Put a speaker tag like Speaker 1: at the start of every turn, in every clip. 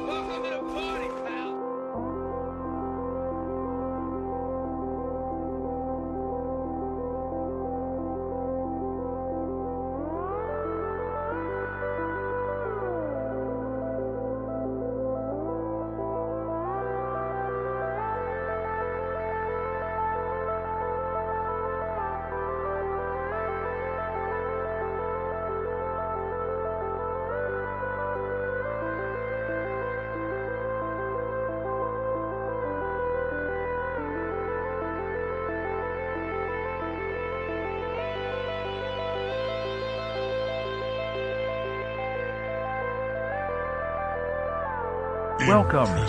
Speaker 1: Welcome to the party, pal.
Speaker 2: Welcome.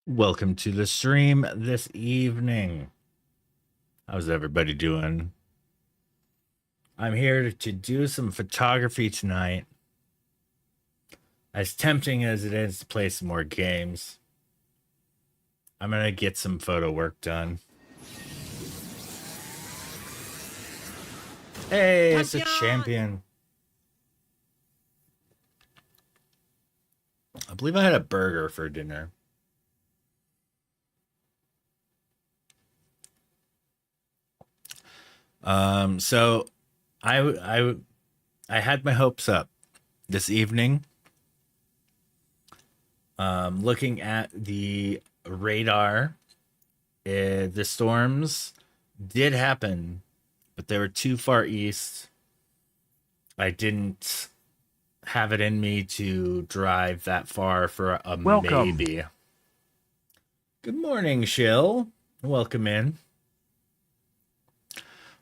Speaker 2: Welcome to the stream this evening. How's everybody doing? I'm here to do some photography tonight. As tempting as it is to play some more games, I'm gonna get some photo work done. Hey, it's a champion. I believe I had a burger for dinner. So I had my hopes up this evening. Looking at the radar, the storms did happen, but they were too far east. I didn't have it in me to drive that far for a
Speaker 3: Welcome.
Speaker 2: maybe. Good morning, Shill. Welcome in.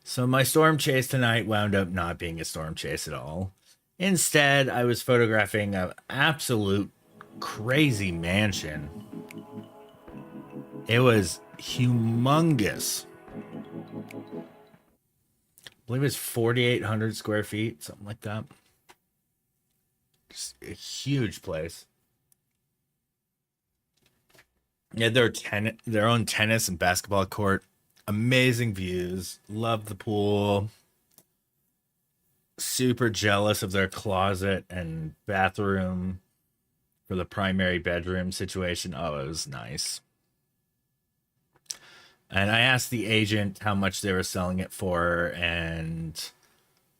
Speaker 2: So my storm chase tonight wound up not being a storm chase at all. Instead, I was photographing an absolute crazy mansion. It was humongous. I believe it's 4,800 square feet, something like that. Just a huge place. Yeah, their own tennis and basketball court. Amazing views. Love the pool. Super jealous of their closet and bathroom for the primary bedroom situation. Oh, it was nice. And I asked the agent how much they were selling it for, and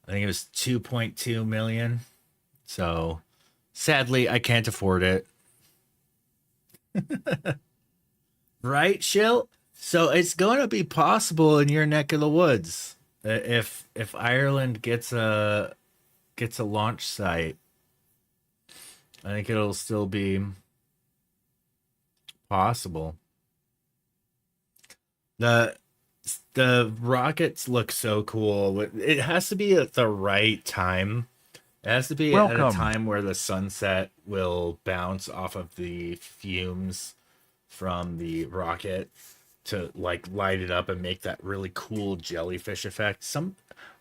Speaker 2: I think it was 2.2 million. So sadly, I can't afford it. Right, Shill? So it's going to be possible in your neck of the woods if Ireland gets a launch site. I think it'll still be possible. The rockets look so cool. It has to be at the right time. It has to be at a
Speaker 3: Welcome.
Speaker 2: time where the sunset will bounce off of the fumes from the rocket to like light it up and make that really cool jellyfish effect.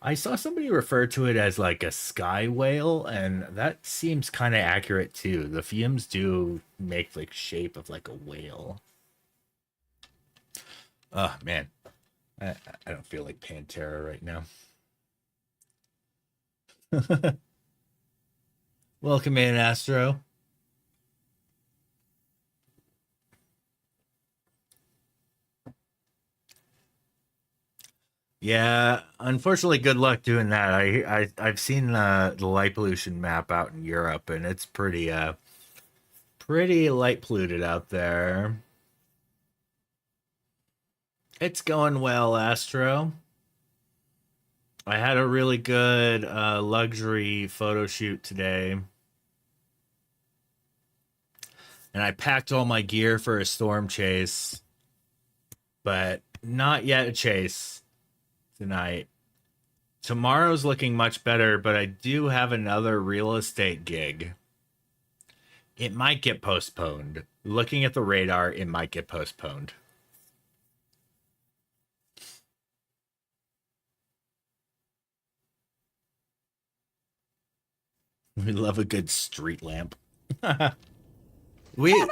Speaker 2: I saw somebody refer to it as like a sky whale, and that seems kind of accurate too. The fumes do make like shape of like a whale. Oh man, I, I don't feel like Pantera right now. Welcome in, Astro. Yeah, unfortunately, good luck doing that. I've seen the light pollution map out in Europe, and it's pretty light polluted out there. It's going well, Astro. I had a really good luxury photo shoot today, and I packed all my gear for a storm chase, but not yet a chase tonight. Tomorrow's looking much better, but I do have another real estate gig. It might get postponed. Looking at the radar, it might get postponed. We love a good street lamp. we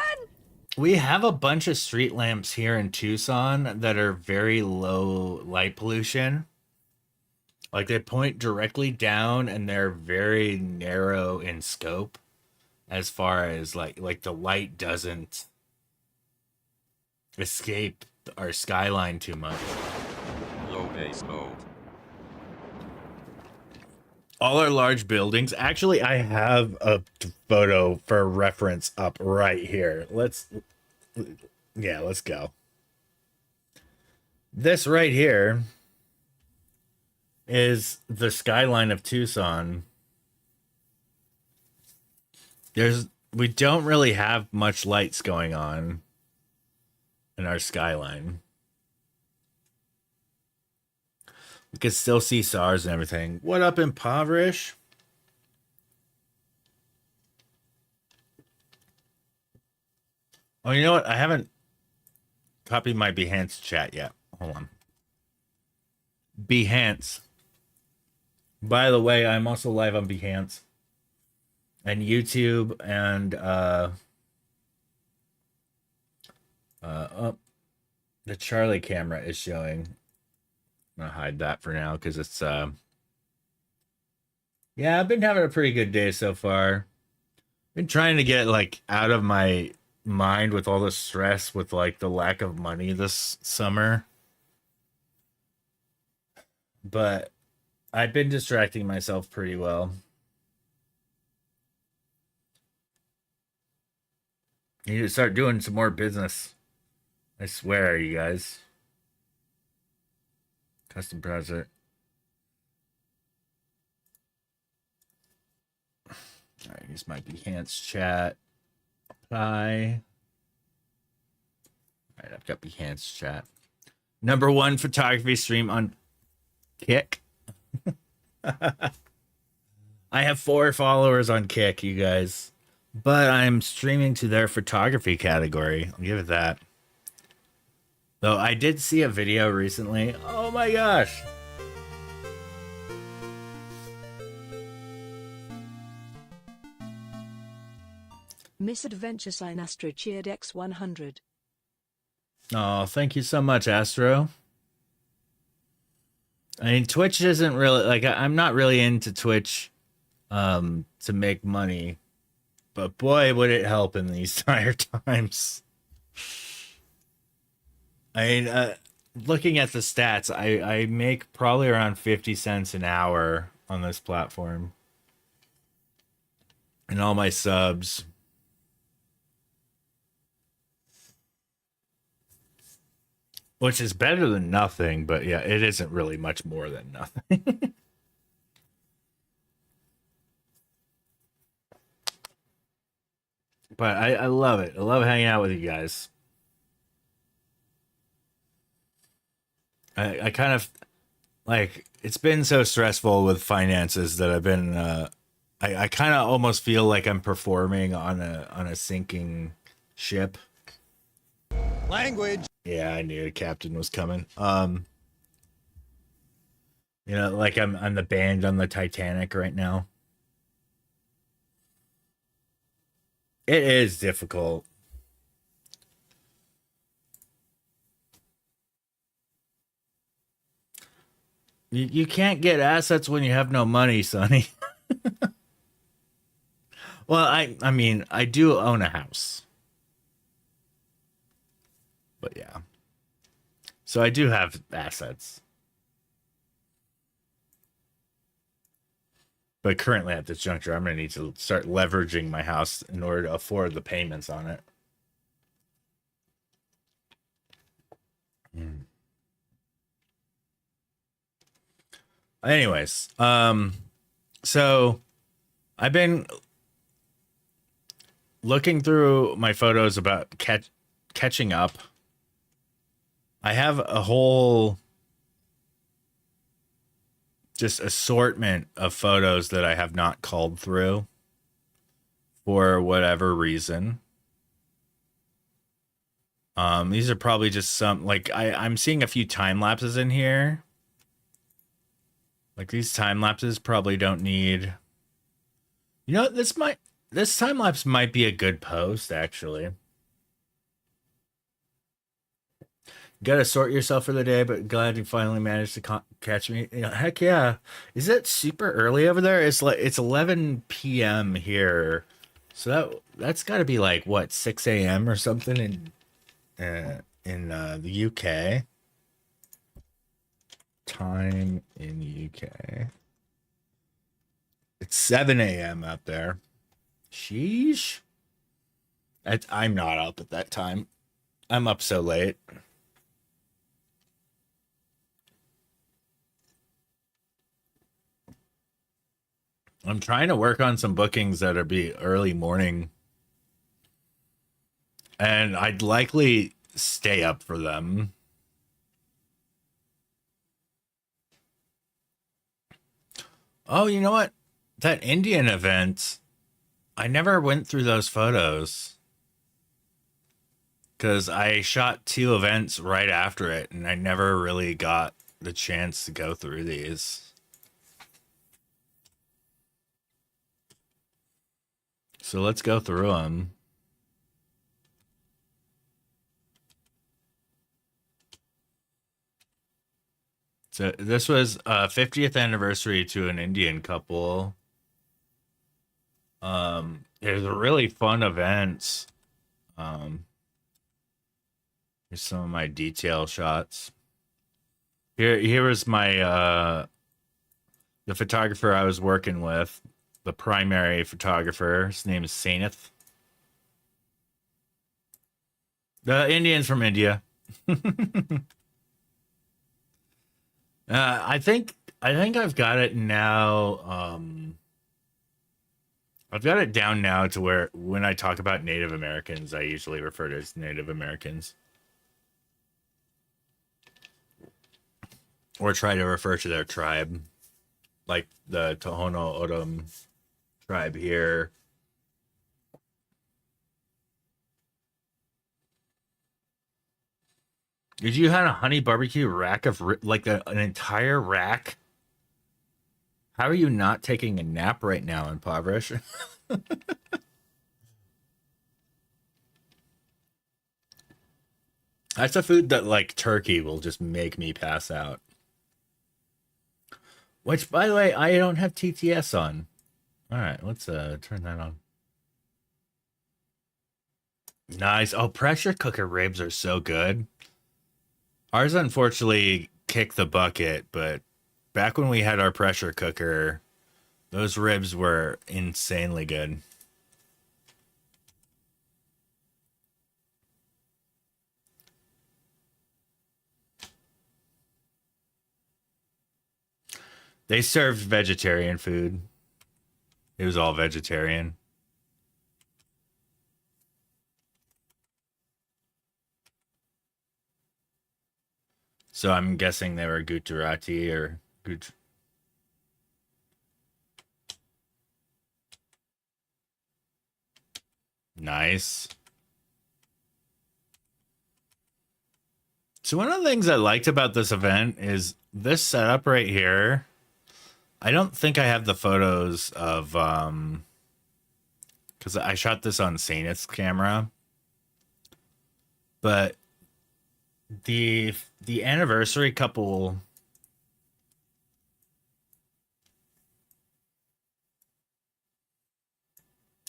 Speaker 2: we have a bunch of street lamps here in Tucson that are very low light pollution. Like they point directly down and they're very narrow in scope as far as like the light doesn't escape our skyline too much.
Speaker 4: Low base mode.
Speaker 2: All our large buildings. Actually, I have a photo for reference up right here. Let's go. This right here is the skyline of Tucson. We don't really have much lights going on in our skyline. You can still see SARS and everything. What up, Impoverish? Oh, you know what? I haven't copied my Behance chat yet. Hold on. Behance. By the way, I'm also live on Behance and YouTube and oh, the Charlie camera is showing. I'm gonna hide that for now because it's yeah, I've been having a pretty good day so far. Been trying to get like out of my mind with all the stress with like the lack of money this summer. But I've been distracting myself pretty well. You need to start doing some more business. I swear, you guys. Custom project. All right, here's my Behance chat. Apply. All right, I've got Behance chat. #1 photography stream on Kick. I have 4 followers on Kick, you guys. But I'm streaming to their photography category. I'll give it that. Though I did see a video recently. Oh my gosh.
Speaker 3: Misadventure Sign Astro cheered X100.
Speaker 2: Oh, thank you so much, Astro. I mean, Twitch isn't really like I'm not really into Twitch to make money, but boy, would it help in these dire times. I mean, looking at the stats, I make probably around 50 cents an hour on this platform, and all my subs. Which is better than nothing, but yeah, it isn't really much more than nothing. But I love it. I love hanging out with you guys. I kind of like it's been so stressful with finances that I've been I kind of almost feel like I'm performing on a sinking ship.
Speaker 1: Language.
Speaker 2: Yeah, I knew a captain was coming. You know, like I'm the band on the Titanic right now. It is difficult. You can't get assets when you have no money, Sonny. Well, I mean, I do own a house. But yeah. So I do have assets. But currently at this juncture, I'm going to need to start leveraging my house in order to afford the payments on it. Anyways, so I've been looking through my photos about catching up. I have a whole just assortment of photos that I have not culled through for whatever reason. These are probably just some like I'm seeing a few time lapses in here. Like these time lapses probably don't need. You know, this time lapse might be a good post actually. Gotta sort yourself for the day, but glad you finally managed to catch me. You know, heck yeah! Is it super early over there? It's 11 p.m. here, so that's got to be like what 6 a.m. or something in the UK. Time in UK. It's 7 a.m. out there. Sheesh. I'm not up at that time. I'm up so late. I'm trying to work on some bookings that are be early morning. And I'd likely stay up for them. Oh, you know what? That Indian event, I never went through those photos. because I shot 2 events right after it, and I never really got the chance to go through these. So let's go through them. So this was a 50th anniversary to an Indian couple. It was a really fun event. Here's some of my detail shots. Here was my the photographer I was working with, the primary photographer. His name is Sainath. The Indian's from India. I think I've got it now. I've got it down now to where when I talk about Native Americans, I usually refer to as Native Americans, or try to refer to their tribe, like the Tohono O'odham tribe here. Did you have a honey barbecue rack of like an entire rack? How are you not taking a nap right now, Impoverish? That's a food that, like, turkey will just make me pass out. Which, by the way, I don't have TTS on. All right, let's turn that on. Nice. Oh, pressure cooker ribs are so good. Ours unfortunately kicked the bucket, but back when we had our pressure cooker, those ribs were insanely good. They served vegetarian food. It was all vegetarian. So I'm guessing they were Gujarati or Nice. So one of the things I liked about this event is this setup right here. I don't think I have the photos of because I shot this on Sainath's camera, but the anniversary couple.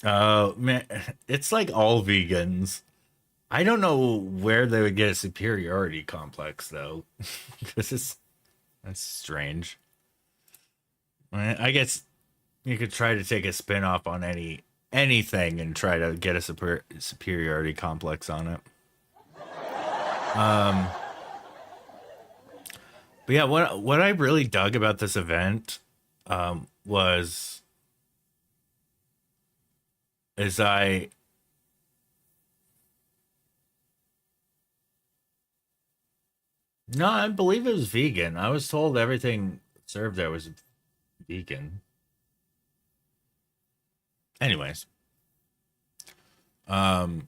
Speaker 2: Oh man, it's like all vegans. I don't know where they would get a superiority complex though. That's strange. I guess you could try to take a spin off on anything and try to get a superiority complex on it. But yeah, what I really dug about this event was is no, I believe it was vegan. I was told everything served there was vegan. Anyways, one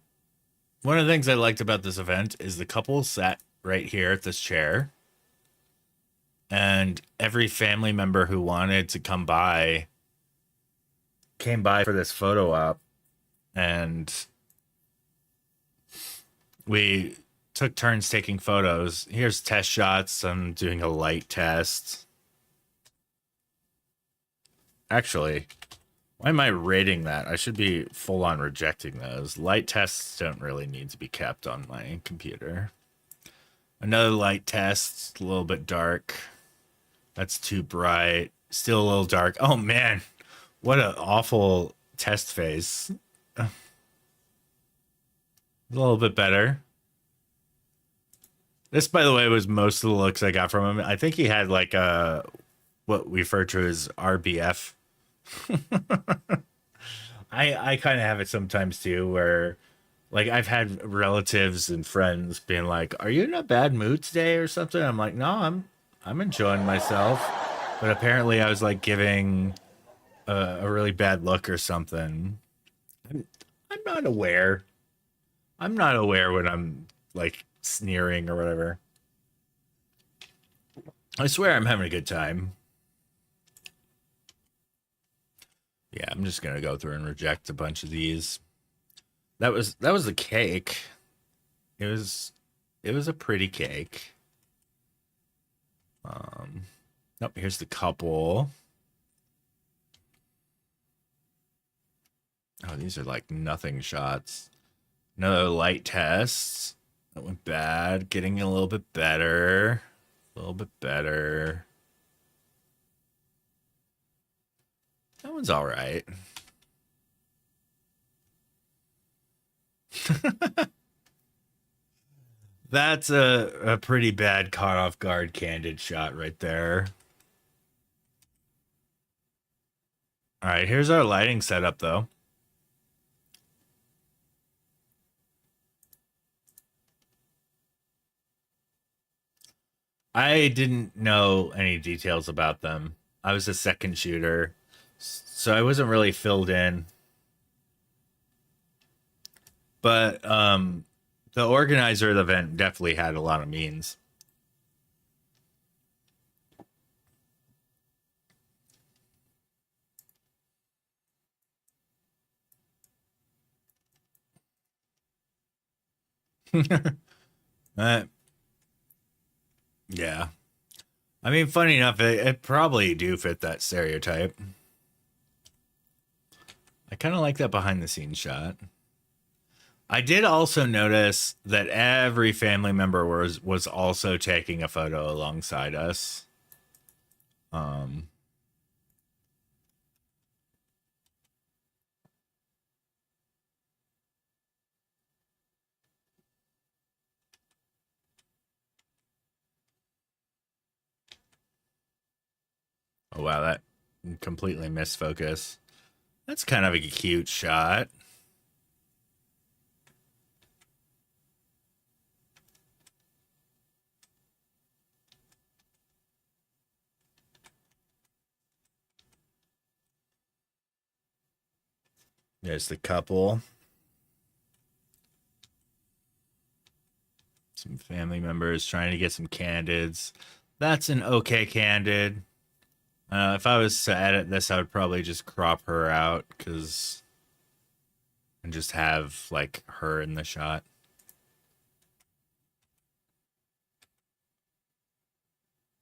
Speaker 2: of the things I liked about this event is the couple sat right here at this chair, and every family member who wanted to come by came by for this photo op, and we took turns taking photos. Here's test shots. I'm doing a light test. Actually, why am I rating that? I should be full on rejecting those. Light tests don't really need to be kept on my computer. Another light test, a little bit dark. That's too bright. Still a little dark. Oh man, what an awful test face. A little bit better. This, by the way, was most of the looks I got from him. I think he had like a what we refer to as RBF. I kind of have it sometimes too, where like I've had relatives and friends being like, "Are you in a bad mood today or something?" I'm like, "No, I'm enjoying myself," but apparently I was like giving a really bad look or something. I'm not aware. I'm not aware when I'm like sneering or whatever. I swear I'm having a good time. Yeah, I'm just gonna go through and reject a bunch of these. That was the cake. It was a pretty cake. Nope, here's the couple. Oh, these are like nothing shots. Another light test. That went bad. Getting a little bit better. A little bit better. That one's all right. That's a pretty bad caught off guard candid shot right there. All right, here's our lighting setup though. I didn't know any details about them. I was a second shooter, so I wasn't really filled in. But the organizer of the event definitely had a lot of means. uh, yeah. I mean, funny enough, it probably do fit that stereotype. I kind of like that behind the scenes shot. I did also notice that every family member was also taking a photo alongside us. Oh wow, that completely missed focus. That's kind of a cute shot. There's the couple. Some family members trying to get some candids. That's an okay candid. If I was to edit this, I would probably just crop her out and just have like her in the shot.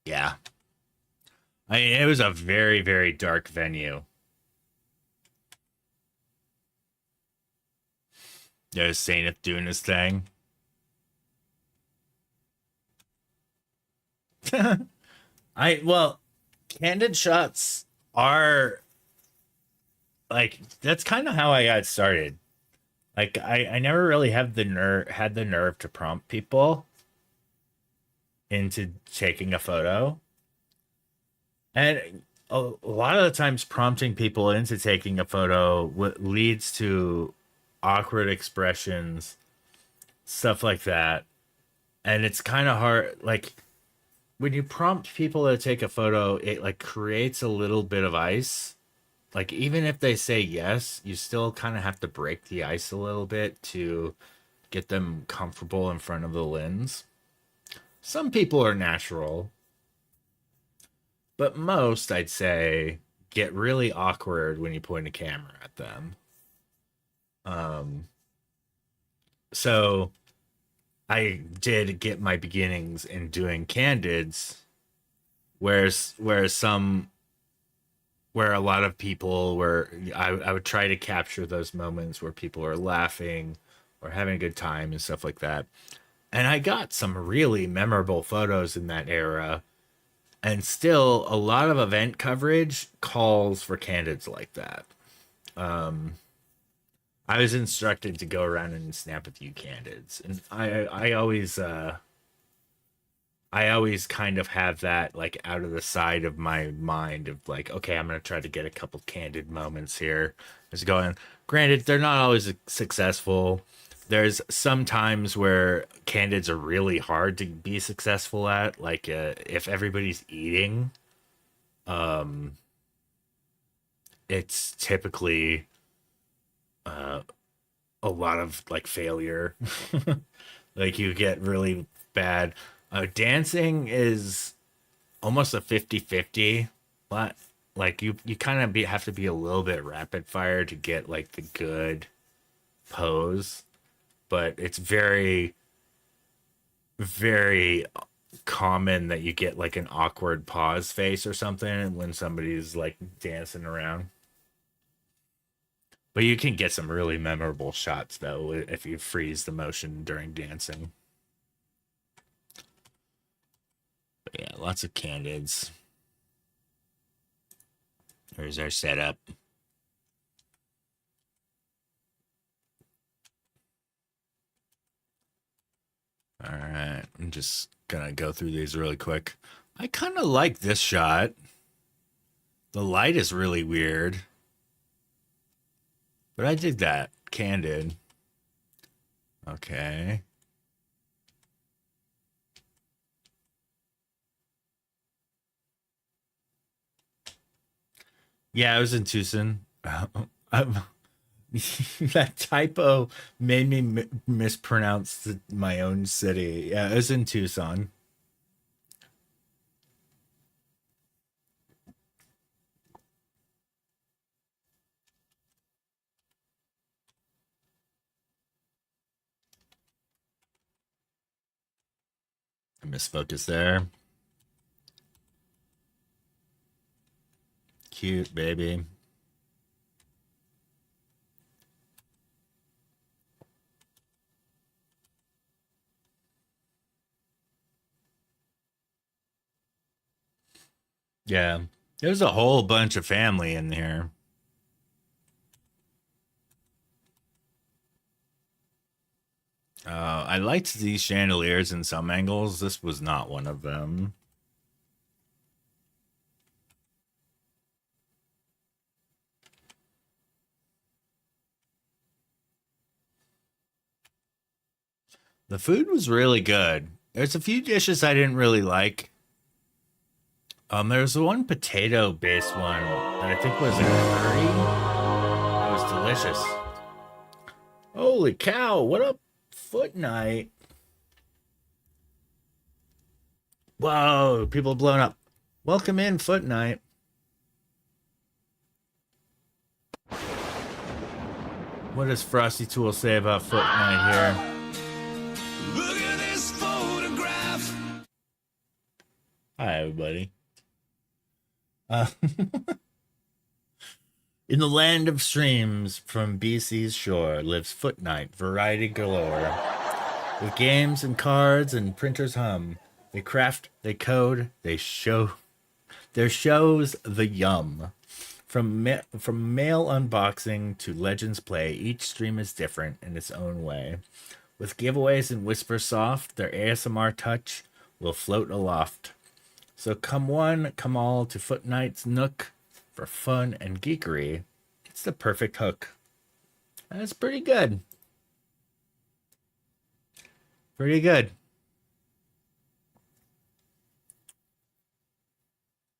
Speaker 2: Yeah. I mean, it was a very, very dark venue. There's Sainth doing his thing. Well, candid shots are like that's kind of how I got started. Like I never really had the nerve to prompt people into taking a photo. And a lot of the times prompting people into taking a photo leads to awkward expressions, stuff like that. And it's kind of hard like when you prompt people to take a photo, it like creates a little bit of ice. Like even if they say yes, you still kind of have to break the ice a little bit to get them comfortable in front of the lens. Some people are natural, but most, I'd say, get really awkward when you point a camera at them. Um, so I did get my beginnings in doing candids, where a lot of people were I would try to capture those moments where people are laughing or having a good time and stuff like that. And I got some really memorable photos in that era. And still a lot of event coverage calls for candids like that. I was instructed to go around and snap a few candids. And I always kind of have that like out of the side of my mind of like, okay, I'm gonna try to get a couple candid moments here. Just going. Granted, they're not always successful. There's some times where candids are really hard to be successful at. Like if everybody's eating, it's typically a lot of like failure. Like you get really bad. Dancing is almost a 50-50, but like you kind of have to be a little bit rapid fire to get like the good pose, but it's very very common that you get like an awkward pause face or something when somebody's like dancing around. But you can get some really memorable shots though if you freeze the motion during dancing. But yeah, lots of candids. Here's our setup. All right, I'm just gonna go through these really quick. I kind of like this shot. The light is really weird, but I dig that. Candid. Okay. Yeah, I was in Tucson. That typo made me mispronounce my own city. Yeah, it was in Tucson. I misfocused there. Cute baby. Yeah, there's a whole bunch of family in here. I liked these chandeliers in some angles. This was not one of them. The food was really good. There's a few dishes I didn't really like. There's one potato-based one that I think was a curry. That was delicious. Holy cow! What up, Foot Night? Whoa! People are blowing up. Welcome in, Foot Night. What does Frosty Tool say about Foot Night here?
Speaker 5: Look at this photograph.
Speaker 2: Hi, everybody. In the land of streams from BC's shore lives Foot Night, variety galore. With games and cards and printers hum, they craft, they code, they show. Their shows the yum. From mail unboxing to Legends play, each stream is different in its own way. With giveaways and whisper soft, their ASMR touch will float aloft. So come one, come all to Foot Night's Nook for fun and geekery. It's the perfect hook. That's pretty good. Pretty good.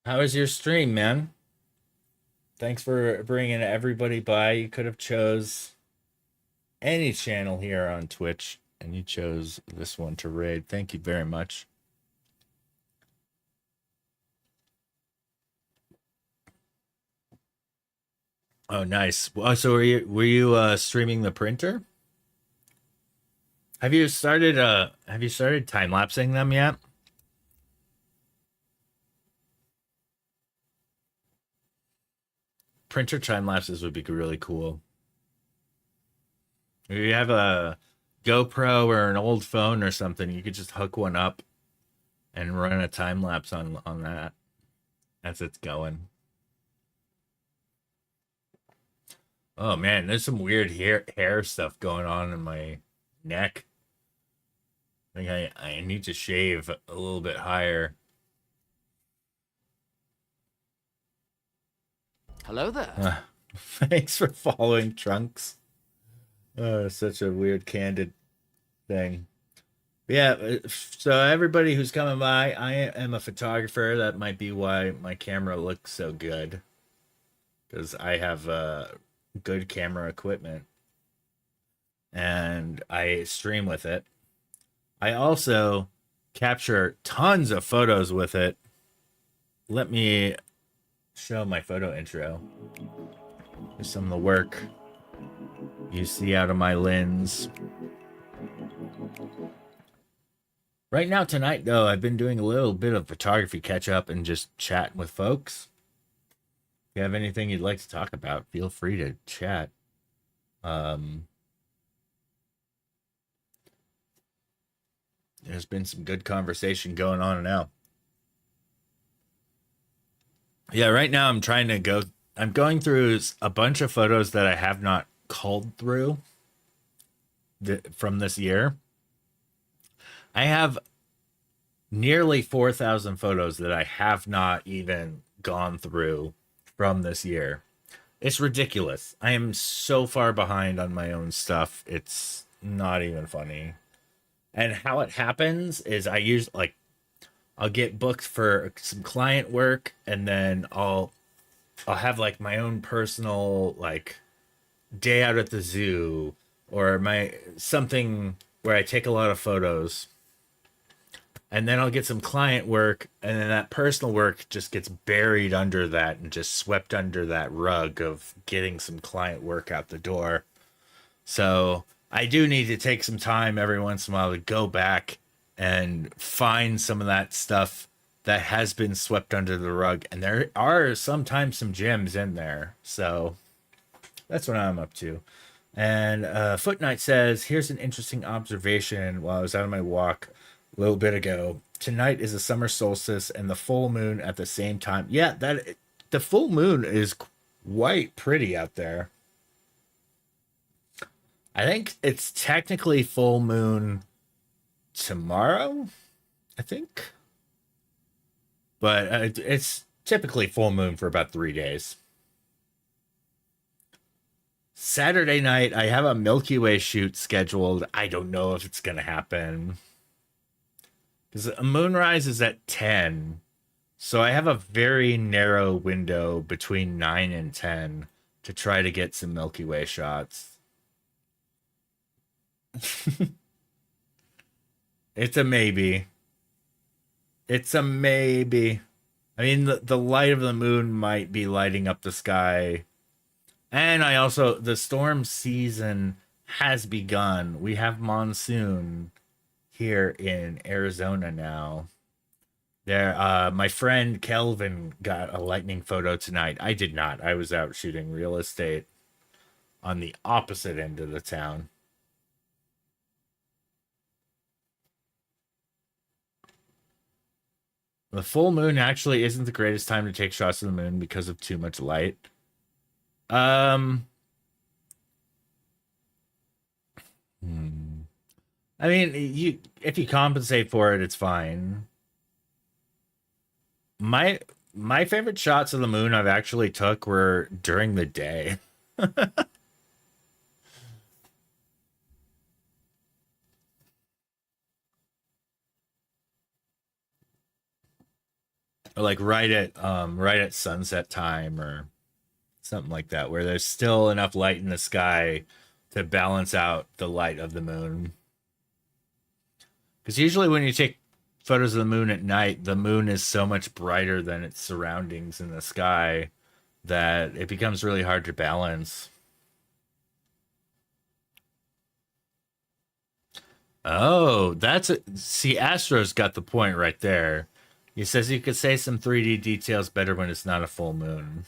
Speaker 2: How was your stream, man? Thanks for bringing everybody by. You could have chose any channel here on Twitch, and you chose this one to raid. Thank you very much. Oh, nice. Well, so were you streaming the printer? Have you started time lapsing them yet? Printer time lapses would be really cool. If you have a GoPro or an old phone or something, you could just hook one up and run a time lapse on that as it's going. Oh man, there's some weird hair stuff going on in my neck. I think I need to shave a little bit higher.
Speaker 6: Hello there.
Speaker 2: Thanks for following, Trunks. Such a weird candid thing. Yeah, so everybody who's coming by, I am a photographer. That might be why my camera looks so good. Because I have good camera equipment. and I stream with it. I also capture tons of photos with it. Let me show my photo intro. Here's some of the work you see out of my lens. Right now, tonight, though, I've been doing a little bit of photography catch up and just chatting with folks. If you have anything you'd like to talk about, feel free to chat. There's been some good conversation going on now. Yeah, right now I'm going through a bunch of photos that I have not culled through from this year. I have nearly 4,000 photos that I have not even gone through from this year. It's ridiculous. I am so far behind on my own stuff. It's not even funny. And how it happens is I'll get booked for some client work, and then I'll have like my own personal like day out at the zoo or something where I take a lot of photos. And then I'll get some client work, and then that personal work just gets buried under that and just swept under that rug of getting some client work out the door. So I do need to take some time every once in a while to go back and find some of that stuff that has been swept under the rug. And there are sometimes some gems in there. So that's what I'm up to. And Footnight says, here's an interesting observation while I was out on my walk a little bit ago. Tonight is a summer solstice and the full moon at the same time. Yeah, the full moon is quite pretty out there. I think it's technically full moon tomorrow, I think. But it's typically full moon for about 3 days. Saturday night, I have a Milky Way shoot scheduled. I don't know if it's going to happen. Because a moonrise is at 10. So I have a very narrow window between 9 and 10 to try to get some Milky Way shots. It's a maybe. It's a maybe. I mean, the light of the moon might be lighting up the sky. And the storm season has begun. We have monsoon here in Arizona now. My friend Kelvin got a lightning photo tonight. I did not. I was out shooting real estate on the opposite end of the town. The full moon actually isn't the greatest time to take shots of the moon because of too much light. I mean, if you compensate for it, it's fine. My favorite shots of the moon I've actually took were during the day. Or like right at sunset time or something like that, where there's still enough light in the sky to balance out the light of the moon. Because usually when you take photos of the moon at night, the moon is so much brighter than its surroundings in the sky that it becomes really hard to balance. Oh, see, Astro's got the point right there. He says you could say some 3D details better when it's not a full moon.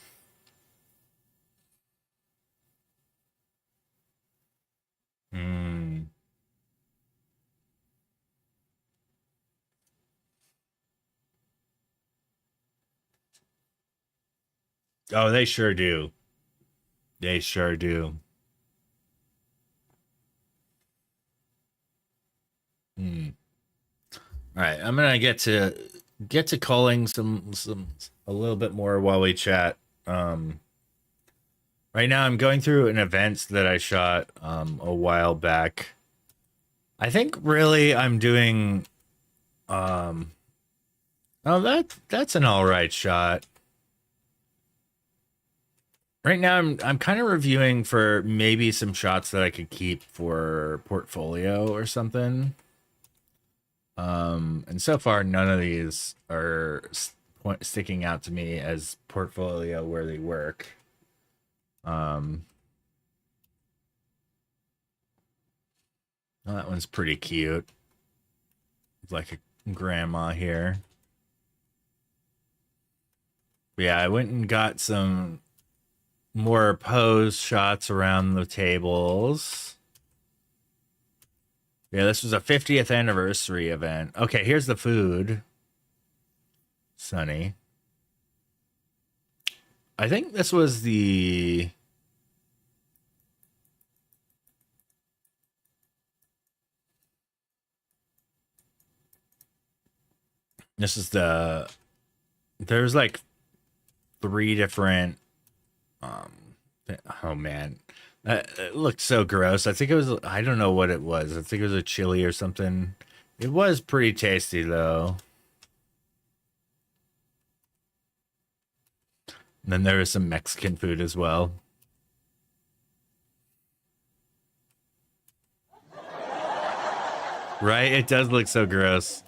Speaker 2: Oh, they sure do. They sure do. All right, I'm gonna get to calling some a little bit more while we chat. Right now I'm going through an event that I shot a while back. I think really I'm doing oh, that's an all right shot. Right now, I'm kind of reviewing for maybe some shots that I could keep for portfolio or something. And so far, none of these are sticking out to me as portfolio worthy work. Well, that one's pretty cute. Like a grandma here. But yeah, I went and got some more pose shots around the tables. Yeah, this was a 50th anniversary event. Okay, here's the food. Sunny. I think this was the... This is the... There's like 3 different... Oh, man. It looked so gross. I think it was... I don't know what it was. I think it was a chili or something. It was pretty tasty, though. And then there was some Mexican food as well. Right? It does look so gross.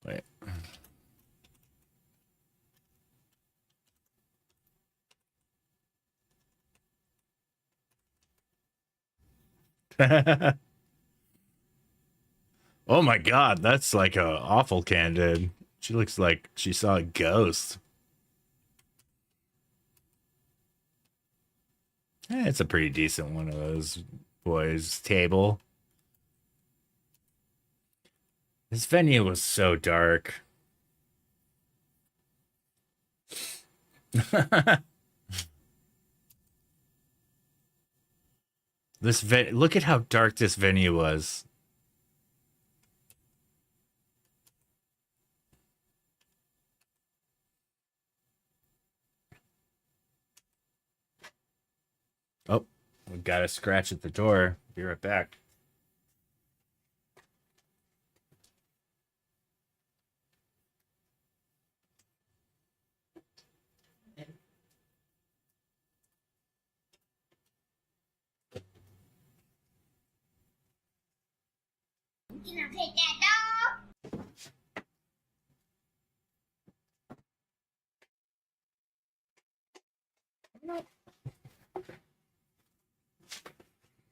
Speaker 2: Wait. Oh my god, that's like a awful candid. She looks like she saw a ghost. It's a pretty decent one of those boys' table. This venue was so dark. Look at how dark this venue was. Oh, we got a scratch at the door. Be right back.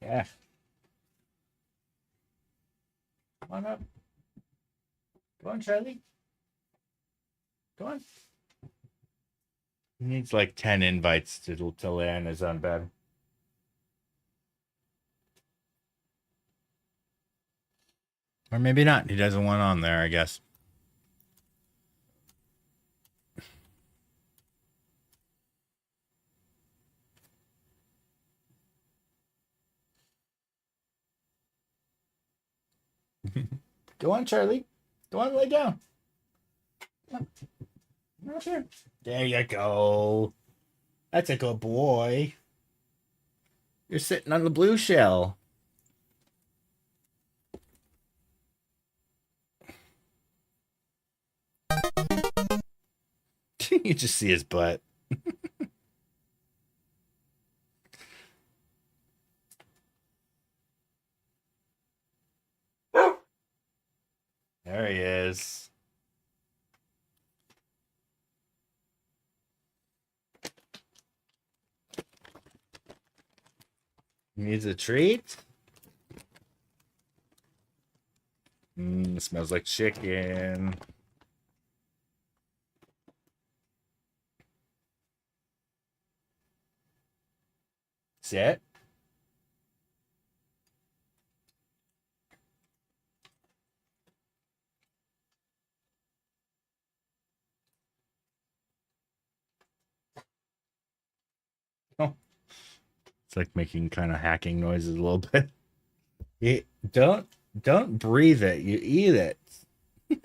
Speaker 2: Yeah. Come on up. Go on, Charlie. Go on. He needs like 10 invites to land his own bed. Or maybe not. He doesn't want on there, I guess. Go on, Charlie. Go on, lay down. Come on. Here. There you go. That's a good boy. You're sitting on the blue shell. You just see his butt. There he is. He needs a treat. Smells like chicken. Sit. Oh. It's like making kind of hacking noises a little bit. Don't breathe it. You eat it. All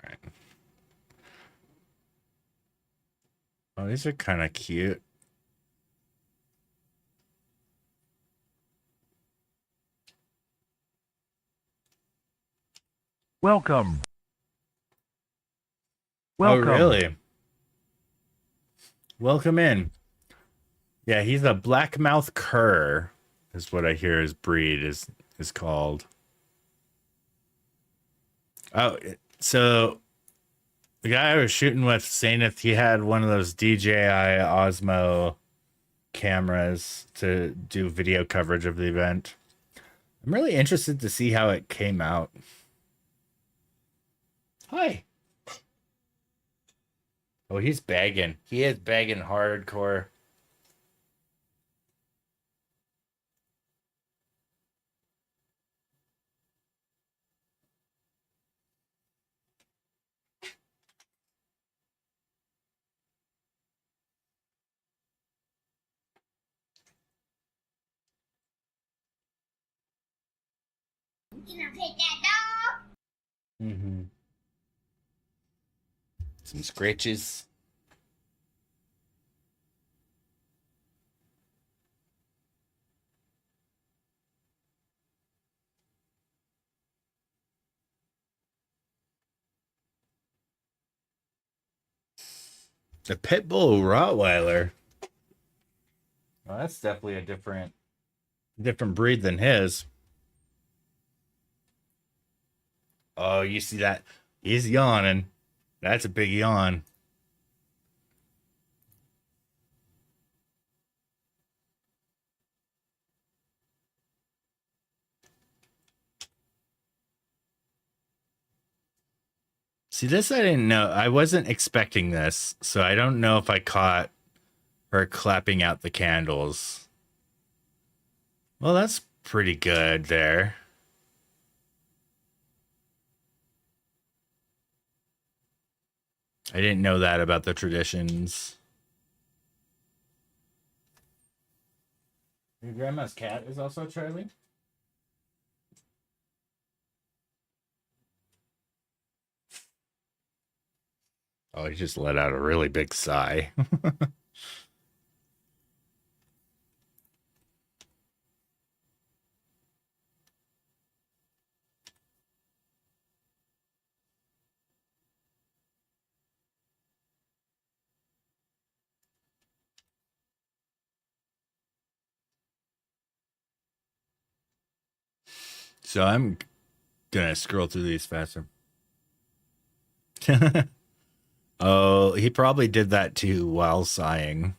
Speaker 2: right. Oh, these are kind of cute.
Speaker 6: Welcome.
Speaker 2: Oh,
Speaker 6: Welcome.
Speaker 2: really? Welcome in. Yeah, he's a blackmouth cur, is what I hear his breed is called. Oh, so the guy I was shooting with, Sainth, he had one of those DJI Osmo cameras to do video coverage of the event. I'm really interested to see how it came out. Hi. Oh, he's begging. He is begging hardcore. Mm-hmm. Some scratches. A pit bull Rottweiler. Well, that's definitely a different breed than his. Oh, you see that? He's yawning. That's a big yawn. See, this I didn't know. I wasn't expecting this, so I don't know if I caught her clapping out the candles. Well, that's pretty good there. I didn't know that about the traditions. Your grandma's cat is also Charlie? Oh, he just let out a really big sigh. So I'm gonna scroll through these faster. Oh, he probably did that too while sighing.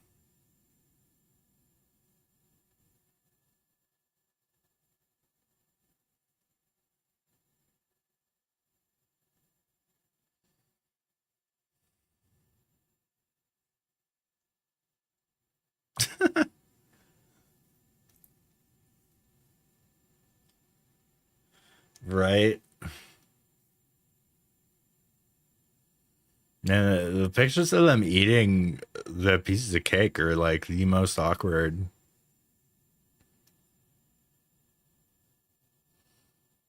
Speaker 2: Right? And the pictures of them eating the pieces of cake are like the most awkward.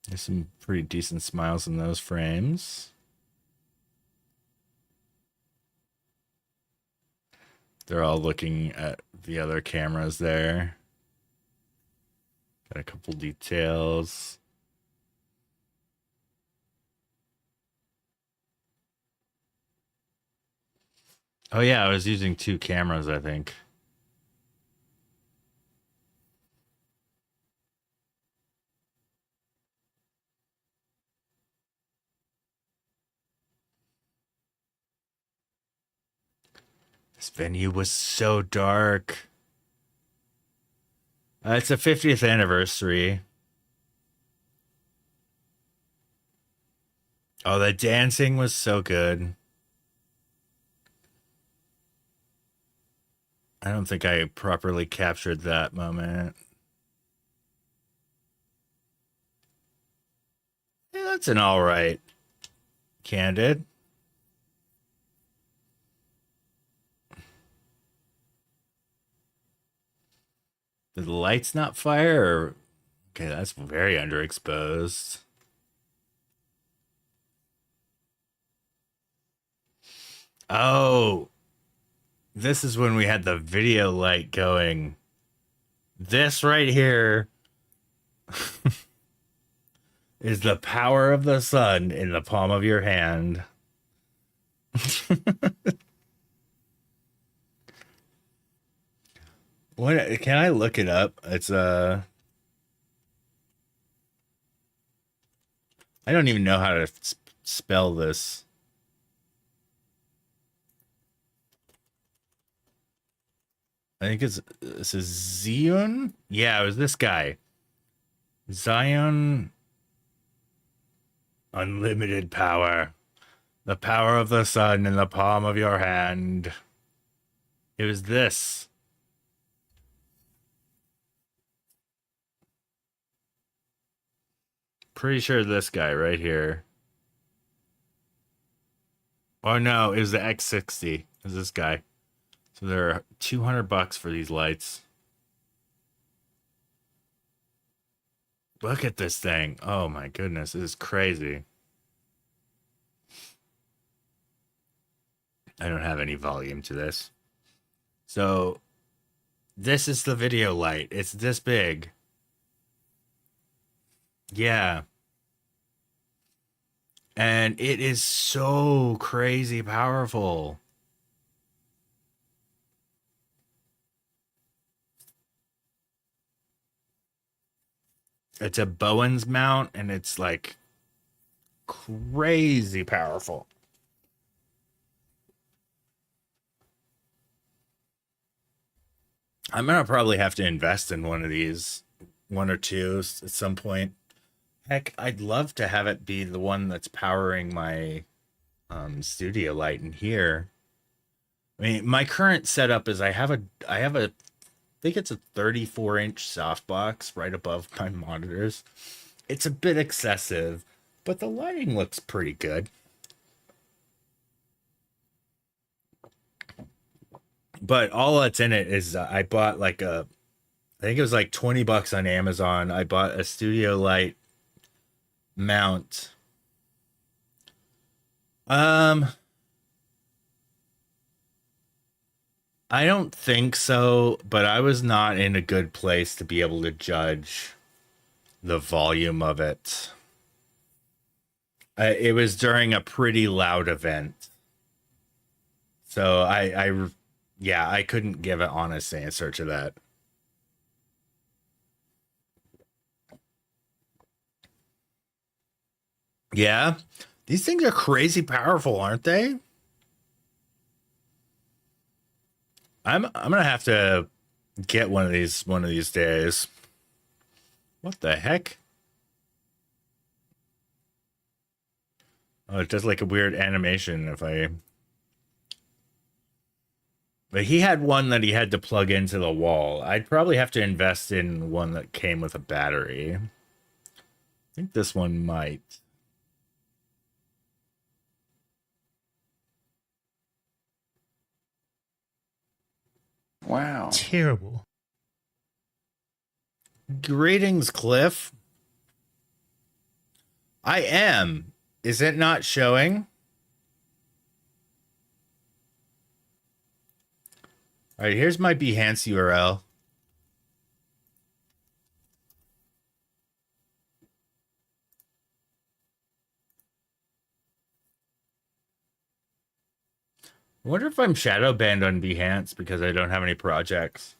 Speaker 2: There's some pretty decent smiles in those frames. They're all looking at the other cameras there. Got a couple details. Oh yeah, I was using two cameras, I think. This venue was so dark. It's a 50th anniversary. Oh, the dancing was so good. I don't think I properly captured that moment. Yeah, that's an all right candid. Did the lights not fire? Or... Okay, that's very underexposed. Oh, This is when we had the video light going. This right here is the power of the sun in the palm of your hand. What can I look it up? It's I don't even know how to spell this. I think this is Zion. Yeah, it was this guy. Zion Unlimited Power. The power of the sun in the palm of your hand. It was this. Pretty sure this guy right here. Oh no, it was the X60. It was this guy. So they're $200 for these lights. Look at this thing. Oh my goodness, this is crazy. I don't have any volume to this. So this is the video light. It's this big. Yeah. And it is so crazy powerful. It's a Bowens mount, and it's like crazy powerful. I'm gonna probably have to invest in one of these, one or two at some point. Heck, I'd love to have it be the one that's powering my studio light in here. I mean, my current setup is I have a I think it's a 34-inch softbox right above my monitors. It's a bit excessive, but the lighting looks pretty good. But all that's in it is I bought like I think it was like $20 on Amazon. I bought a studio light mount. I don't think so, but I was not in a good place to be able to judge the volume of it. It was during a pretty loud event. So yeah, I couldn't give an honest answer to that. Yeah, these things are crazy powerful, aren't they? I'm gonna have to get one of these days. What the heck? Oh, it does like a weird animation if I. But he had one that he had to plug into the wall. I'd probably have to invest in one that came with a battery. I think this one might.
Speaker 6: Wow.
Speaker 1: Terrible.
Speaker 2: Greetings, Cliff. I am. Is it not showing? All right, here's my Behance URL. I wonder if I'm shadow banned on Behance because I don't have any projects.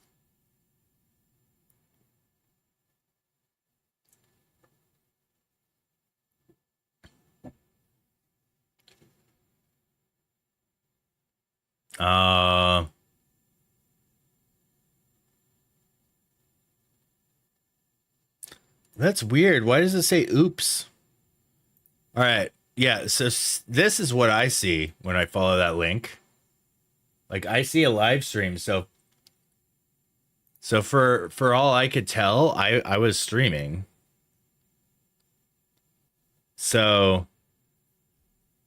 Speaker 2: That's weird. Why does it say oops? All right. Yeah, so this is what I see when I follow that link. Like I see a live stream, so for all I could tell, I was streaming. So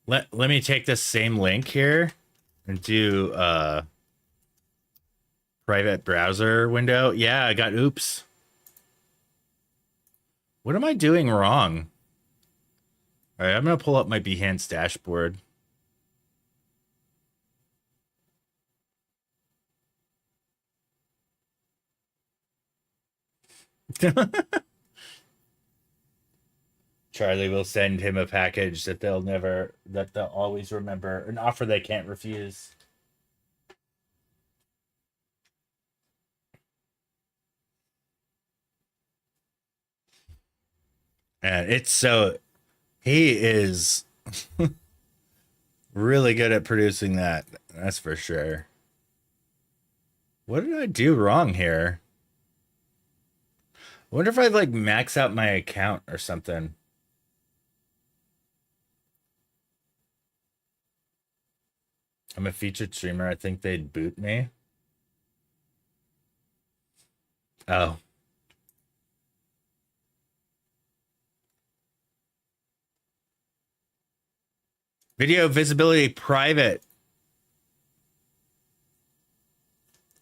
Speaker 2: let me take this same link here and do private browser window. Yeah, I got oops. What am I doing wrong? All right, I'm going to pull up my Behance dashboard. Charlie will send him a package that they'll always remember, an offer they can't refuse. And he is really good at producing that. That's for sure. What did I do wrong here? I wonder if I like max out my account or something. I'm a featured streamer. I think they'd boot me. Oh. Video visibility private.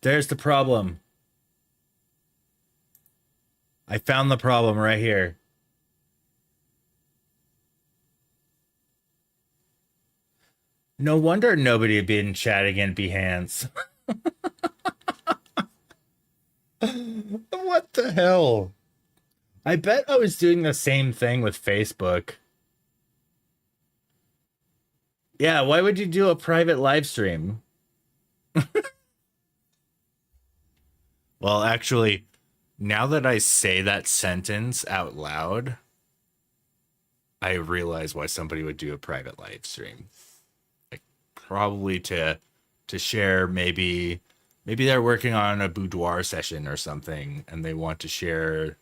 Speaker 2: There's the problem. I found the problem right here. No wonder nobody had been chatting in Behance. What the hell? I bet I was doing the same thing with Facebook. Yeah, why would you do a private live stream? Well, actually, now that I say that sentence out loud, I realize why somebody would do a private live stream. Like probably to share maybe they're working on a boudoir session or something and they want to share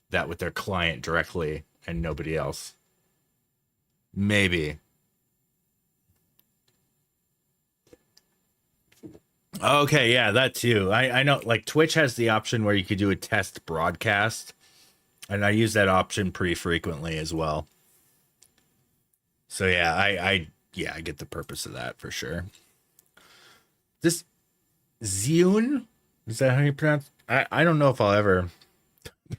Speaker 2: that with their client directly and nobody else. Maybe. Okay, yeah, that too. I know like Twitch has the option where you could do a test broadcast, and I use that option pretty frequently as well. So yeah, I get the purpose of that for sure. This Zune, is that how you pronounce? I don't know if I'll ever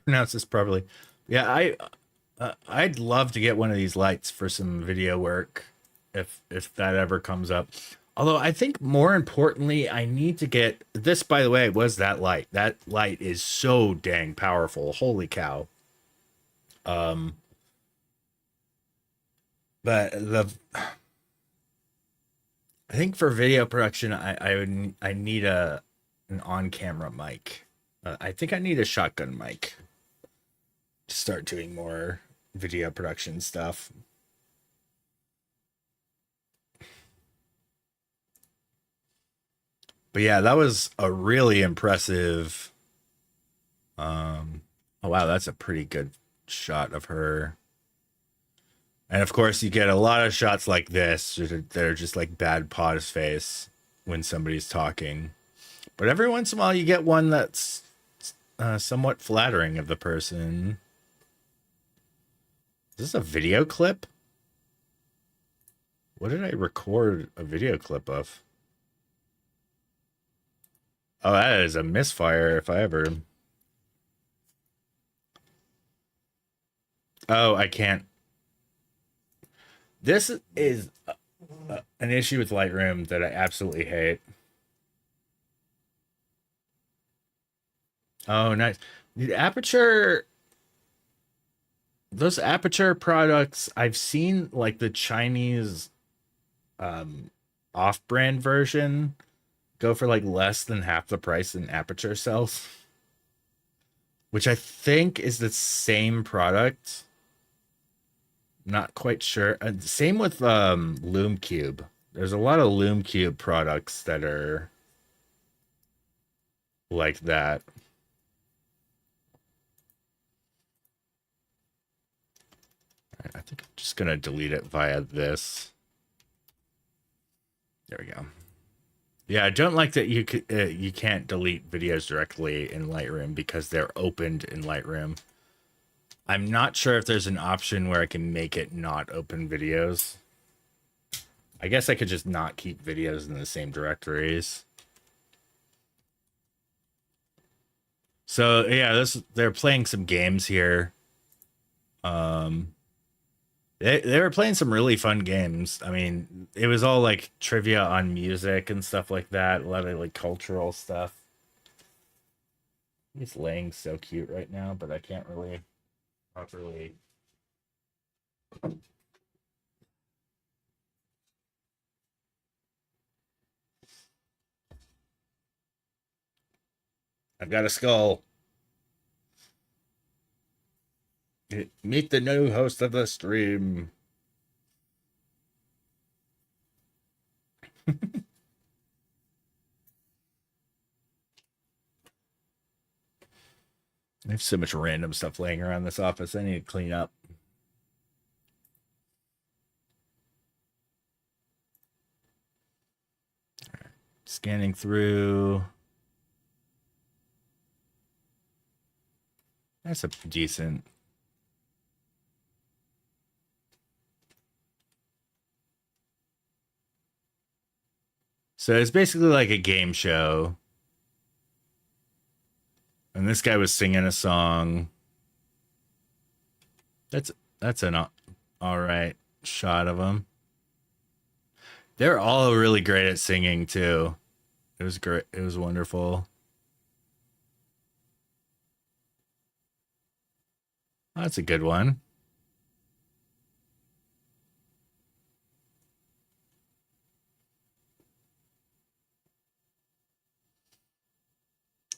Speaker 2: pronounce this properly. Yeah, I'd love to get one of these lights for some video work if that ever comes up. Although I think more importantly, I need to get this, by the way, was that light. That light is so dang powerful. Holy cow. But I think for video production, I need an on-camera mic. I think I need a shotgun mic to start doing more video production stuff. But yeah, that was a really impressive. Oh wow, that's a pretty good shot of her. And of course, you get a lot of shots like this that are just like bad pause face when somebody's talking. But every once in a while, you get one that's somewhat flattering of the person. Is this a video clip? What did I record a video clip of? Oh, that is a misfire if I ever. Oh, I can't. This is an issue with Lightroom that I absolutely hate. Oh, nice. The Aperture, those Aperture products, I've seen like the Chinese off-brand version go for like less than half the price than Aperture sells, which I think is the same product. Not quite sure. Same with Lume Cube. There's a lot of Lume Cube products that are like that. I think I'm just gonna delete it via this. There we go. Yeah, I don't like that you can't delete videos directly in Lightroom because they're opened in Lightroom. I'm not sure if there's an option where I can make it not open videos. I guess I could just not keep videos in the same directories. So yeah, they're playing some games here. They were playing some really fun games. I mean, it was all like trivia on music and stuff like that. A lot of like cultural stuff. He's laying so cute right now, but I can't really properly. I've got a skull. Meet the new host of the stream. I have so much random stuff laying around this office. I need to clean up. Scanning through. That's a decent. So it's basically like a game show. And this guy was singing a song. That's an all right shot of him. They're all really great at singing too. It was great. It was wonderful. That's a good one.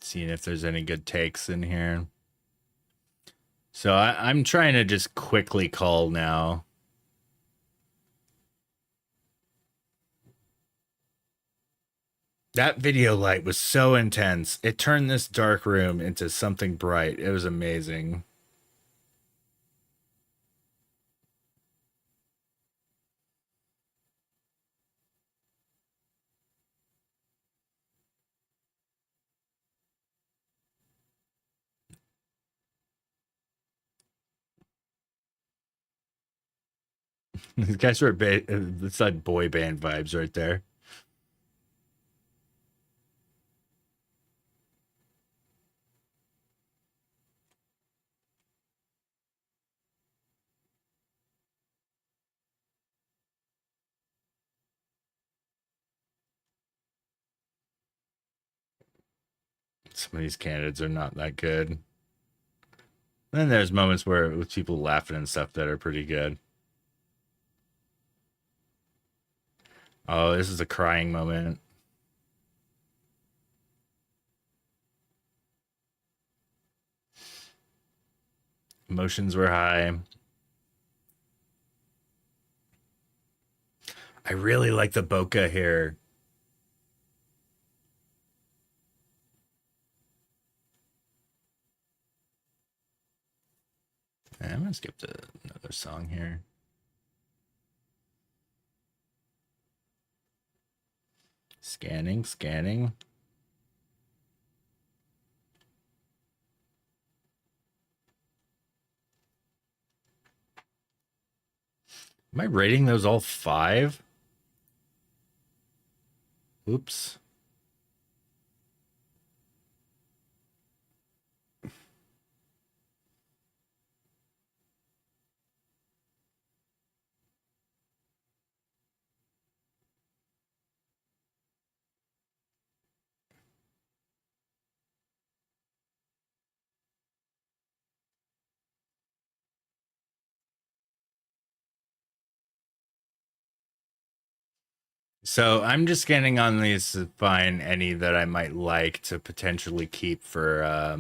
Speaker 2: Seeing if there's any good takes in here. So I'm trying to just quickly call now. That video light was so intense. It turned this dark room into something bright. It was amazing. These guys were it's like boy band vibes right there. Some of these candidates are not that good. And then there's moments where with people laughing and stuff that are pretty good. Oh, this is a crying moment. Emotions were high. I really like the bokeh here. I'm gonna skip to another song here. Scanning. Am I rating those all 5? Oops. So I'm just scanning on these to find any that I might like to potentially keep for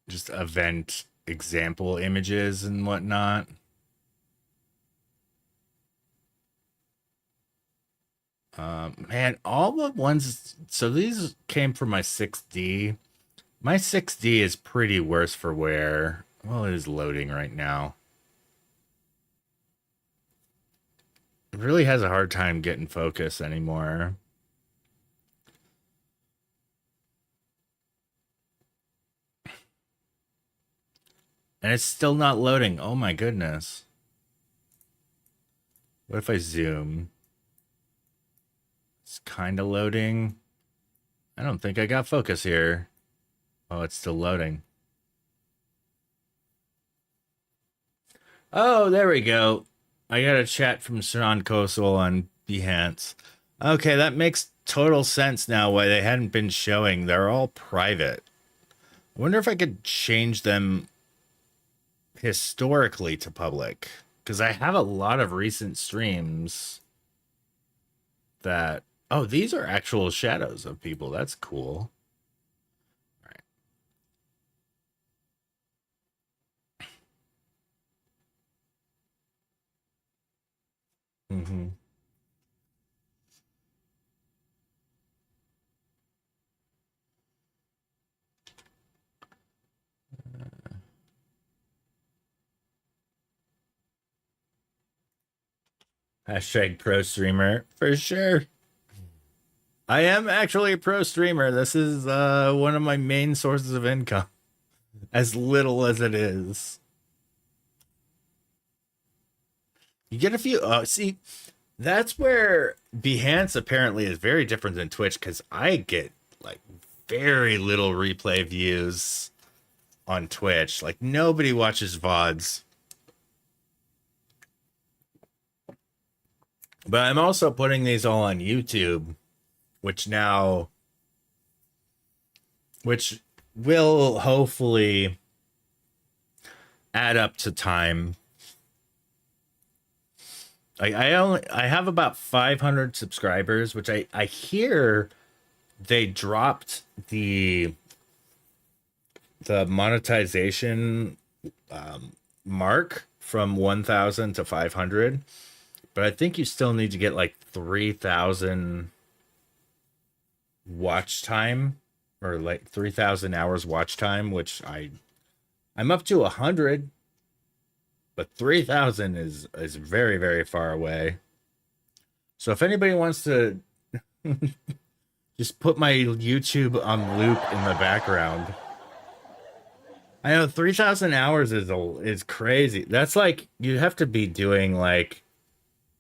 Speaker 2: just event example images and whatnot. Man, all the ones. So these came from my 6D. My 6D is pretty worse for wear. Well, it is loading right now. It really has a hard time getting focus anymore. And it's still not loading. Oh my goodness. What if I zoom? It's kind of loading. I don't think I got focus here. Oh, it's still loading. Oh, there we go. I got a chat from Sean Kosel on Behance. Okay, that makes total sense now why they hadn't been showing. They're all private. I wonder if I could change them historically to public. Because I have a lot of recent streams that. Oh, these are actual shadows of people. That's cool. All right. Mm-hmm. Hashtag pro streamer for sure. I am actually a pro streamer. This is one of my main sources of income, as little as it is. You get a few. See, that's where Behance apparently is very different than Twitch because I get like very little replay views on Twitch. Like nobody watches VODs. But I'm also putting these all on YouTube, which will hopefully add up to time. I have about 500 subscribers, which I hear they dropped the monetization mark from 1,000 to 500, but I think you still need to get like 3,000 watch time or like 3,000 hours watch time, which I'm up to 100. But 3,000 is very, very far away. So if anybody wants to just put my YouTube on loop in the background. I know 3,000 hours is crazy. That's like you have to be doing like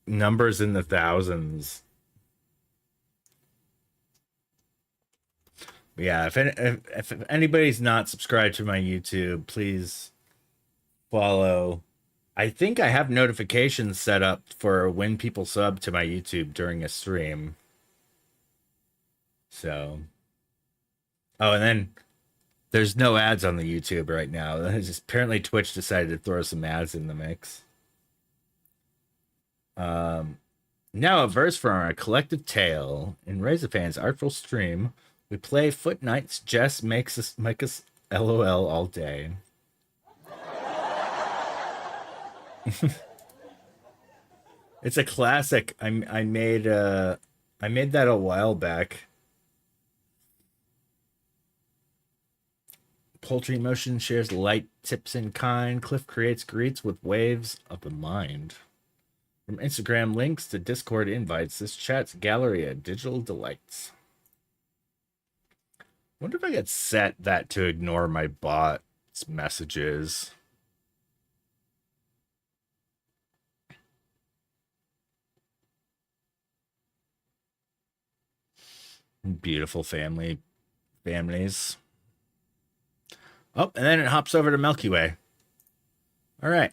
Speaker 2: numbers in the thousands. But yeah, if anybody's not subscribed to my YouTube, please follow. I think I have notifications set up for when people sub to my YouTube during a stream. So, oh, and then there's no ads on the YouTube right now. Apparently Twitch decided to throw some ads in the mix. Now a verse from our collective tale. In Razorfan's artful stream, we play Foot Knights. Jess make us LOL all day. It's a classic. I made that a while back. Poultry Motion shares light tips in kind. Cliff creates greets with waves of the mind. From Instagram links to Discord invites, this chat's gallery of digital delights. Wonder if I could set that to ignore my bot's messages. Beautiful families. Oh, and then it hops over to Milky Way. All right.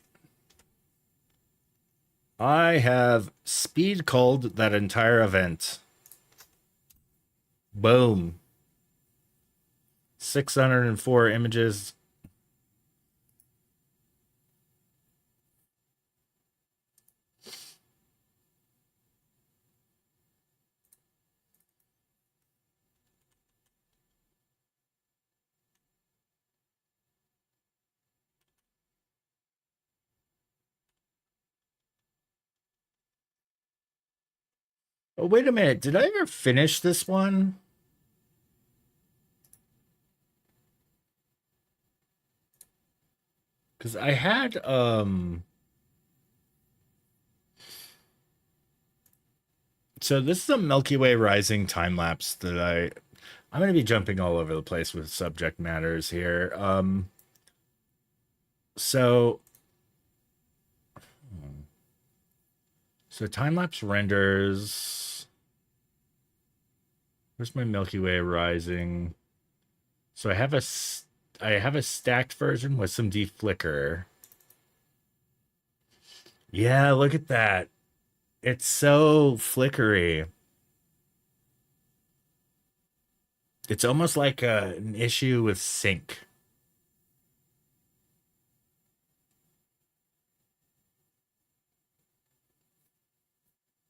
Speaker 2: I have speed culled that entire event. Boom. 604 images. Oh, wait a minute. Did I ever finish this one? Because I had, so this is a Milky Way Rising time lapse that I'm going to be jumping all over the place with subject matters here. So time lapse renders. Where's my Milky Way Rising? So I have a stacked version with some deflicker. Yeah, look at that. It's so flickery. It's almost like an issue with sync.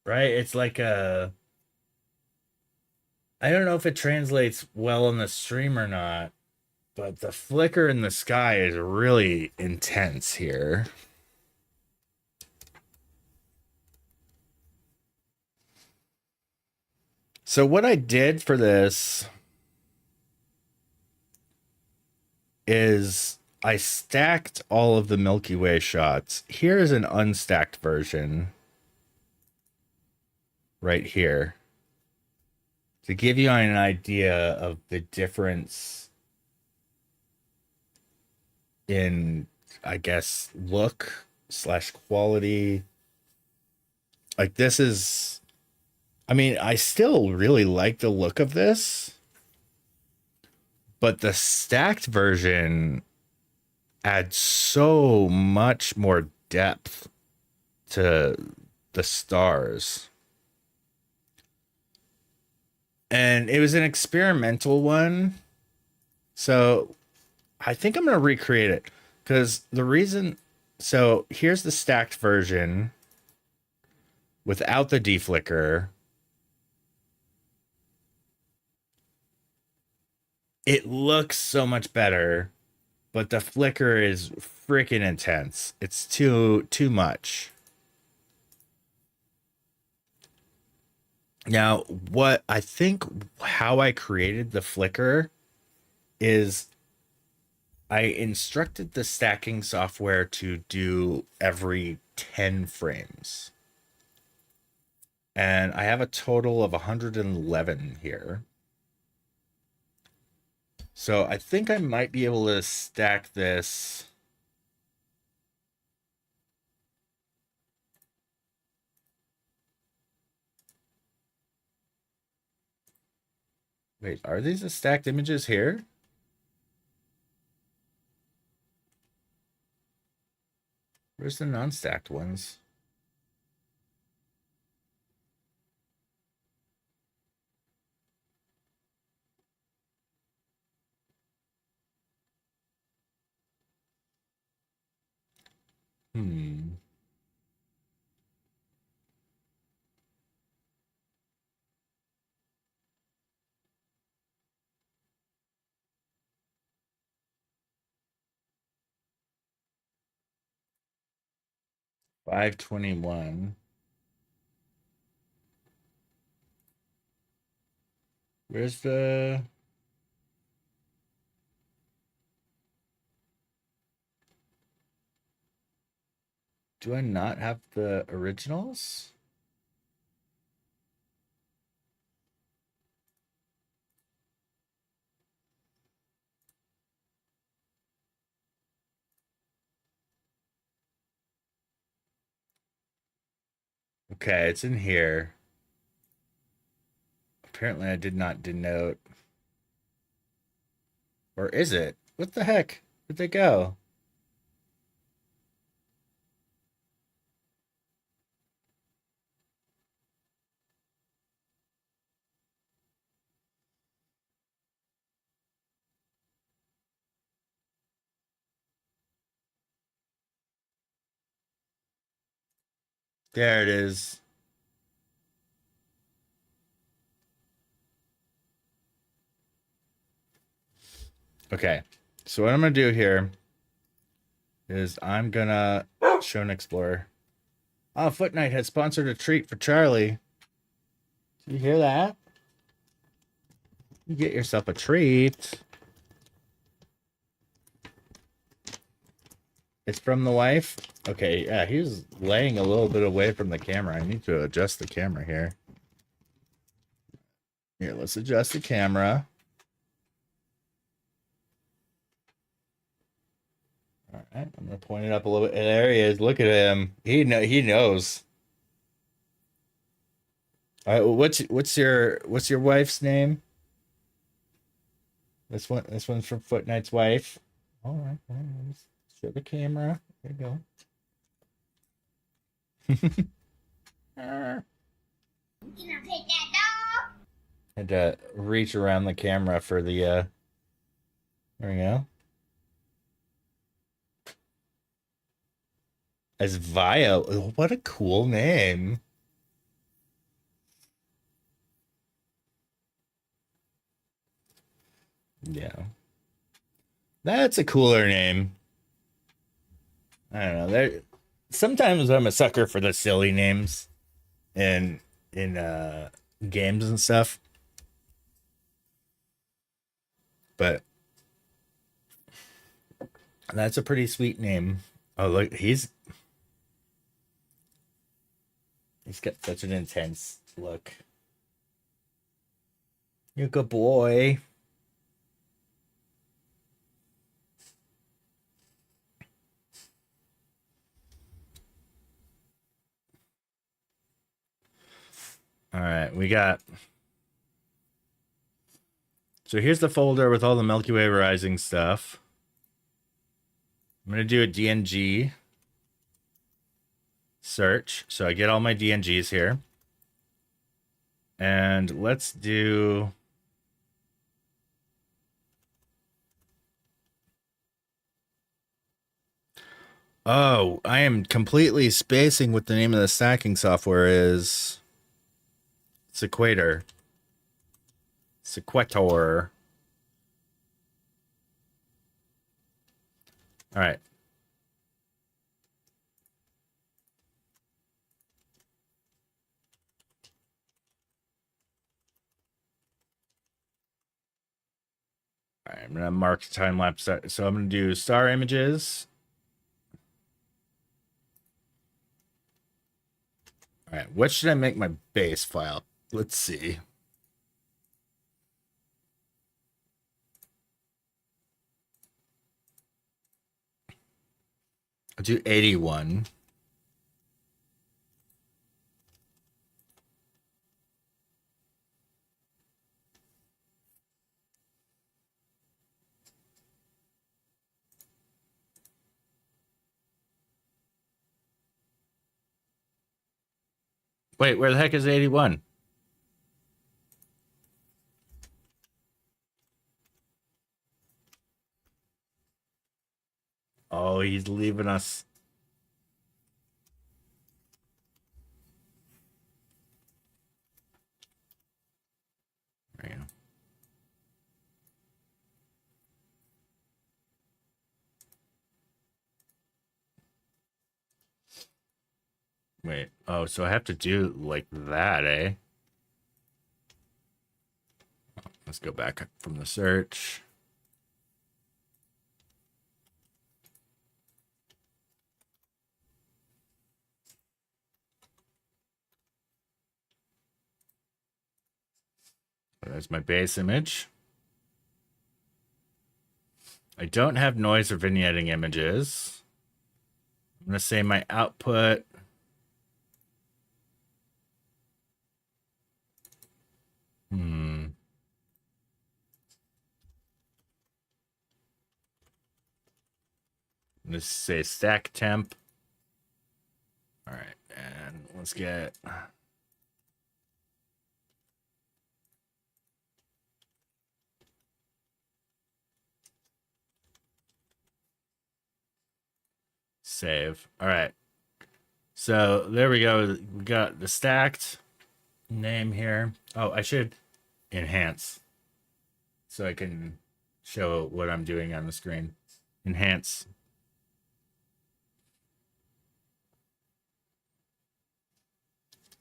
Speaker 2: Right? It's like a I don't know if it translates well on the stream or not, but the flicker in the sky is really intense here. So what I did for this is I stacked all of the Milky Way shots. Here's an unstacked version right here to give you an idea of the difference in, I guess, look / quality. Like this is, I mean, I still really like the look of this, but the stacked version adds so much more depth to the stars. And it was an experimental one. So I think I'm going to recreate it because the reason, so here's the stacked version without the deflicker. It looks so much better, but the flicker is freaking intense. It's too much. Now, what I think how I created the flicker is I instructed the stacking software to do every 10 frames. And I have a total of 111 here. So I think I might be able to stack this. Wait, are these the stacked images here? Where's the non-stacked ones? Hmm. $521. Where's the... Do I not have the originals? Okay, it's in here. Apparently I did not denote. Or is it? What the heck? Where'd they go? There it is. Okay, so what I'm gonna do here is I'm gonna show an explorer. Oh, Foot Knight has sponsored a treat for Charlie. Did you hear that? You get yourself a treat. It's from the wife. Okay, yeah, he's laying a little bit away from the camera. I need to adjust the camera here. Here, let's adjust the camera. All right, I'm gonna point it up a little bit. There he is. Look at him. He knows. All right, what's your wife's name? This one's from Foot Knight's wife. All right, let's show the camera. There you go. Had to reach around the camera for the there we go. As Vio. Oh, what a cool name. Yeah. That's a cooler name. I don't know. There sometimes I'm a sucker for the silly names in games and stuff. But that's a pretty sweet name. Oh, look, he's got such an intense look. You're a good boy. All right, we got. So here's the folder with all the Milky Way Rising stuff. I'm going to do a DNG search. So I get all my DNGs here. And let's do... Oh, I am completely spacing what the name of the stacking software is. Sequator. Sequator. All right. All right, I'm going to mark time lapse. So I'm going to do star images. All right, what should I make my base file? Let's see. I'll do 81. Wait, where the heck is 81? Oh, he's leaving us. There you go. Wait, oh, so I have to do like that, eh? Let's go back from the search. There's my base image. I don't have noise or vignetting images. I'm going to say my output. I'm going to say stack temp. All right, and let's get... Save. All right. So there we go. We got the stacked name here. Oh, I should enhance so I can show what I'm doing on the screen. Enhance.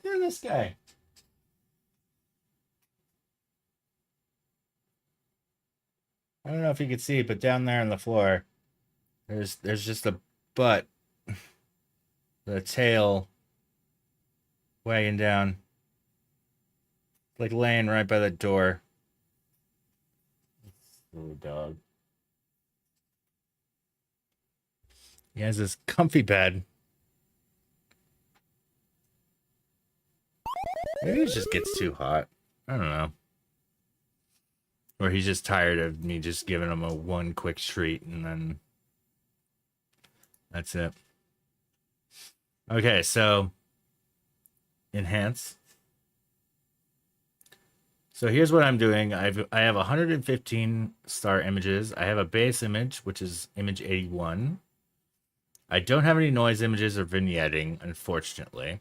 Speaker 2: Look at this guy. I don't know if you can see, but down there on the floor, there's just a butt, the tail wagging down, like laying right by the door. Little dog. He has this comfy bed. Maybe it just gets too hot. I don't know. Or he's just tired of me just giving him a one quick treat and then that's it. Okay, so enhance. So here's what I'm doing. I have 115 star images. I have a base image, which is image 81. I don't have any noise images or vignetting, unfortunately.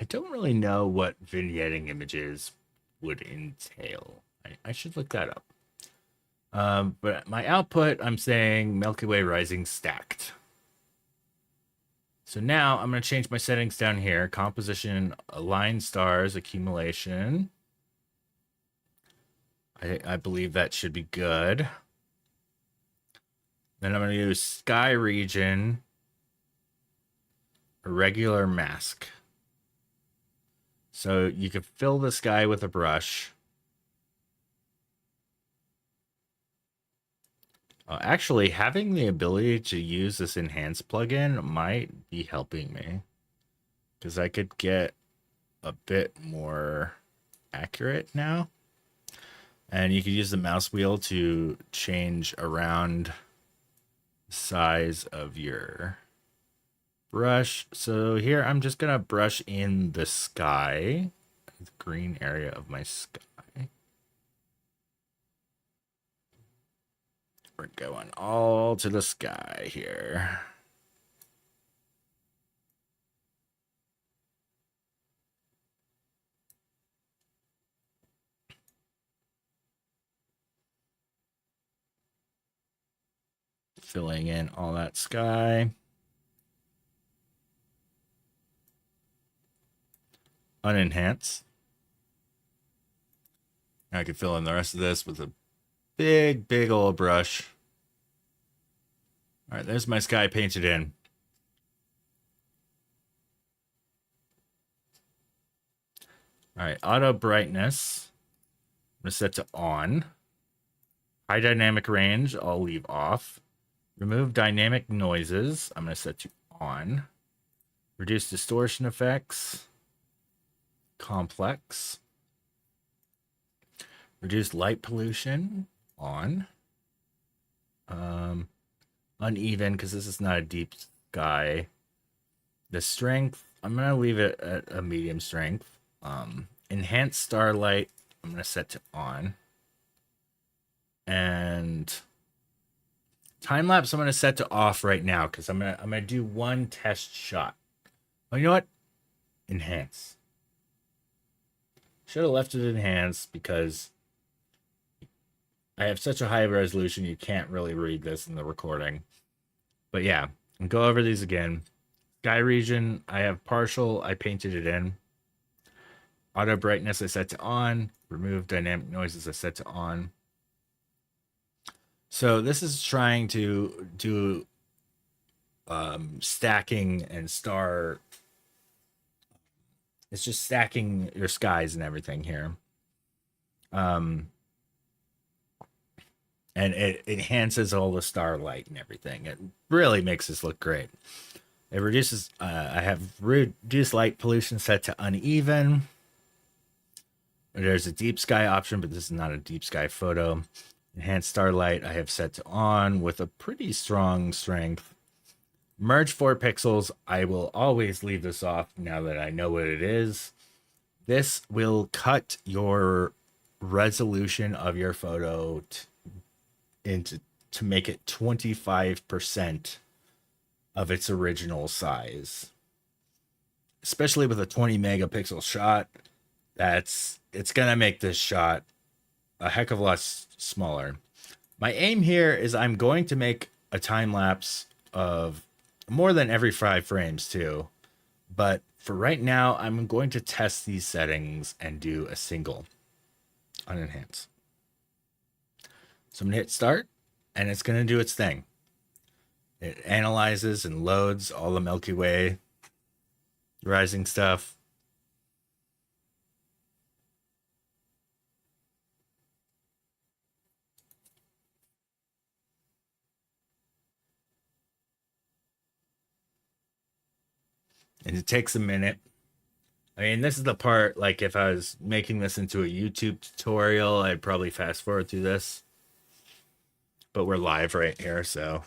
Speaker 2: I don't really know what vignetting images would entail. I should look that up. But my output, I'm saying Milky Way Rising stacked. So now I'm going to change my settings down here. Composition, align stars, accumulation. I believe that should be good. Then I'm going to use sky region, regular mask. So you can fill the sky with a brush. Actually, having the ability to use this enhance plugin might be helping me, because I could get a bit more accurate now. And you could use the mouse wheel to change around the size of your brush. So here I'm just going to brush in the sky, the green area of my sky. We're going all to the sky here. Filling in all that sky. Unenhance. I can fill in the rest of this with a big old brush. All right, there's my sky painted in. All right, auto brightness, I'm gonna set to on. High dynamic range, I'll leave off. Remove dynamic noises, I'm gonna set to on. Reduce distortion effects, complex. Reduce light pollution, on. Uneven, because this is not a deep sky. The strength, I'm going to leave it at a medium strength. Enhanced starlight, I'm going to set to on. And time lapse, I'm going to set to off right now, because I'm gonna do one test shot. Oh, you know what? Enhance. Should have left it enhanced, because I have such a high resolution, you can't really read this in the recording. But yeah, I'll go over these again. Sky region, I have partial, I painted it in. Auto brightness, I set to on. Remove dynamic noises, I set to on. So this is trying to do stacking and star. It's just stacking your skies and everything here. And it enhances all the starlight and everything. It really makes this look great. It reduces, I have reduced light pollution set to uneven. There's a deep sky option, but this is not a deep sky photo. Enhanced starlight, I have set to on with a pretty strong strength. Merge 4 pixels, I will always leave this off now that I know what it is. This will cut your resolution of your photo to make it 25% of its original size. Especially with a 20 megapixel shot, it's gonna make this shot a heck of a lot smaller. My aim here is I'm going to make a time lapse of more than every 5 frames too, but for right now I'm going to test these settings and do a single unenhance. So I'm gonna hit start, and it's gonna do its thing. It analyzes and loads all the Milky Way rising stuff. And it takes a minute. I mean, this is the part, like, if I was making this into a YouTube tutorial, I'd probably fast forward through this. But we're live right here, so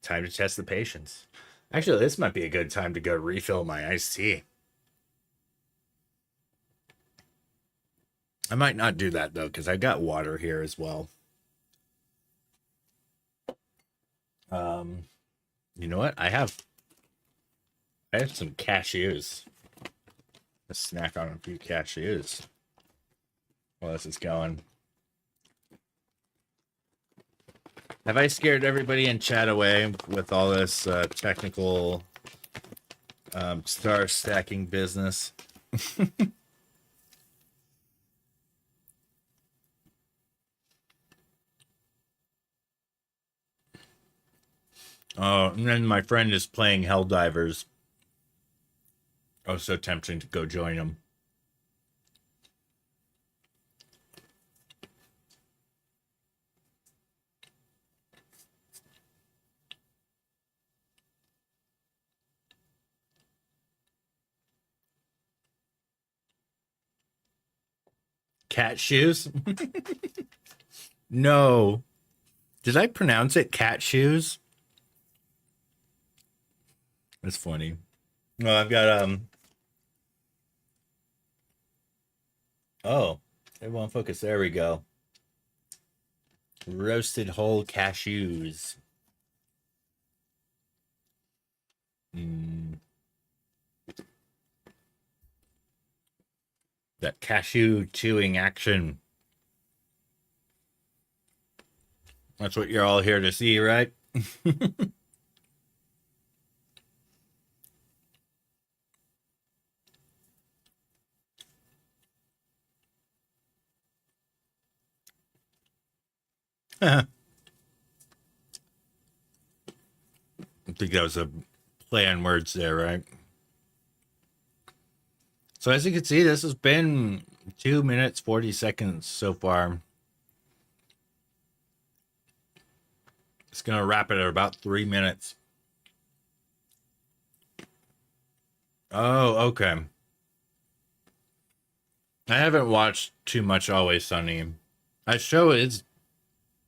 Speaker 2: time to test the patience. Actually, this might be a good time to go refill my iced tea. I might not do that though, because I got water here as well. You know what? I have some cashews. A snack on a few cashews. Well, this is going. Have I scared everybody in chat away with all this technical star stacking business? Oh, and then my friend is playing Helldivers. Oh, so tempting to go join him. Cat shoes? No. Did I pronounce it cat shoes? That's funny. Well, I've got oh, it won't focus. There we go. Roasted whole cashews. That cashew chewing action. That's what you're all here to see, right? I think that was a play on words there, right? So as you can see, this has been 2 minutes, 40 seconds so far. It's going to wrap it at about 3 minutes. Oh, okay. I haven't watched too much Always Sunny. That show is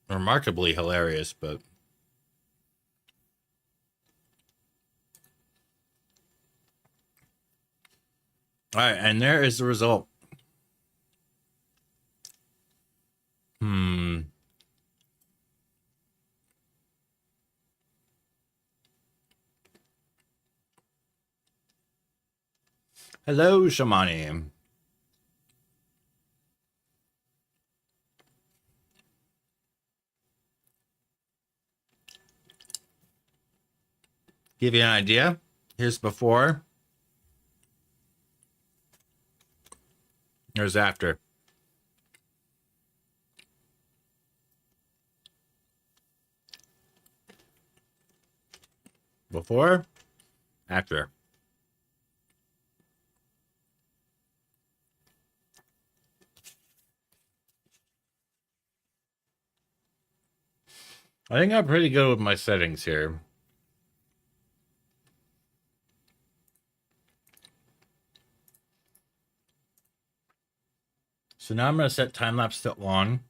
Speaker 2: remarkably hilarious, but... All right, and there is the result. Hello, Shamani. Give you an idea. Here's before. Here's after. Before, after. I think I'm pretty good with my settings here. So now I'm going to set time lapse to on.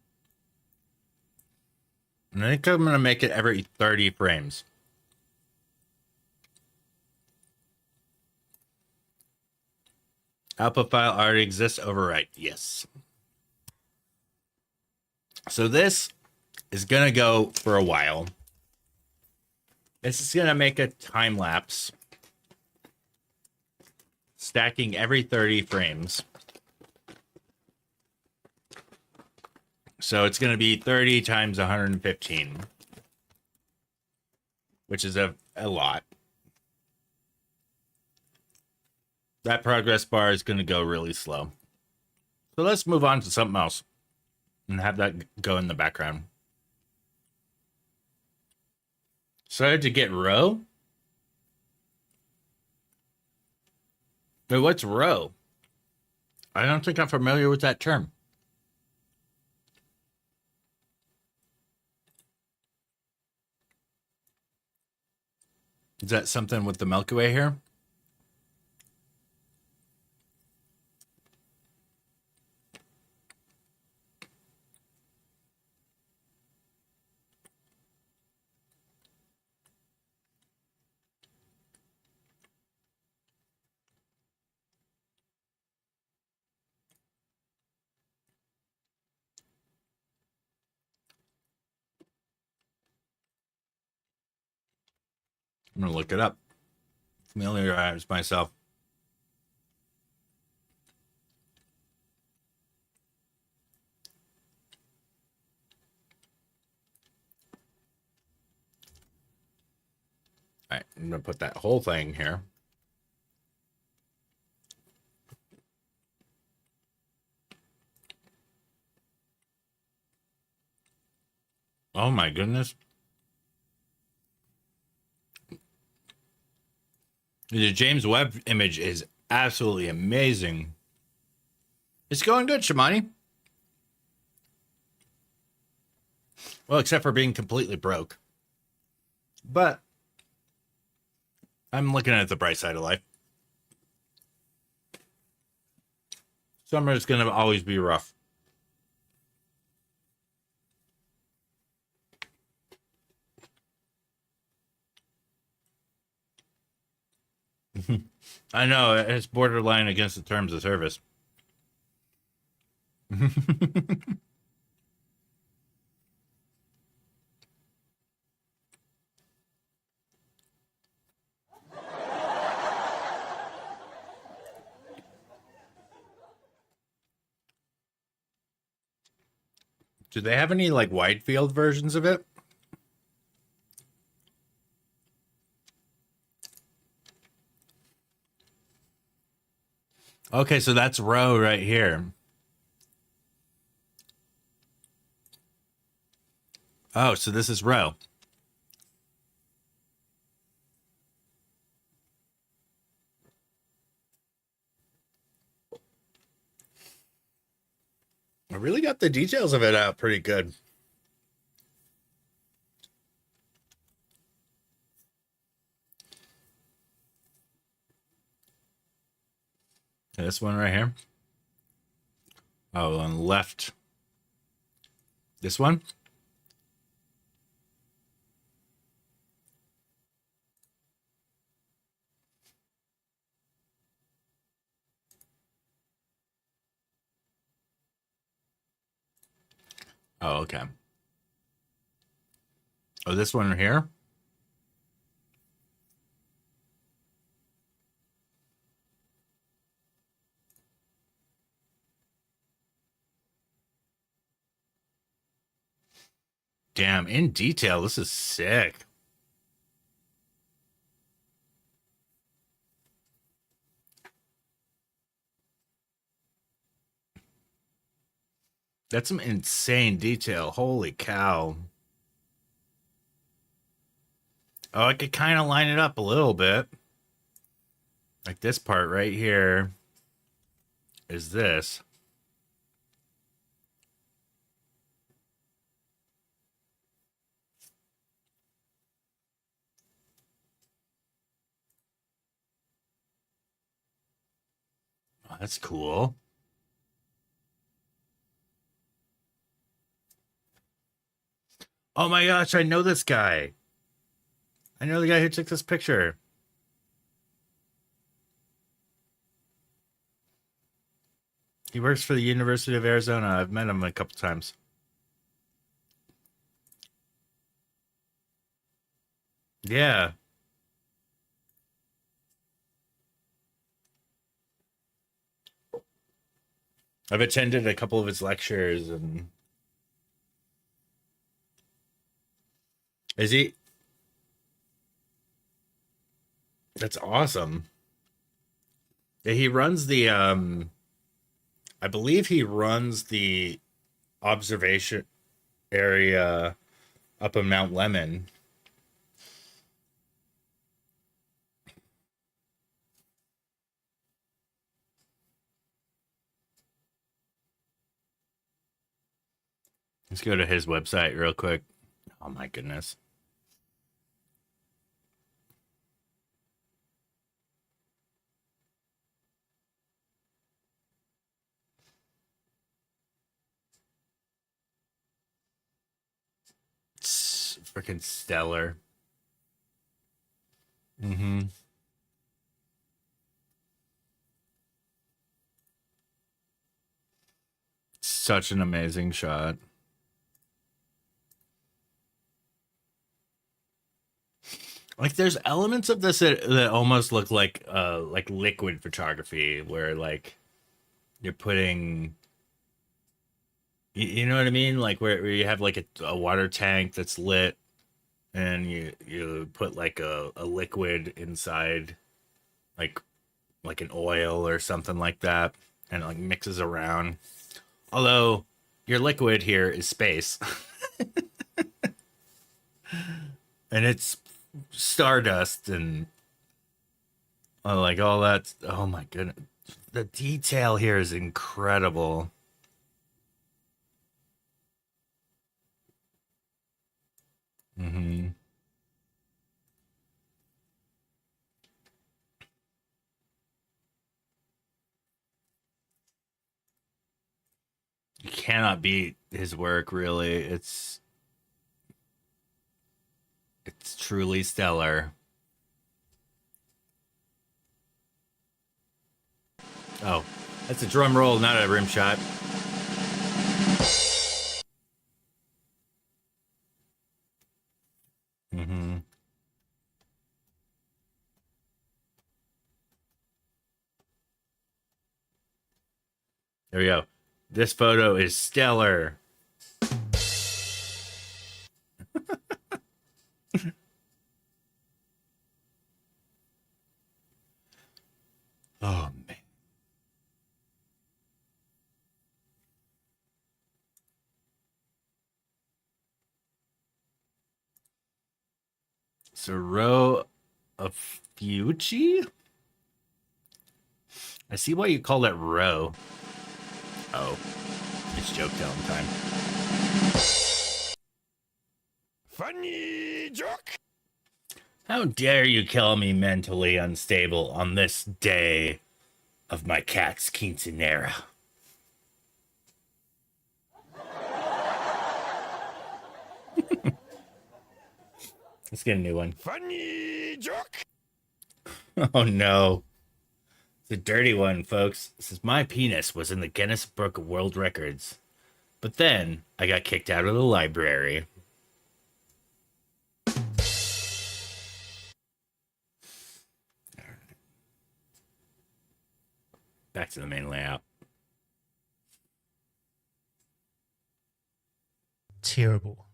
Speaker 2: And I think I'm going to make it every 30 frames. Output file already exists. Overwrite. Yes. So this is going to go for a while. This is going to make a time lapse. Stacking every 30 frames. So it's going to be 30 times 115. Which is a lot. That progress bar is going to go really slow. So let's move on to something else. And have that go in the background. Started to get row? Wait, what's row? I don't think I'm familiar with that term. Is that something with the Milky Way here? I'm gonna look it up. Familiarize myself. All right, I'm gonna put that whole thing here. Oh my goodness. The James Webb image is absolutely amazing. It's going good, Shimani. Well, except for being completely broke. But I'm looking at the bright side of life. Summer is going to always be rough. I know, it's borderline against the terms of service. Do they have any like wide field versions of it? Okay, so that's row right here. Oh, so this is row. I really got the details of it out pretty good. This one right here. Oh, on the left. This one. Oh, okay. Oh, this one here. Damn, in detail, this is sick. That's some insane detail. Holy cow. Oh, I could kind of line it up a little bit. Like this part right here is this. Oh, that's cool. Oh my gosh, I know this guy. I know the guy who took this picture. He works for the University of Arizona. I've met him a couple times. Yeah. I've attended a couple of his lectures and is he? That's awesome. Yeah, he runs the I believe he runs the observation area up in Mount Lemon. Let's go to his website real quick. Oh my goodness. It's freaking stellar. Mm-hmm. Such an amazing shot. Like there's elements of this that almost look like liquid photography, where like you're putting, you know what I mean? Like where you have like a water tank that's lit, and you put like a liquid inside, like like an oil or something like that, and it like mixes around. Although your liquid here is space, and it's stardust and like all that. Oh my goodness, the detail here is incredible. Hmm. You cannot beat his work, really. It's truly stellar. Oh, that's a drum roll, not a rim shot. Hmm. There we go. This photo is stellar. Oh man. So row of Fuji? I see why you call it row. Oh, it's joke telling time.
Speaker 1: Funny joke.
Speaker 2: How dare you call me mentally unstable on this day of my cat's quinceanera? Let's get a new one.
Speaker 1: Funny joke.
Speaker 2: Oh no. It's a dirty one, folks. It says my penis was in the Guinness Book of World Records. But then I got kicked out of the library. Back to the main layout.
Speaker 6: Terrible.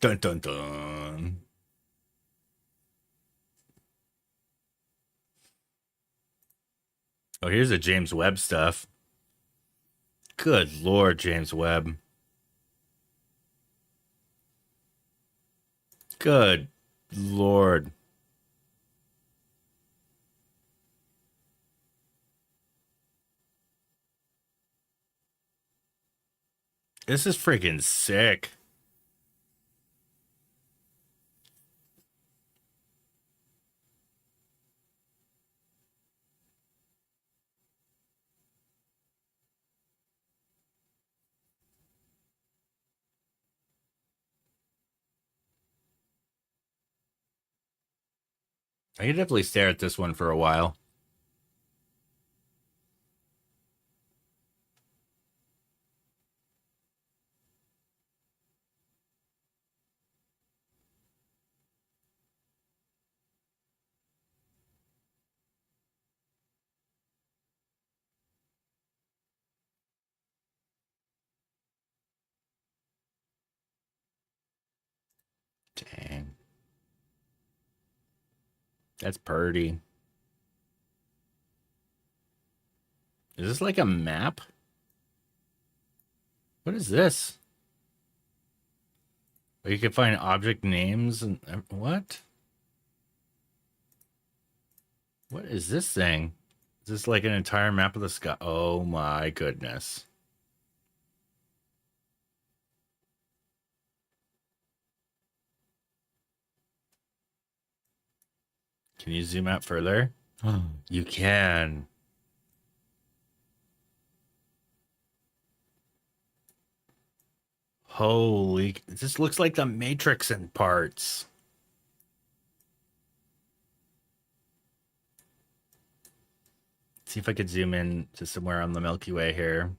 Speaker 2: Dun dun dun. Oh, here's the James Webb stuff. Good Lord, James Webb. Good Lord. This is freaking sick. I could definitely stare at this one for a while. Dang. That's pretty. Is this like a map? What is this? Where you can find object names and what? What is this thing? Is this like an entire map of the sky? Oh my goodness. Can you zoom out further? You can. Holy, this looks like the Matrix in parts. See if I could zoom in to somewhere on the Milky Way here.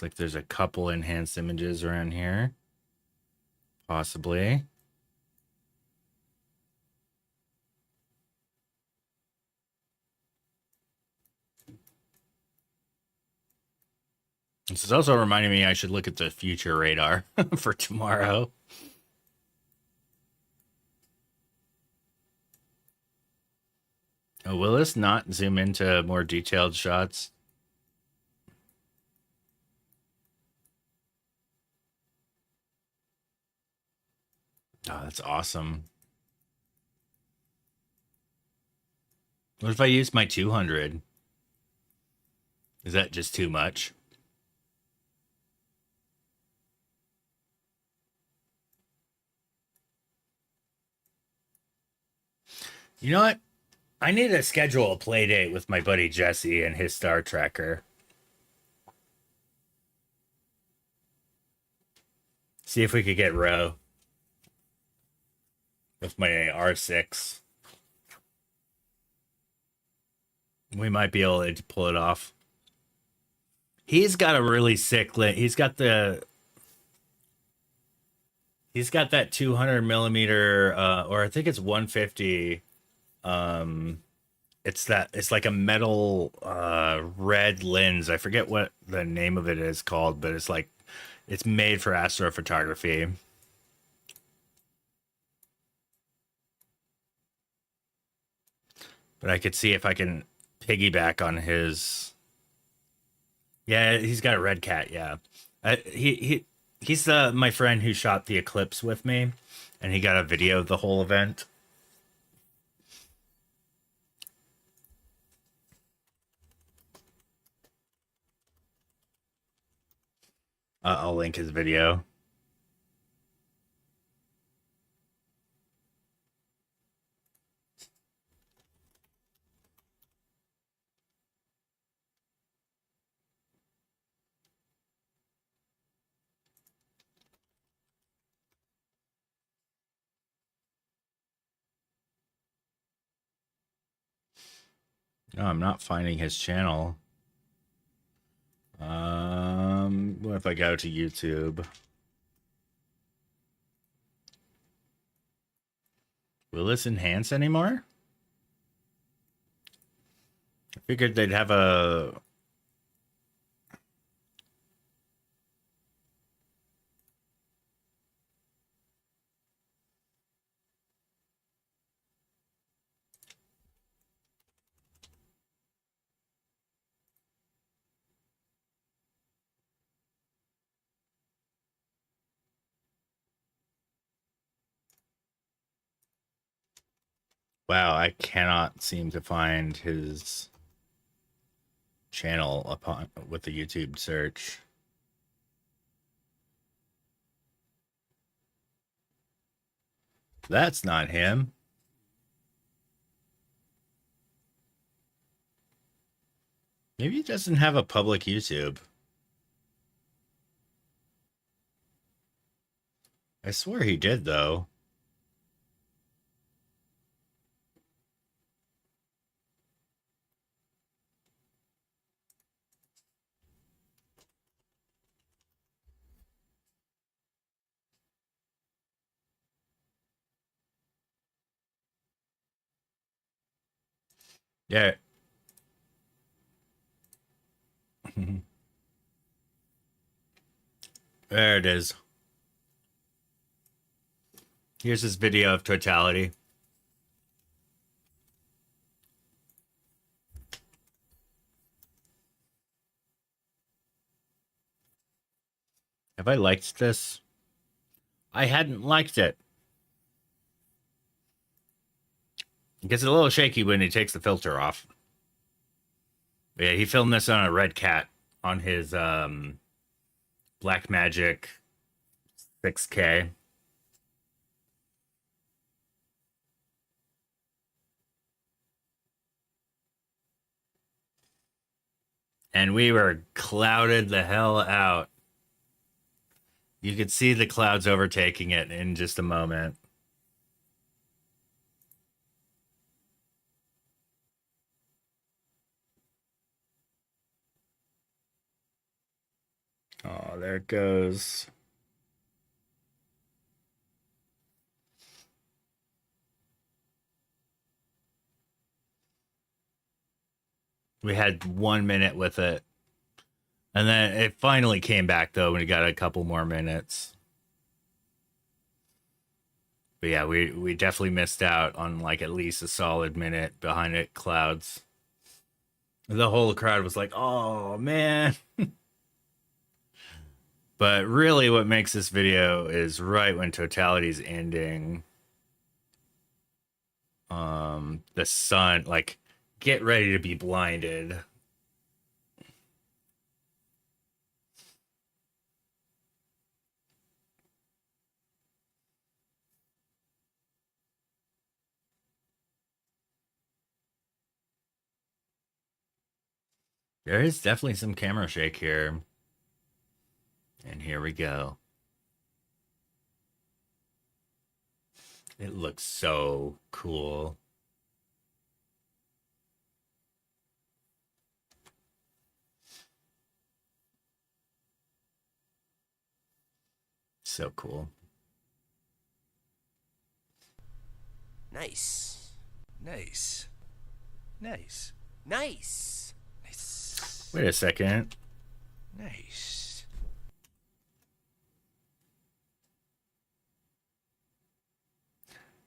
Speaker 2: Looks like there's a couple enhanced images around here. Possibly. This is also reminding me I should look at the future radar for tomorrow. Oh, will this not zoom into more detailed shots? Oh, that's awesome. What if I use my 200? Is that just too much? You know what? I need to schedule a play date with my buddy Jesse and his Star Trekker. See if we could get Row with my R6. We might be able to pull it off. He's got a really sick lit. He's got that 200 millimeter, or I think it's 150. It's like a metal red lens. I forget what the name of it is called, but it's made for astrophotography. But I could see if I can piggyback on his. Yeah, he's got a Red Cat. Yeah, he's my friend who shot the eclipse with me, and he got a video of the whole event. I'll link his video. No, I'm not finding his channel. What if I go to YouTube? Will this enhance anymore? I figured they'd have a... Wow, I cannot seem to find his channel with the YouTube search. That's not him. Maybe he doesn't have a public YouTube. I swear he did, though. Yeah. There it is. Here's his video of totality. Have I liked this? I hadn't liked it. It gets a little shaky when he takes the filter off. But yeah, he filmed this on a Red Cat on his Blackmagic 6K. And we were clouded the hell out. You could see the clouds overtaking it in just a moment. Oh, there it goes. We had 1 minute with it. And then it finally came back, though, when we got a couple more minutes. But yeah, we definitely missed out on like at least a solid minute behind it. Clouds. The whole crowd was like, oh, man. But really what makes this video is right when totality's ending. The sun, like, get ready to be blinded. There is definitely some camera shake here. And here we go. It looks so cool. So cool.
Speaker 6: Nice.
Speaker 1: Nice. Nice.
Speaker 6: Nice.
Speaker 1: Nice.
Speaker 2: Wait a second.
Speaker 1: Nice.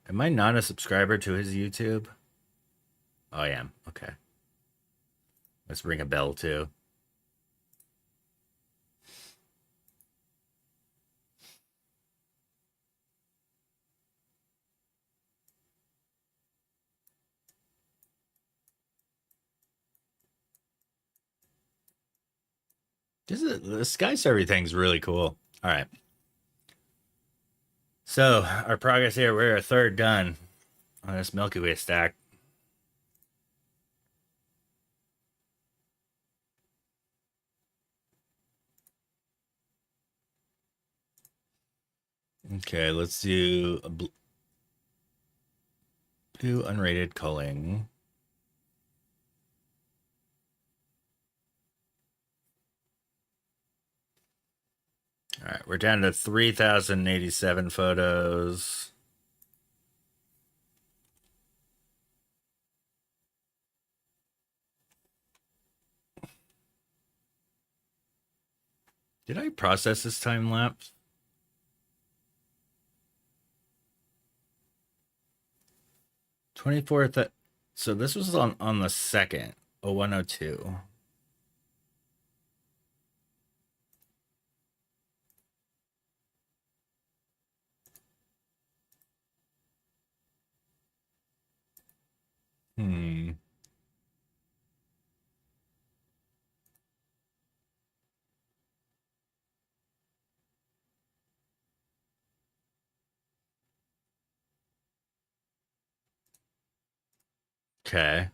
Speaker 2: Am I not a subscriber to his YouTube? Oh, I am. Okay. Let's ring a bell too. The Skysurvey thing's really cool. All right. So our progress here, we're a third done on this Milky Way stack. Okay, let's do a blue unrated culling. All right, we're down to 3,087 photos. Did I process this time lapse? So this was on the second, 0102. Okay.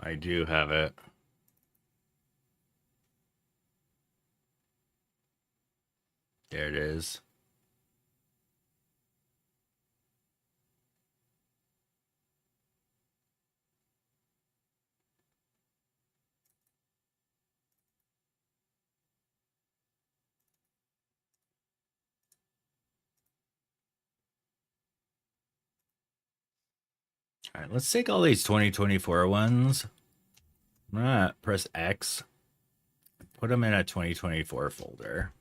Speaker 2: I do have it. There it is. All right, let's take all these 2024 ones. I'm gonna press X. Put them in a 2024 folder.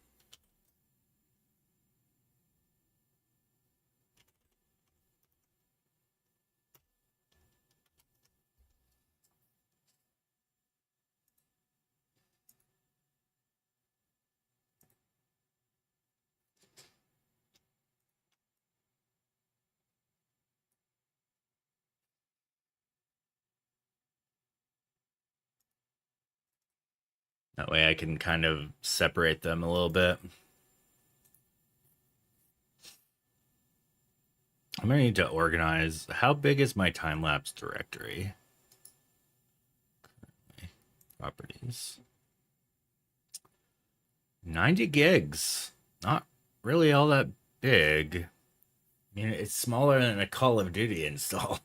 Speaker 2: That way I can kind of separate them a little bit. I'm gonna need to organize. How big is my time-lapse directory? Properties. 90 gigs. Not really all that big. I mean, it's smaller than a Call of Duty install.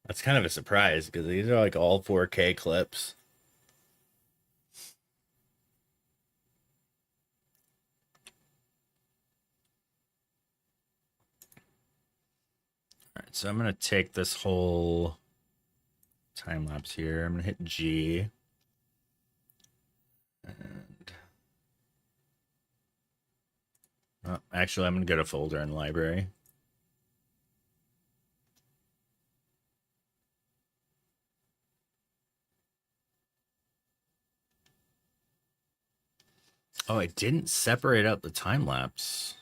Speaker 2: That's kind of a surprise because these are like all 4K clips. All right, so I'm going to take this whole time lapse here. I'm going to hit G. And actually, I'm going to go to folder in library. Oh, I didn't separate out the time lapse.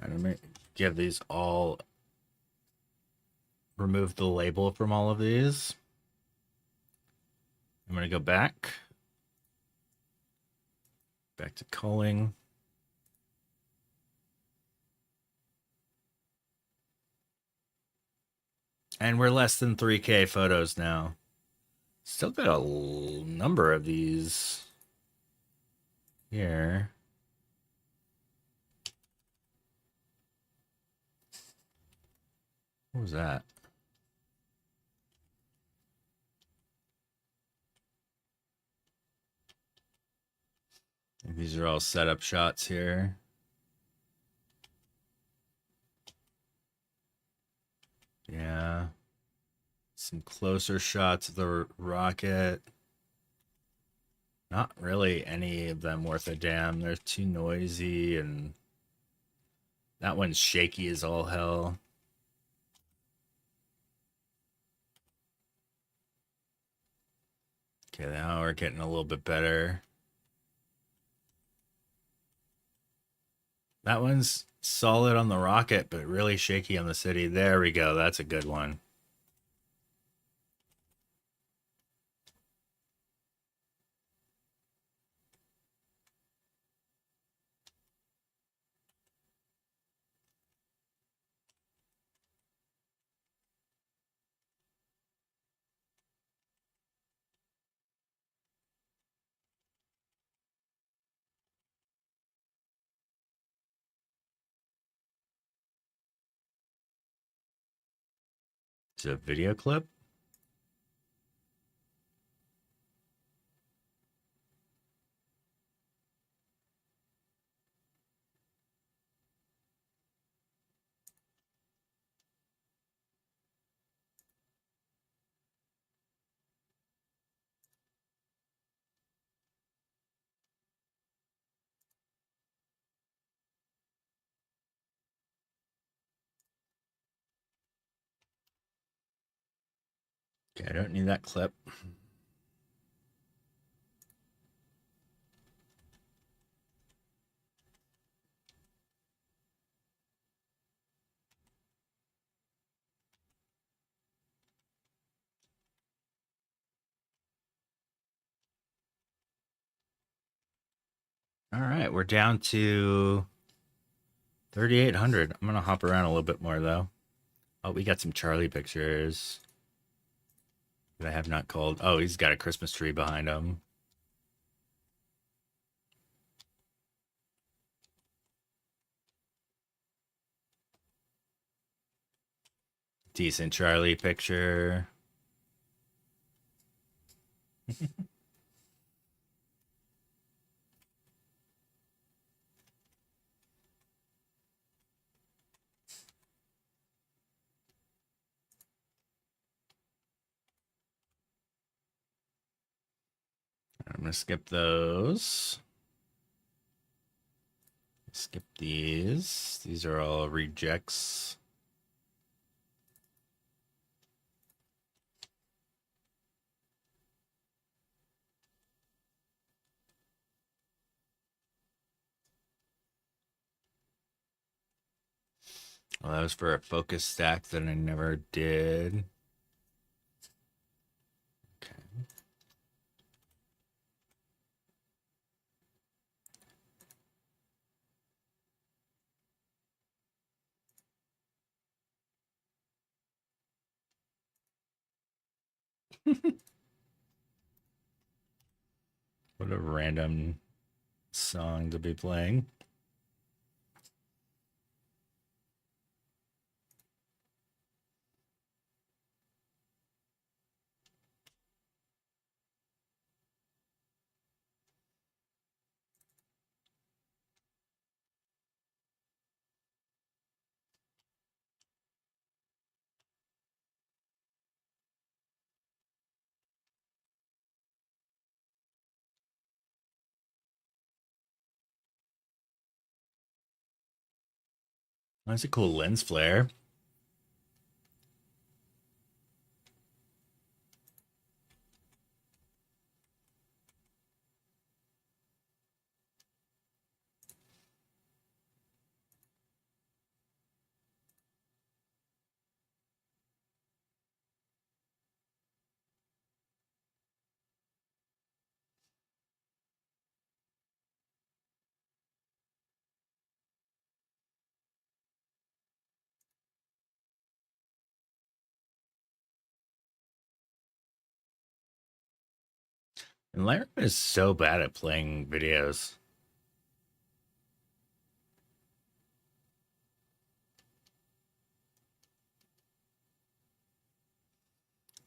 Speaker 2: I'm going to give these all, remove the label from all of these. I'm going to go back to culling. And we're less than 3K photos now. Still got a number of these here. What was that? These are all setup shots here. Yeah. Some closer shots of the rocket. Not really any of them worth a damn. They're too noisy, and that one's shaky as all hell. Okay, now we're getting a little bit better. That one's solid on the rocket, but really shaky on the city. There we go. That's a good one. It's a video clip. Okay, I don't need that clip. All right, we're down to 3,800. I'm going to hop around a little bit more, though. Oh, we got some Charlie pictures that I have not called. Oh, he's got a Christmas tree behind him. Decent Charlie picture. I'm going to skip those. Skip these. These are all rejects. Well, that was for a focus stack that I never did. Okay. What a random song to be playing. That's a cool lens flare. And Lightroom is so bad at playing videos.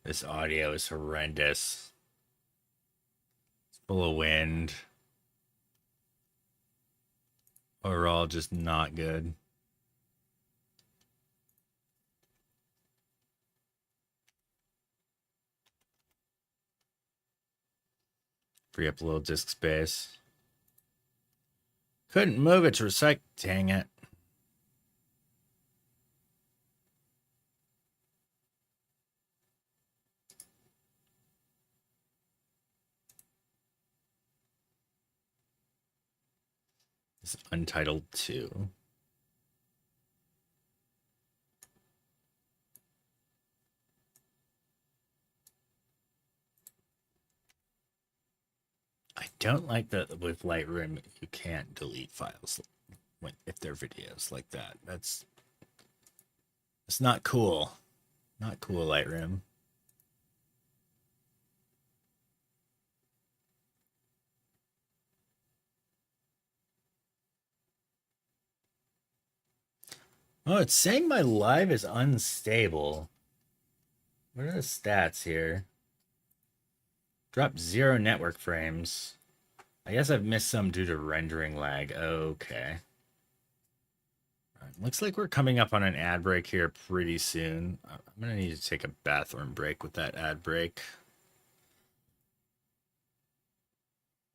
Speaker 2: This audio is horrendous. It's full of wind. Overall, just not good. Free up a little disk space. Couldn't move it to recycle. Dang it. It's Untitled 2. I don't like that with Lightroom you can't delete files if they're videos like that. It's not cool. Not cool, Lightroom. Oh, it's saying my live is unstable. What are the stats here? Dropped 0 network frames. I guess I've missed some due to rendering lag. Okay. Looks like we're coming up on an ad break here pretty soon. I'm going to need to take a bathroom break with that ad break.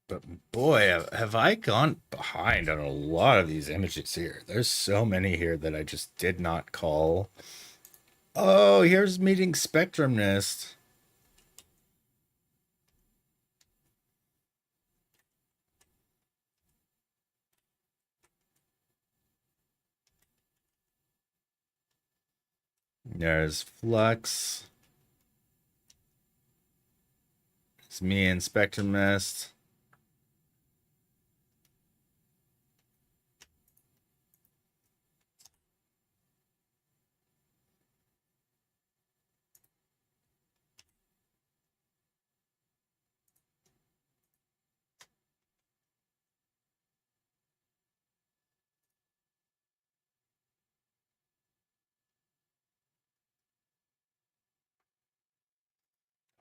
Speaker 2: But boy, have I gone behind on a lot of these images here. There's so many here that I just did not call. Oh, here's Meeting Spectrumnist. There's Flux. It's me and Spectrumnist.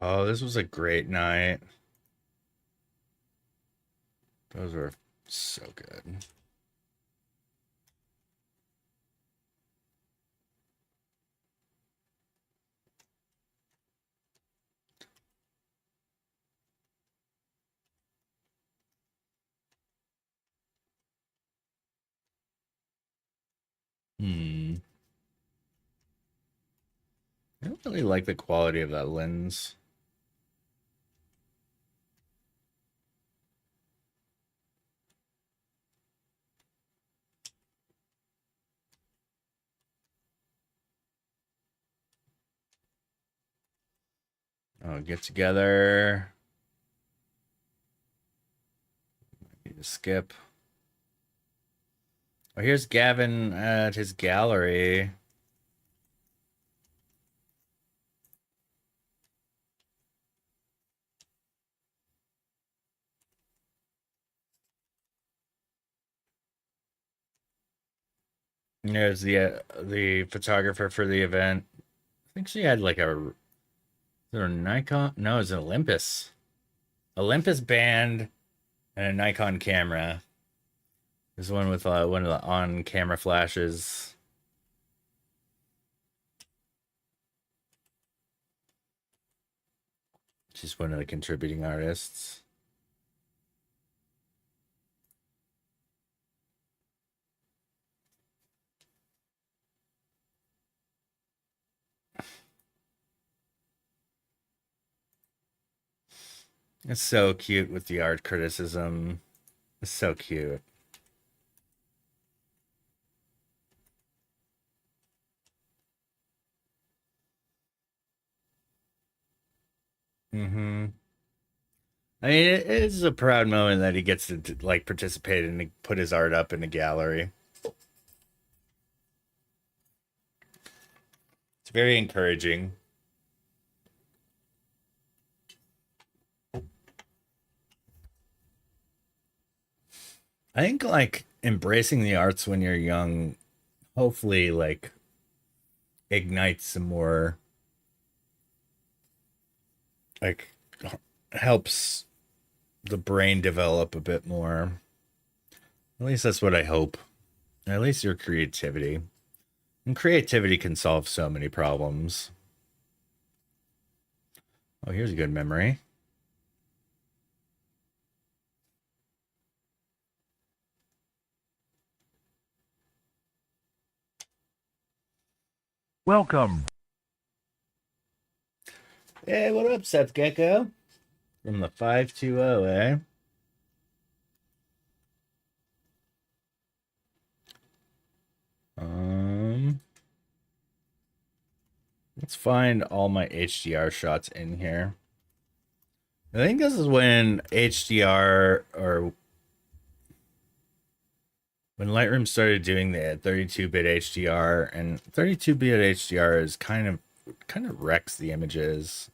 Speaker 2: Oh, this was a great night. Those were so good. I don't really like the quality of that lens. Oh, get together. Need to skip. Oh, here's Gavin at his gallery. There's the photographer for the event. I think she had like is there a Nikon? No, it's an Olympus. Olympus band and a Nikon camera. There's one with one of the on-camera flashes. She's one of the contributing artists. It's so cute with the art criticism. It's so cute. Mm-hmm. I mean, it is a proud moment that he gets to like participate and put his art up in a gallery. It's very encouraging. I think like embracing the arts when you're young, hopefully like ignites some more, like helps the brain develop a bit more. At least that's what I hope. At least your creativity. And creativity can solve so many problems. Oh, here's a good memory.
Speaker 1: Welcome.
Speaker 2: Hey, what up, Seth Gecko? From the 520, eh? Let's find all my HDR shots in here. I think this is when HDR or when Lightroom started doing the 32-bit HDR, and 32-bit HDR is kind of wrecks the images.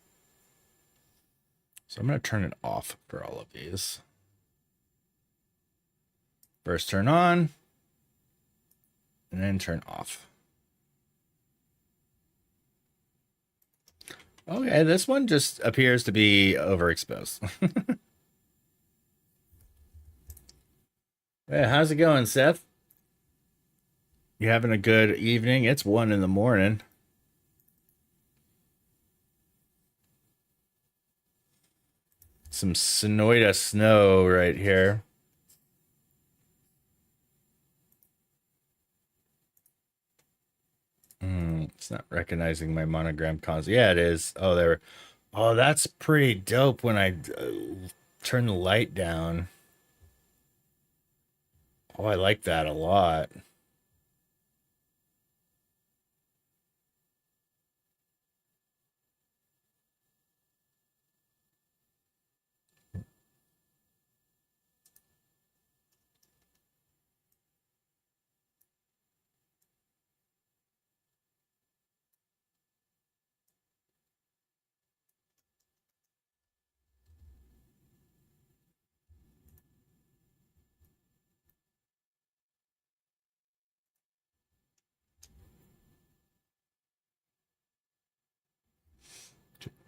Speaker 2: So I'm going to turn it off for all of these. First turn on, and then turn off. Okay, this one just appears to be overexposed. Hey, how's it going, Seth? You having a good evening? It's 1 in the morning. Some Sonoyta snow right here. It's not recognizing my monogram cons. Yeah, it is. Oh, there. Oh, that's pretty dope when I turn the light down. Oh, I like that a lot.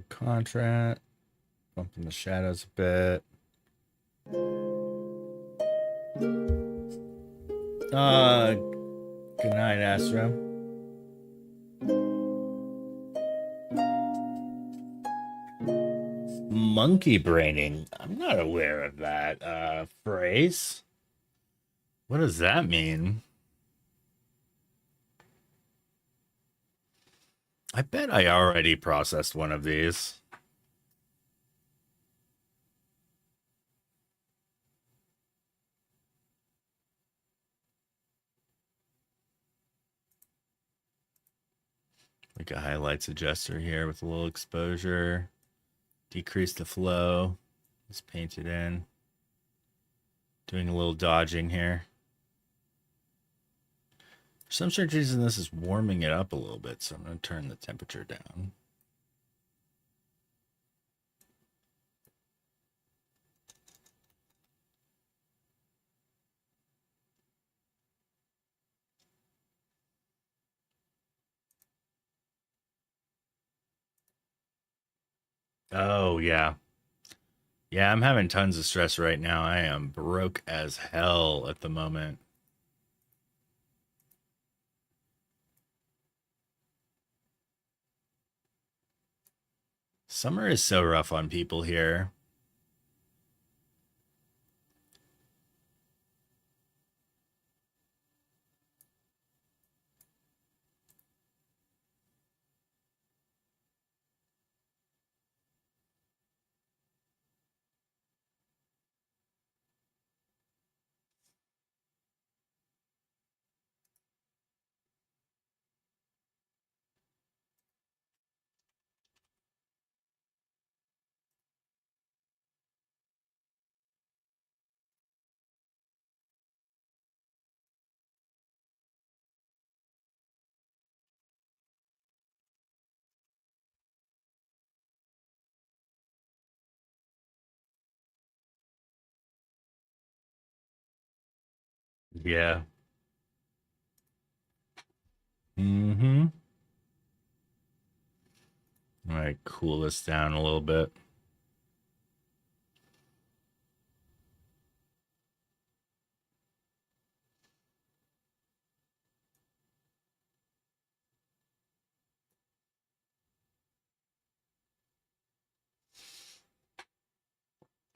Speaker 2: Contrast, bumping the shadows a bit. Good night, Astro. Monkey braining. I'm not aware of that phrase. What does that mean? I bet I already processed one of these. Like a highlights adjuster here with a little exposure. Decrease the flow. Just paint it in. Doing a little dodging here. For some strange reason, this is warming it up a little bit, so I'm going to turn the temperature down. Oh, yeah. Yeah, I'm having tons of stress right now. I am broke as hell at the moment. Summer is so rough on people here. Yeah. Mm-hmm. All right, cool this down a little bit.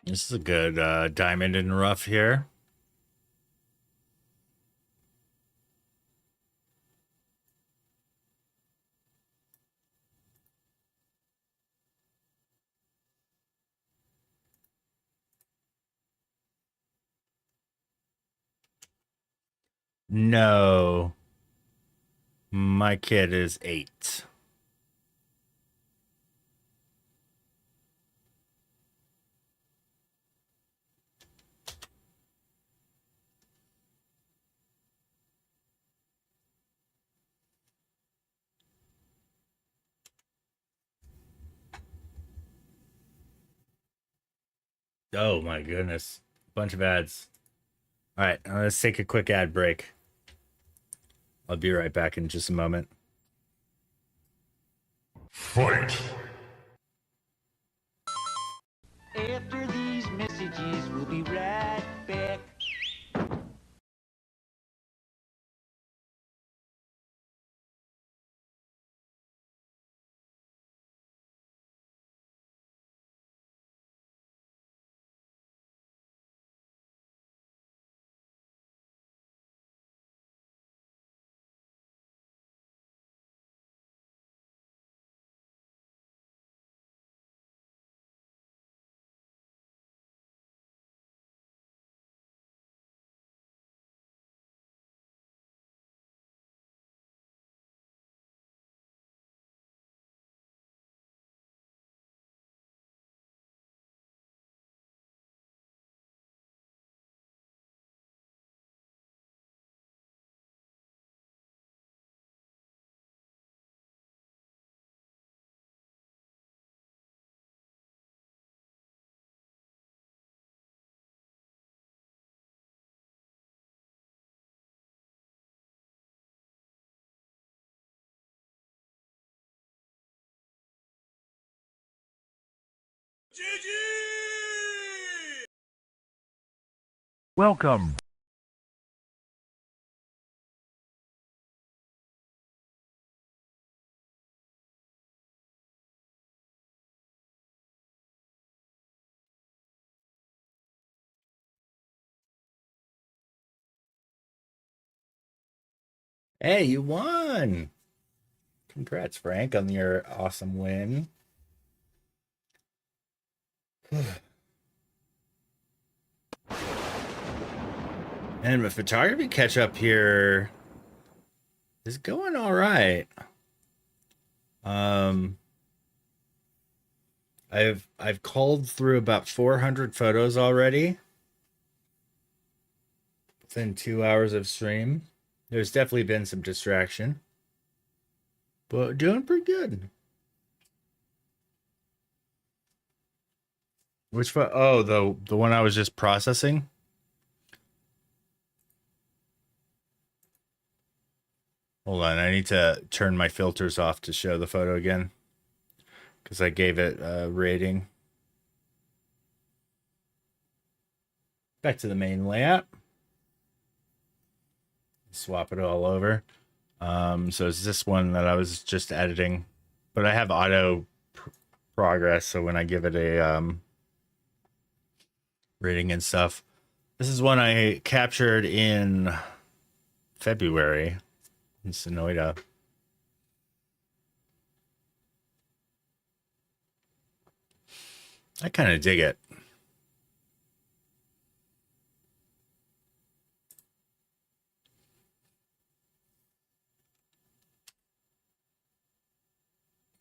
Speaker 2: This is a good diamond in rough here. No, my kid is 8. Oh my goodness. Bunch of ads. All right, let's take a quick ad break. I'll be right back in just a moment.
Speaker 5: Fight!
Speaker 6: After these messages, we'll be right back.
Speaker 7: Welcome.
Speaker 2: Hey, you won! Congrats, Frank, on your awesome win. And the photography catch up here is going all right. Um, I've called through about 400 photos already within 2 hours of stream. There's definitely been some distraction, but doing pretty good. Which photo? Oh, the one I was just processing. Hold on, I need to turn my filters off to show the photo again. because I gave it a rating. Back to the main layout. Swap it all over. So it's this one that I was just editing, but I have auto progress. So when I give it a rating and stuff, this is one I captured in February in Sonoida. I kind of dig it.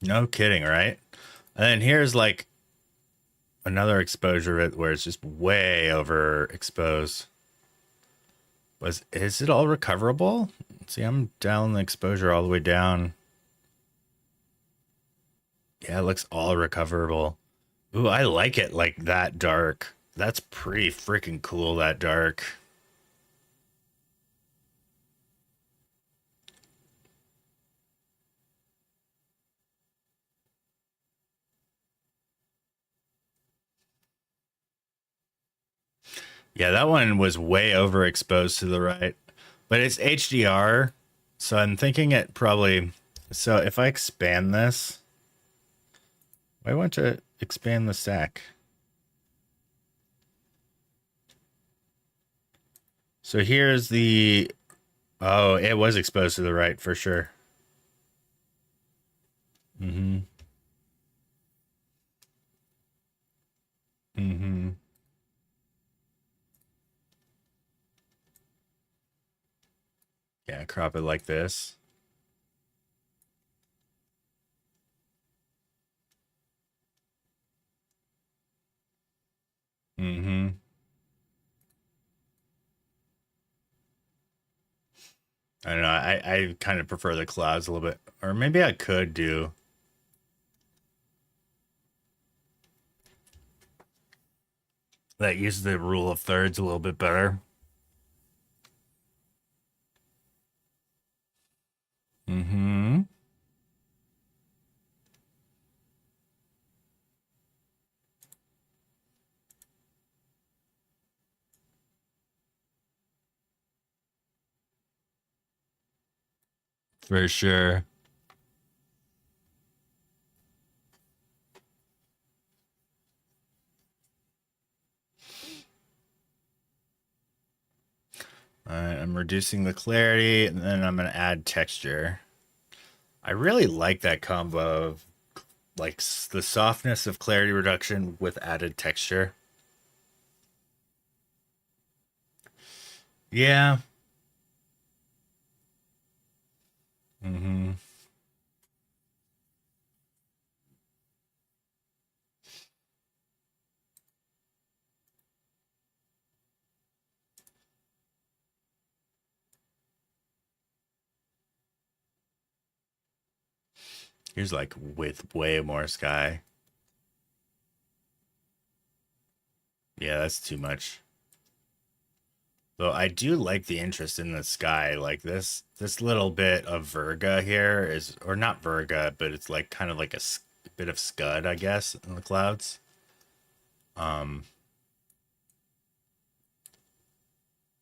Speaker 2: No kidding, right? And then here's like another exposure of it where it's just way overexposed. Is it all recoverable? See, I'm down the exposure all the way down. Yeah, it looks all recoverable. Ooh, I like it like that dark. That's pretty freaking cool, that dark. Yeah, that one was way overexposed to the right, but it's HDR, so I'm thinking it probably. So if I expand this, I want to expand the stack. So here's the. Oh, it was exposed to the right for sure. Mm-hmm. Mm-hmm. Yeah, crop it like this. Mm-hmm. I don't know. I kind of prefer the clouds a little bit. Or maybe I could do. That uses the rule of thirds a little bit better. Mm-hmm. For sure. All right, I'm reducing the clarity, and then I'm going to add texture. I really like that combo of like the softness of clarity reduction with added texture. Yeah. Mm-hmm. Here's like with way more sky. Yeah, that's too much. Though I do like the interest in the sky. Like this little bit of Virga here is, or not Virga, but it's like kind of like a bit of scud, I guess, in the clouds.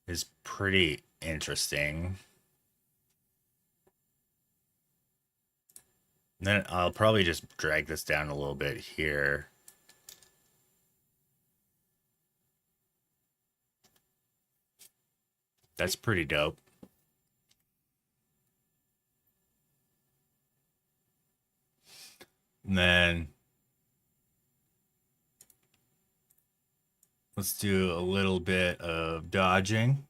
Speaker 2: Is pretty interesting. Then I'll probably just drag this down a little bit here. That's pretty dope. And then let's do a little bit of dodging.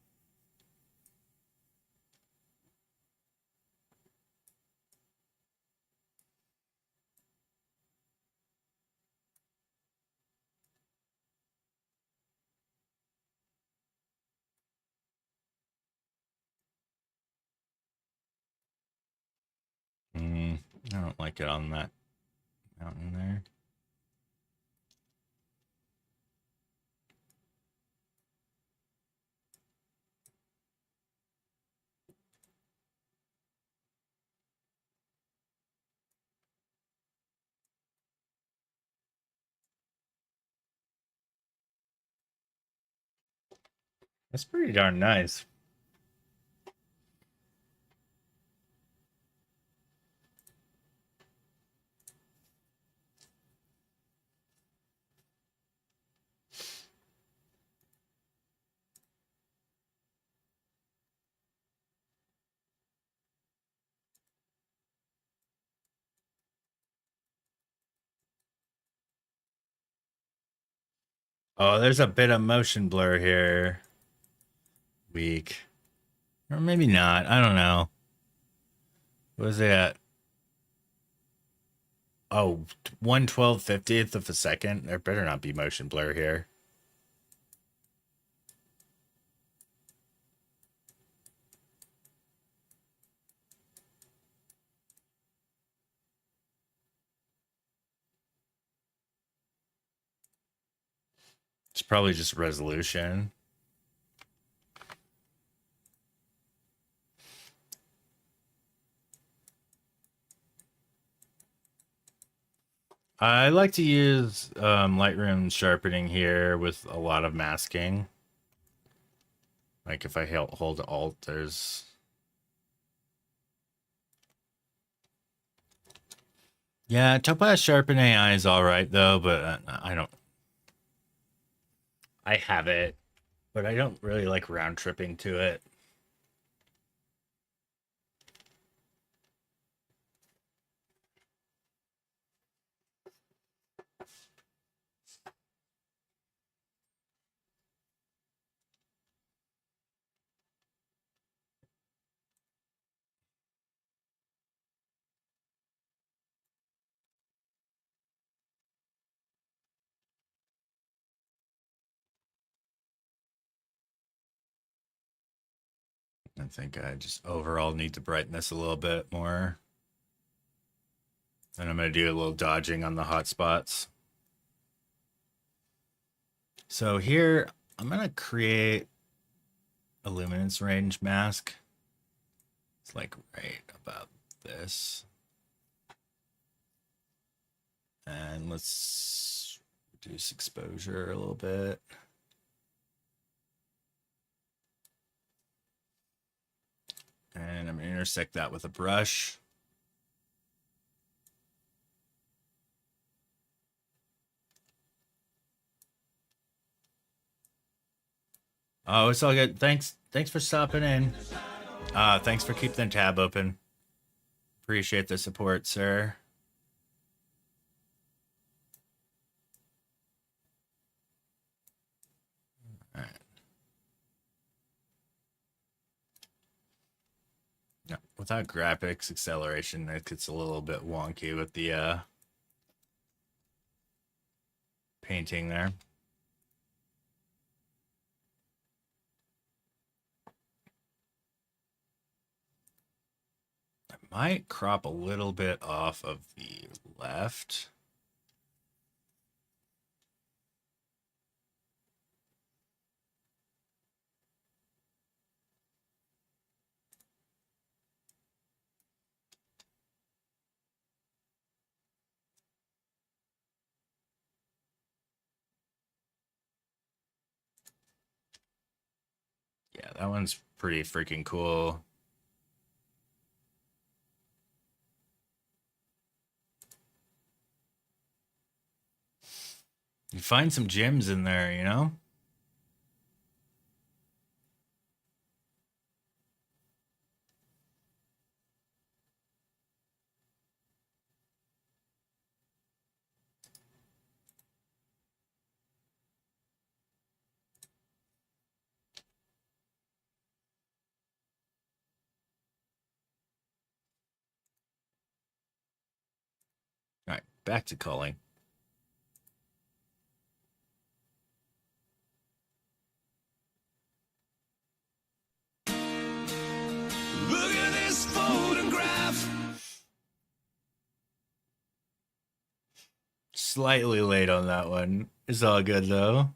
Speaker 2: I don't like it on that mountain there. That's pretty darn nice. Oh, there's a bit of motion blur here. Weak. Or maybe not. I don't know. What was it at? Oh, 1/12/50th of a second. There better not be motion blur here. It's probably just resolution. I like to use Lightroom sharpening here with a lot of masking. Like if I hold Alt, there's... Yeah, Topaz Sharpen AI is alright though, but I don't... I have it, but I don't really like round tripping to it. I think I just overall need to brighten this a little bit more. And I'm going to do a little dodging on the hot spots. So here, I'm going to create a luminance range mask. It's like right about this. And let's reduce exposure a little bit. And I'm going to intersect that with a brush. Oh, it's all good. Thanks for stopping in. Thanks for keeping the tab open. Appreciate the support, sir. All right. No, without graphics acceleration, it gets a little bit wonky with the painting there. I might crop a little bit off of the left. Yeah, that one's pretty freaking cool. You find some gems in there, you know? All right, back to culling.
Speaker 5: Look at this photograph.
Speaker 2: Slightly late on that one. It's all good though.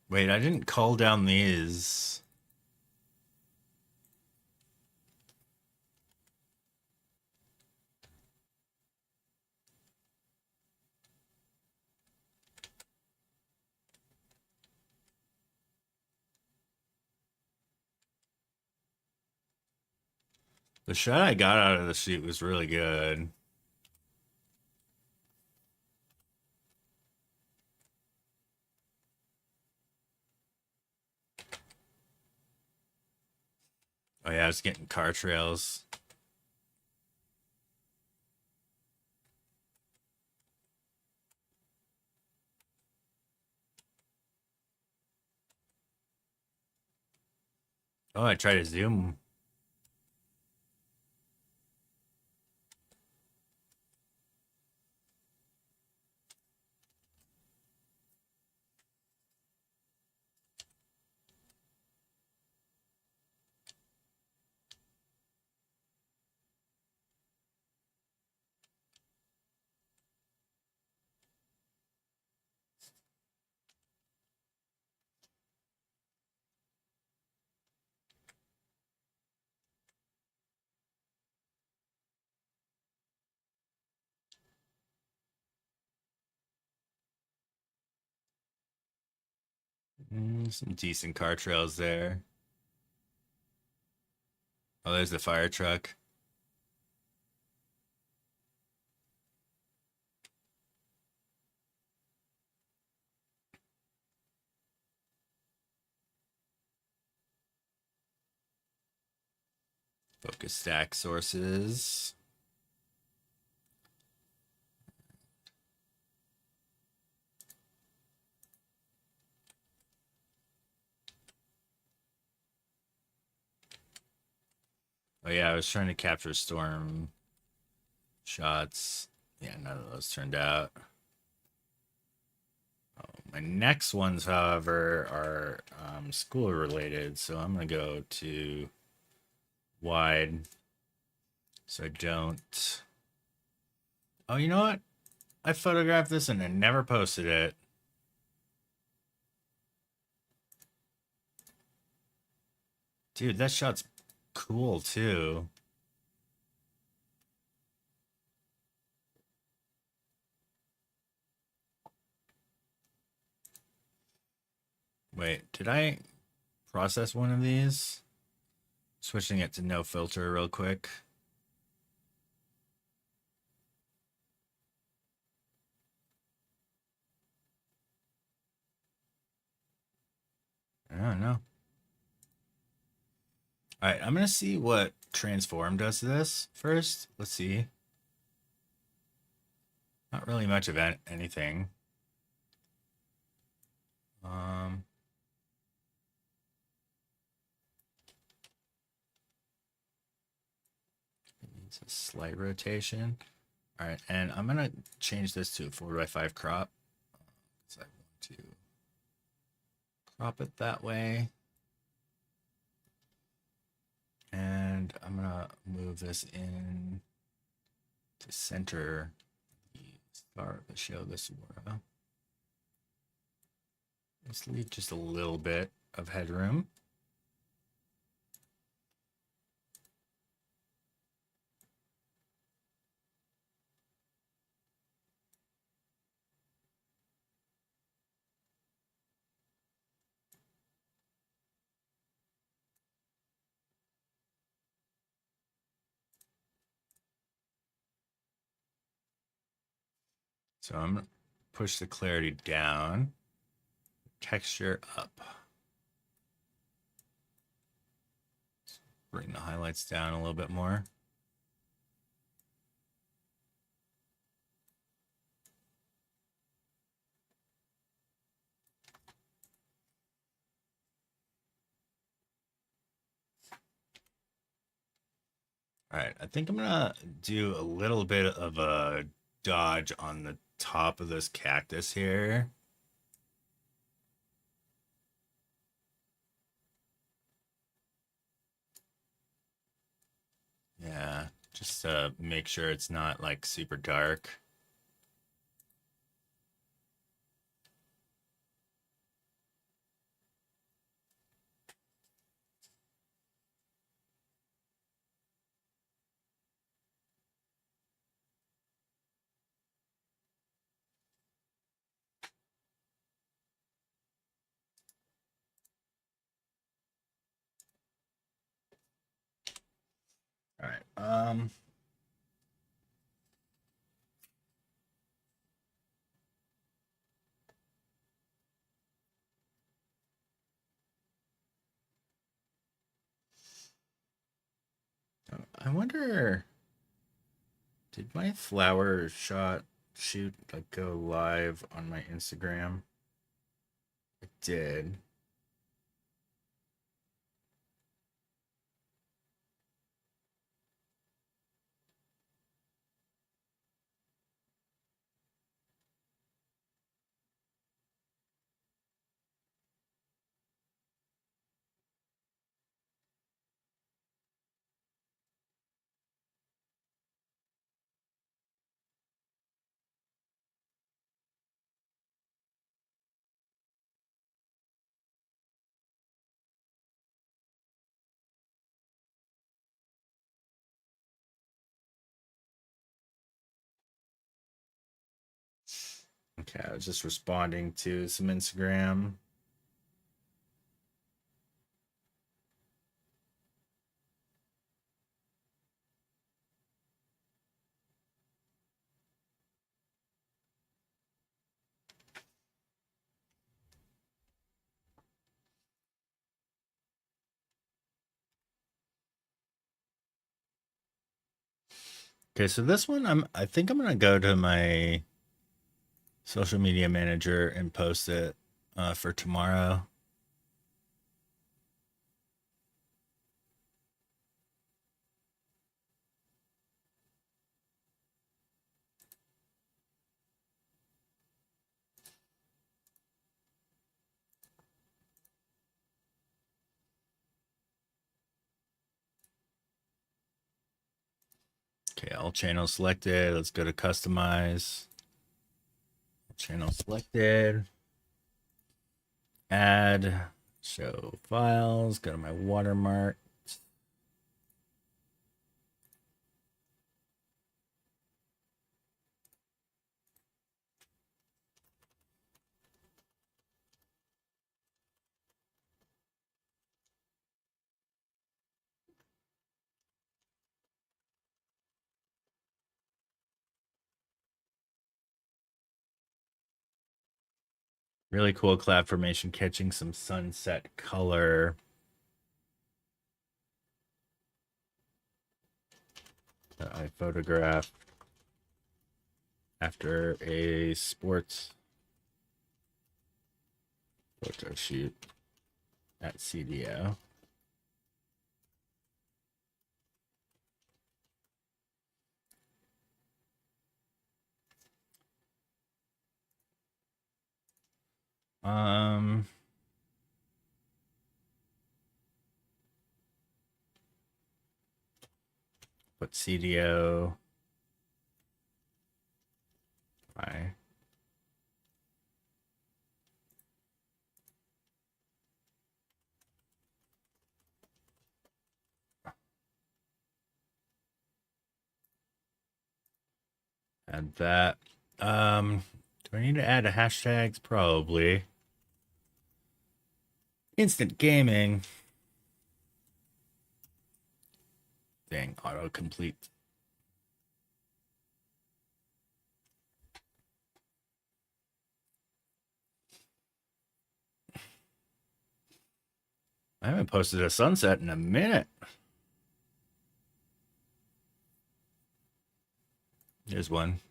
Speaker 2: Wait, I didn't cull down these. The shot I got out of the shoot was really good. Oh yeah, I was getting car trails. Oh, I tried to zoom. Some decent car trails there. Oh, there's the fire truck. Focus stack sources. Oh yeah, I was trying to capture storm shots. Yeah, none of those turned out. Oh, my next ones, however, are school related, so I'm gonna go to wide so I don't. Oh, you know what? I photographed this and I never posted it. Dude, that shot's cool too. Wait, did I process one of these? Switching it to no filter real quick. I don't know. All right, I'm going to see what transform does to this first. Let's see. Not really much of anything. It needs a slight rotation. All right, and I'm going to change this to a 4:5 crop. So I want to crop it that way. And I'm gonna move this in to center the start to show this aura. Let's leave just a little bit of headroom. So I'm going to push the clarity down, texture up. Bring the highlights down a little bit more. All right, I think I'm gonna do a little bit of a dodge on the top of this cactus here. Yeah, just to make sure it's not like super dark. All right. Um, I wonder, did my flower shot shoot like go live on my Instagram? It did. Okay, I was just responding to some Instagram. Okay, so this one I think I'm gonna go to my social media manager and post it for tomorrow. Okay, all channels selected. Let's go to customize. Channel selected. Add, show files, go to my watermark. Really cool cloud formation catching some sunset color. That I photographed after a sports photo shoot at CDO. Put CDO. Bye. Add that. Do I need to add a hashtags? Probably. Instant gaming. Dang, autocomplete. I haven't posted a sunset in a minute. There's one.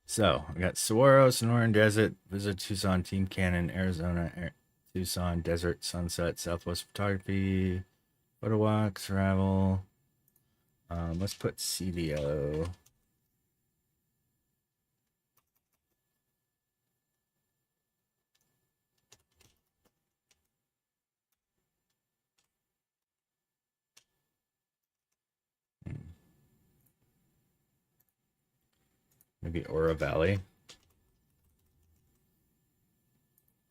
Speaker 2: So I got Saguaro, Sonoran Desert, Visit Tucson, Team Cannon, Arizona, Tucson, Desert, Sunset, Southwest Photography, Photo Walk, Travel. Let's put CDO. Maybe Oro Valley.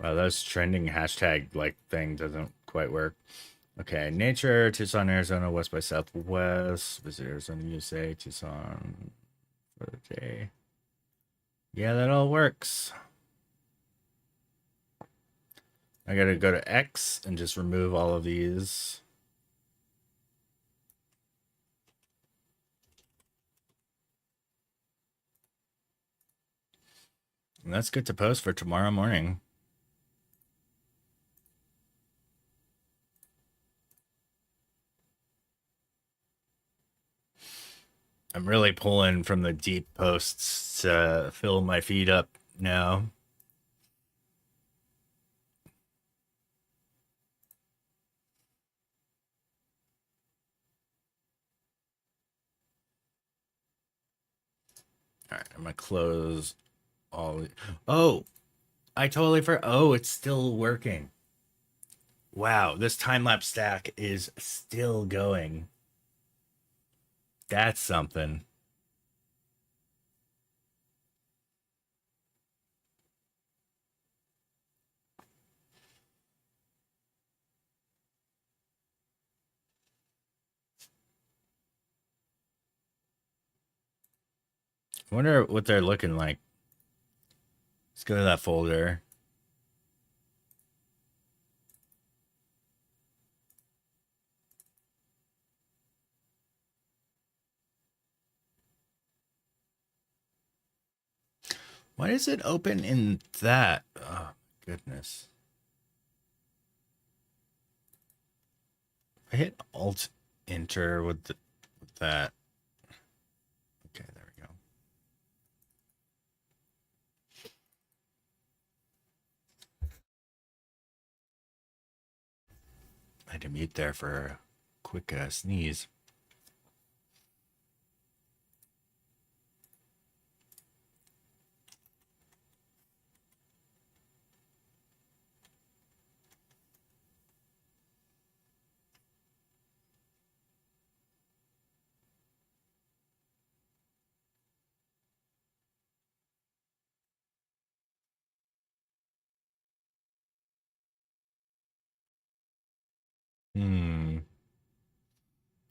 Speaker 2: Wow, those trending hashtag like thing doesn't quite work. Okay, nature, Tucson, Arizona, west by southwest. Visit Arizona, USA, Tucson for the day. Yeah, that all works. I gotta go to X and just remove all of these. And that's good to post for tomorrow morning. I'm really pulling from the deep posts to fill my feed up now. All right, I'm gonna close all. Oh, I totally forgot. Oh, it's still working. Wow, this time lapse stack is still going. That's something. I wonder what they're looking like. Let's go to that folder. Why does it open in that? Oh, goodness. I hit Alt Enter with that. Okay, there we go. I had to mute there for a quick sneeze.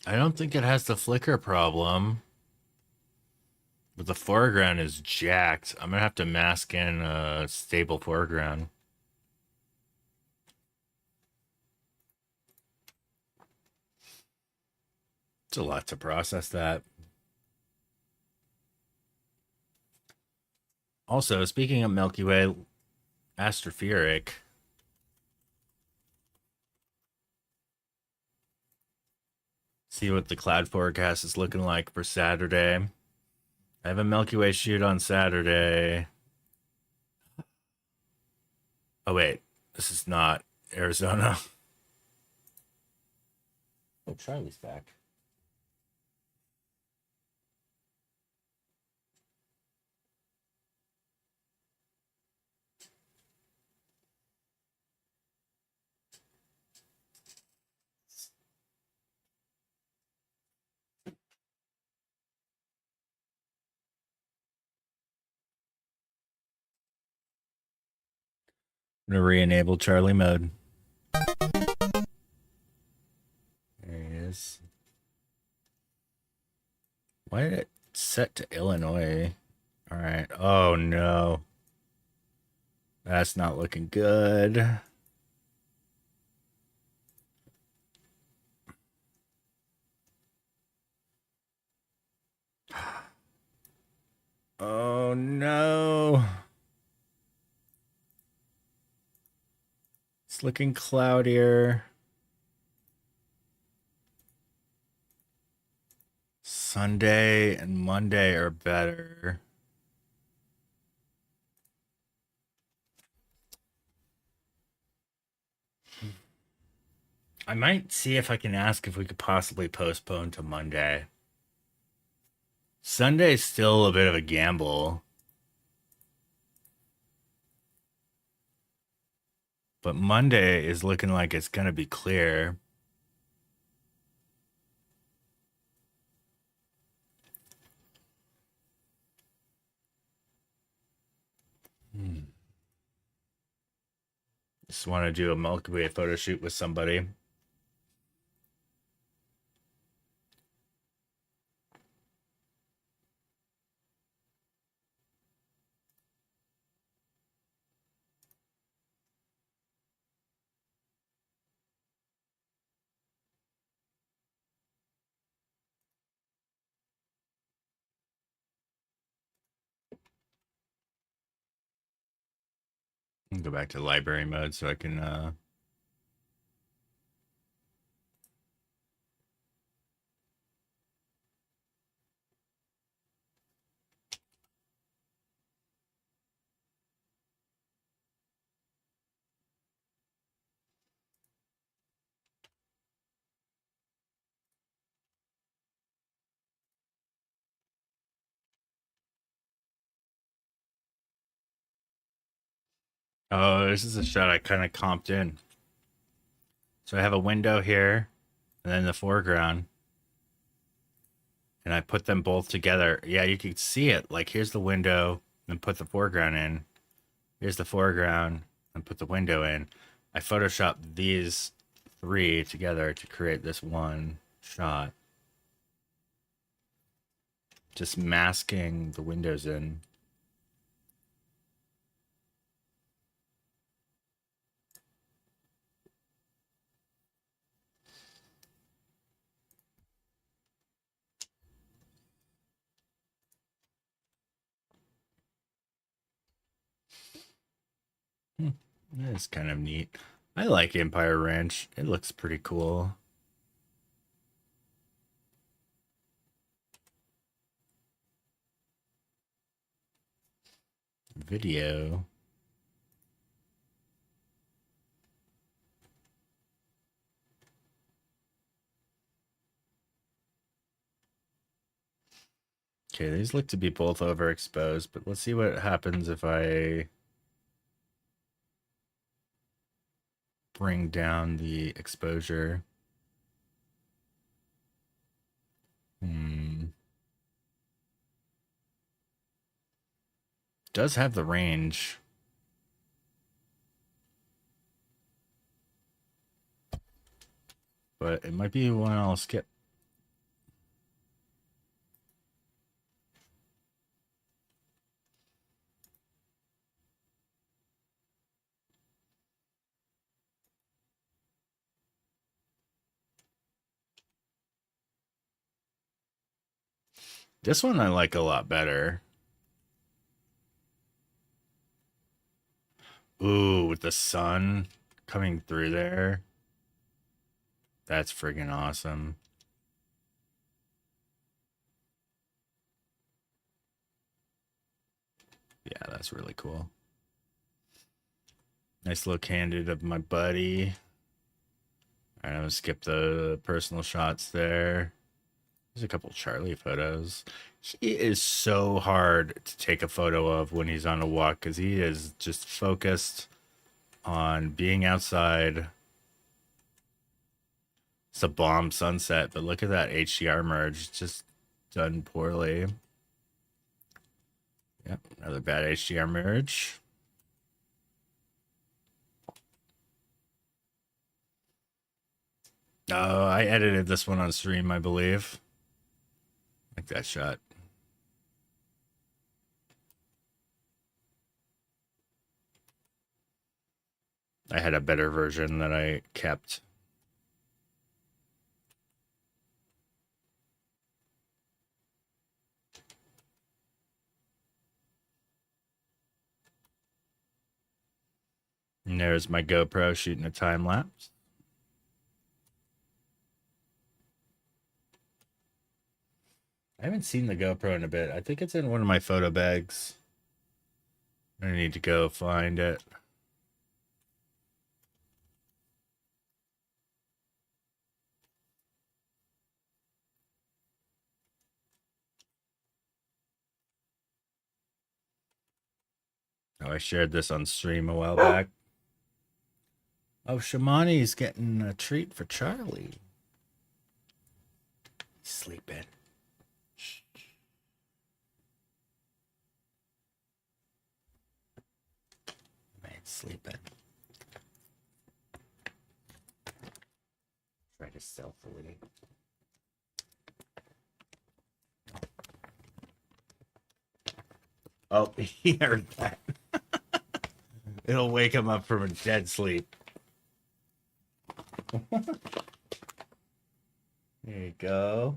Speaker 2: I don't think it has the flicker problem. But the foreground is jacked. I'm gonna have to mask in a stable foreground. It's a lot to process that. Also, speaking of Milky Way, Astropheric. See what the cloud forecast is looking like for Saturday. I have a Milky Way shoot on Saturday. Oh, wait. This is not Arizona. Oh, Charlie's back. I'm going to re-enable Charlie mode. There he is. Why did it set to Illinois? All right. Oh, no. That's not looking good. Oh, no. It's looking cloudier. Sunday and Monday are better. I might see if I can ask if we could possibly postpone to Monday. Sunday's still a bit of a gamble. But Monday is looking like it's going to be clear. Just want to do a Milky Way photo shoot with somebody. Go back to library mode so I can oh, this is a shot I kind of comped in. So I have a window here and then the foreground. And I put them both together. Yeah, you can see it. Like, here's the window, and put the foreground in. Here's the foreground, and put the window in. I photoshopped these three together to create this one shot. Just masking the windows in. That is kind of neat. I like Empire Ranch. It looks pretty cool. Video. Okay, these look to be both overexposed, but let's see what happens if I bring down the exposure. Does have the range. But it might be one I'll skip. This one I like a lot better. Ooh, with the sun coming through there. That's friggin' awesome. Yeah, that's really cool. Nice little candid of my buddy. All right, I'm gonna skip the personal shots there. There's a couple Charlie photos. He is so hard to take a photo of when he's on a walk because he is just focused on being outside. It's a bomb sunset, but look at that HDR merge. It's just done poorly. Yep, another bad HDR merge. Oh, I edited this one on stream, I believe. Like that shot. I had a better version that I kept. And there's my GoPro shooting a time lapse. I haven't seen the GoPro in a bit. I think it's in one of my photo bags. I need to go find it. Oh, I shared this on stream a while back. Oh, Shamani's getting a treat for Charlie. He's sleeping. Man's sleeping. Try to stealthily. Oh, he heard that. It'll wake him up from a dead sleep. There you go.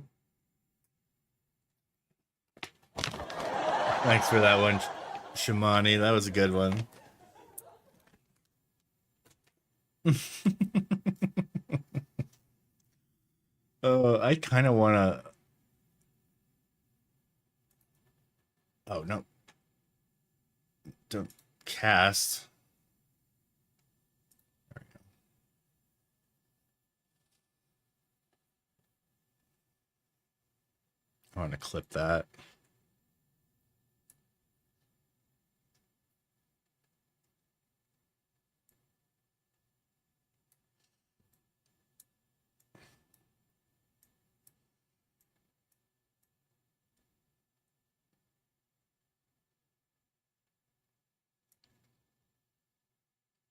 Speaker 2: Thanks for that one, Shamani. That was a good one. I kind of want to. Oh, no. Don't cast. There we go. I want to clip that.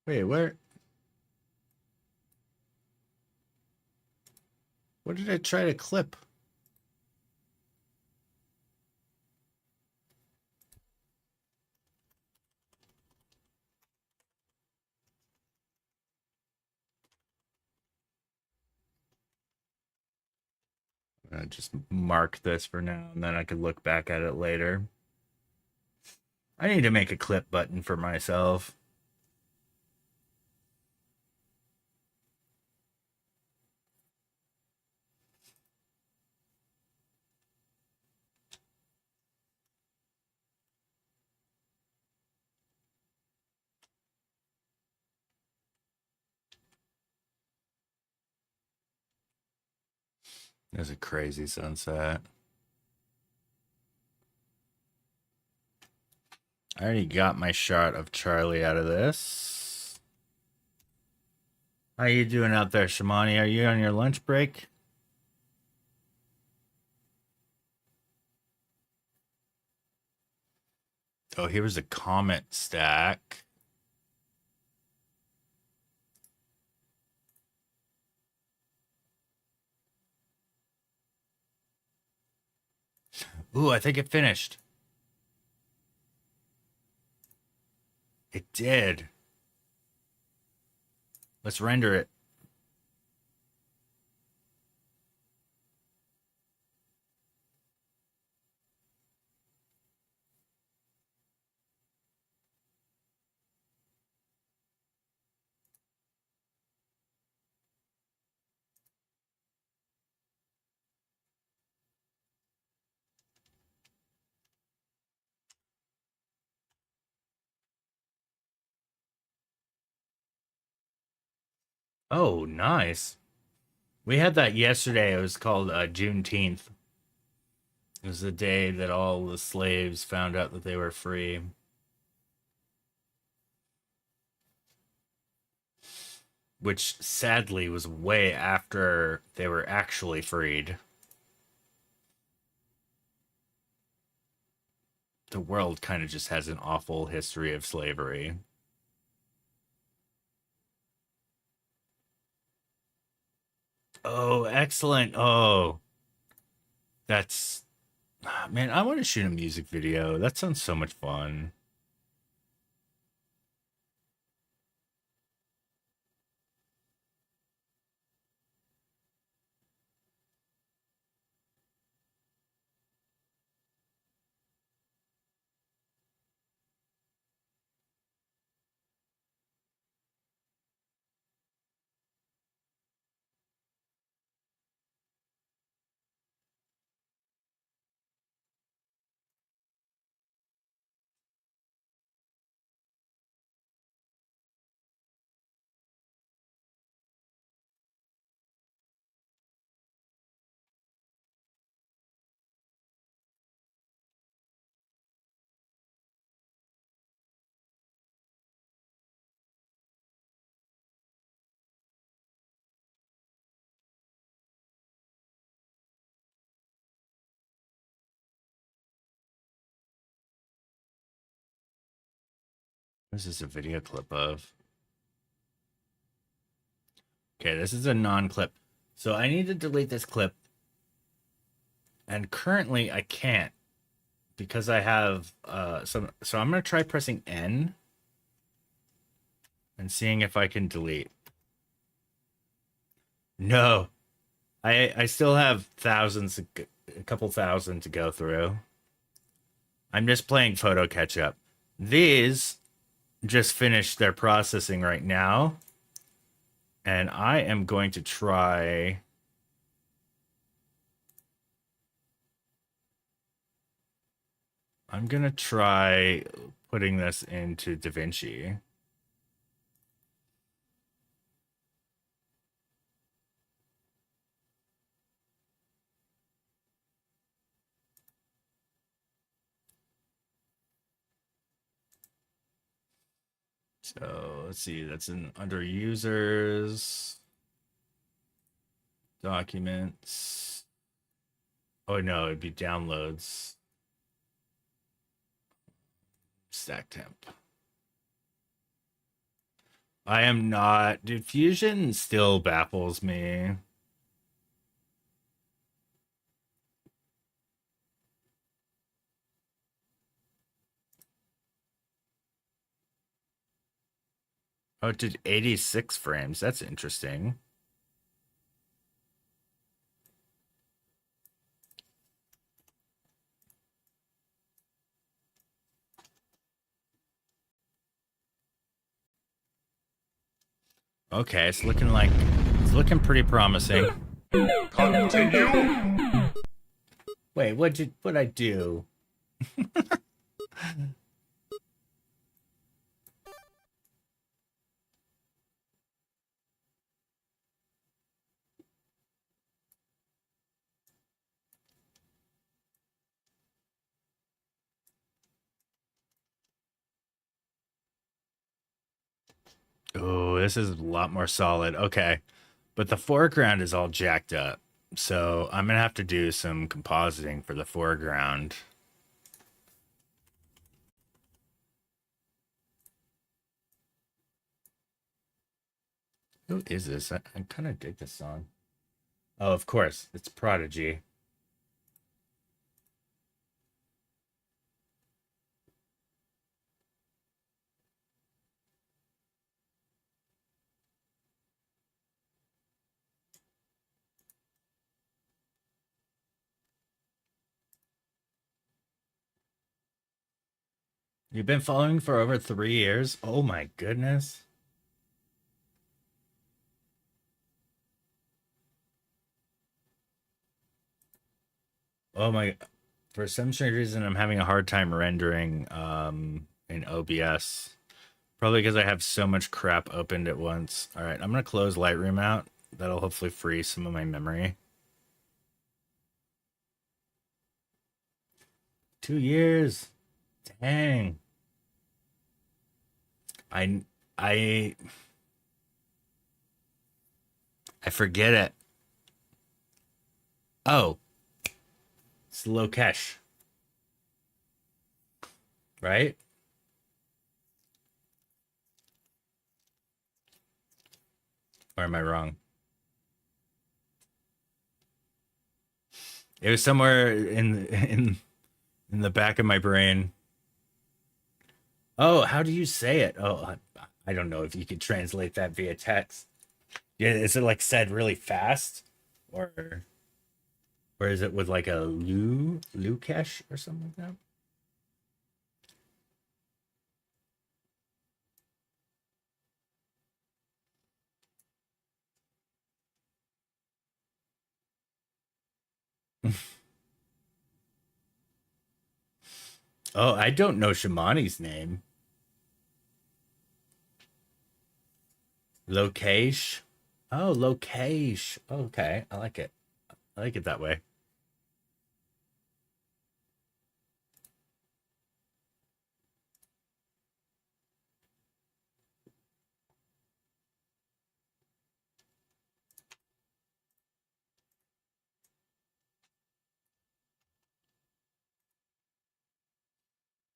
Speaker 2: Wait, where? What did I try to clip? I'm gonna just mark this for now, and then I could look back at it later. I need to make a clip button for myself. There's a crazy sunset. I already got my shot of Charlie out of this. How you doing out there, Shamani? Are you on your lunch break? Oh, here was a comment stack. Ooh, I think it finished. It did. Let's render it. Oh, nice. We had that yesterday. It was called Juneteenth. It was the day that all the slaves found out that they were free. Which sadly was way after they were actually freed. The world kind of just has an awful history of slavery. Oh, excellent. Oh, that's man, I want to shoot a music video. That sounds so much fun. What is this a video clip of? Okay, this is a non-clip. So I need to delete this clip. And currently I can't because I have some. So I'm going to try pressing N and seeing if I can delete. No. I still have thousands, a couple thousand to go through. I'm just playing photo catch up. These just finished their processing right now. And I am going to try. I'm going to try putting this into DaVinci. So let's see, that's in under users, documents. Oh no, it'd be downloads. Stack temp. I am not. Dude, Fusion still baffles me. Oh, it did 86 frames. That's interesting. Okay, it's looking pretty promising.
Speaker 5: Continue.
Speaker 2: Wait, what'd I do? Oh, this is a lot more solid. Okay. But the foreground is all jacked up. So I'm going to have to do some compositing for the foreground. Who is this? I kind of dig this song. Oh, of course. It's Prodigy. You've been following for over 3 years? Oh my goodness. Oh my, for some strange reason, I'm having a hard time rendering in OBS. Probably because I have so much crap opened at once. All right, I'm going to close Lightroom out. That'll hopefully free some of my memory. 2 years. Dang. I forget it. Oh. It's Lokesh. Right? Or am I wrong? It was somewhere in the back of my brain. Oh, how do you say it? Oh, I don't know if you could translate that via text. Yeah, is it like said really fast, or is it with like a Lukesh or something like that? Oh, I don't know Shamani's name. Lokesh. Oh, Lokesh. Okay, I like it. I like it that way.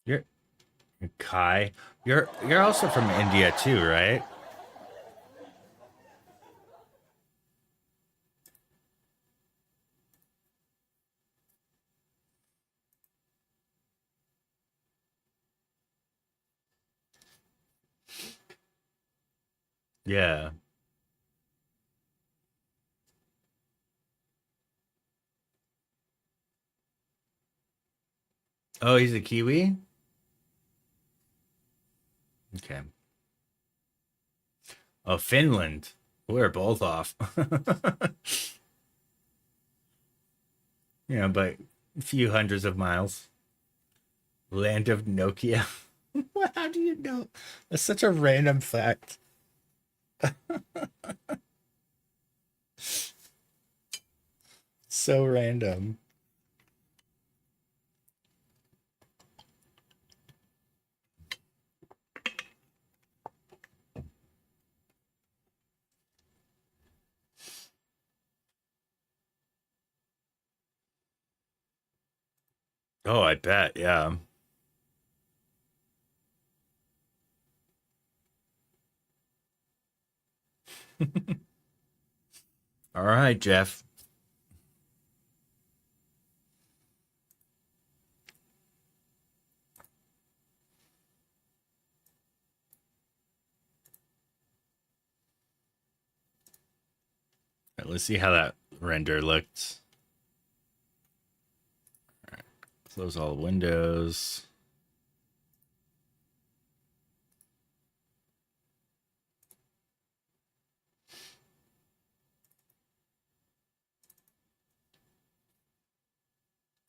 Speaker 2: You're Kai. You're also from India too, right? Yeah. Oh, he's a Kiwi? Okay. Oh, Finland. We're both off. Yeah, but a few hundreds of miles. Land of Nokia. How do you know? That's such a random fact. So random. Oh, I bet. Yeah. All right, Jeff. All right, let's see how that render looked. All right, close all the windows.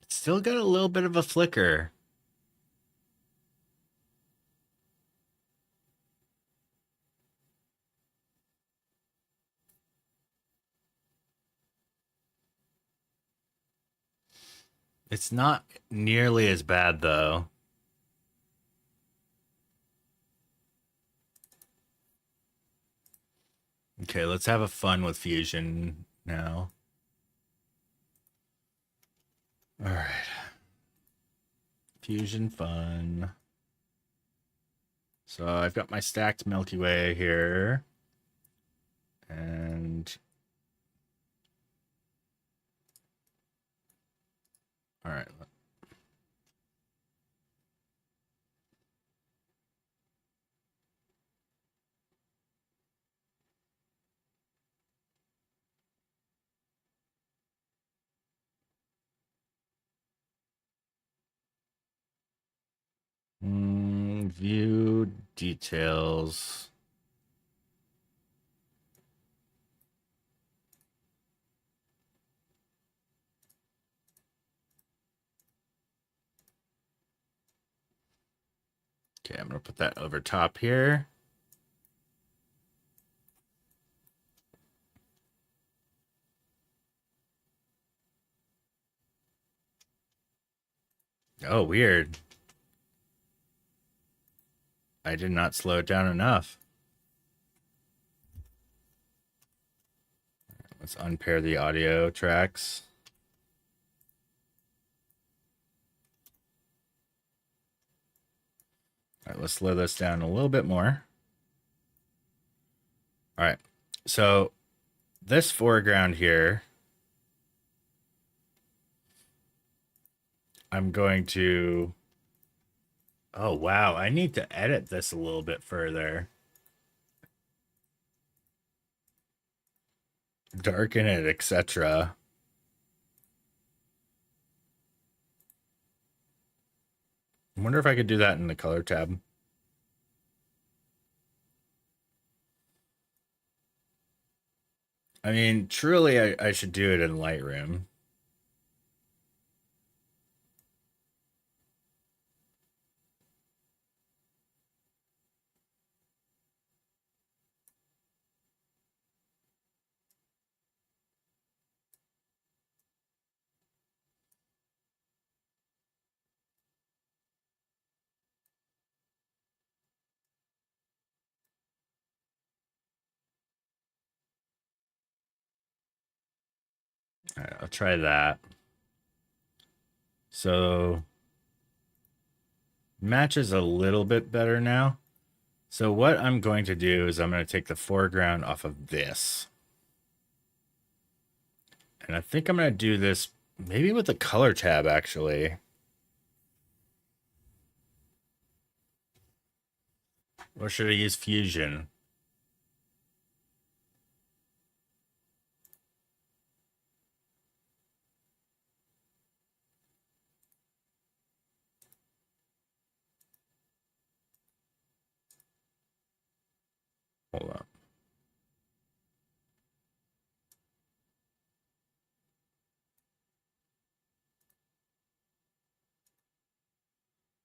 Speaker 2: It's still got a little bit of a flicker. It's not nearly as bad though. Okay, let's have a fun with Fusion now. All right. Fusion fun. So I've got my stacked Milky Way here. And all right. View details. Okay, I'm gonna put that over top here. Oh, weird. I did not slow it down enough. Let's unpair the audio tracks. All right, let's slow this down a little bit more. All right, so this foreground here, I'm going to... Oh, wow, I need to edit this a little bit further. Darken it, etc. I wonder if I could do that in the color tab. I mean, truly, I should do it in Lightroom. All right, I'll try that. So matches a little bit better now. So what I'm going to do is I'm going to take the foreground off of this. And I think I'm going to do this maybe with the color tab, actually. Or should I use Fusion? Hold on.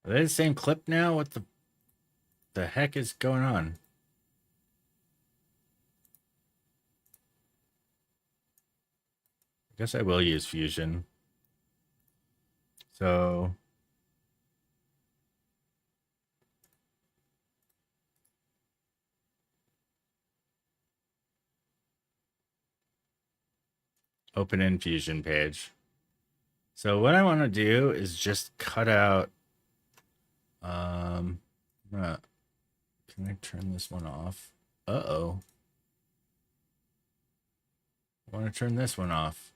Speaker 2: Are they the same clip now? What the heck is going on? I guess I will use Fusion. So open in Fusion page. So what I want to do is just cut out. Can I turn this one off? Uh-oh. I want to turn this one off.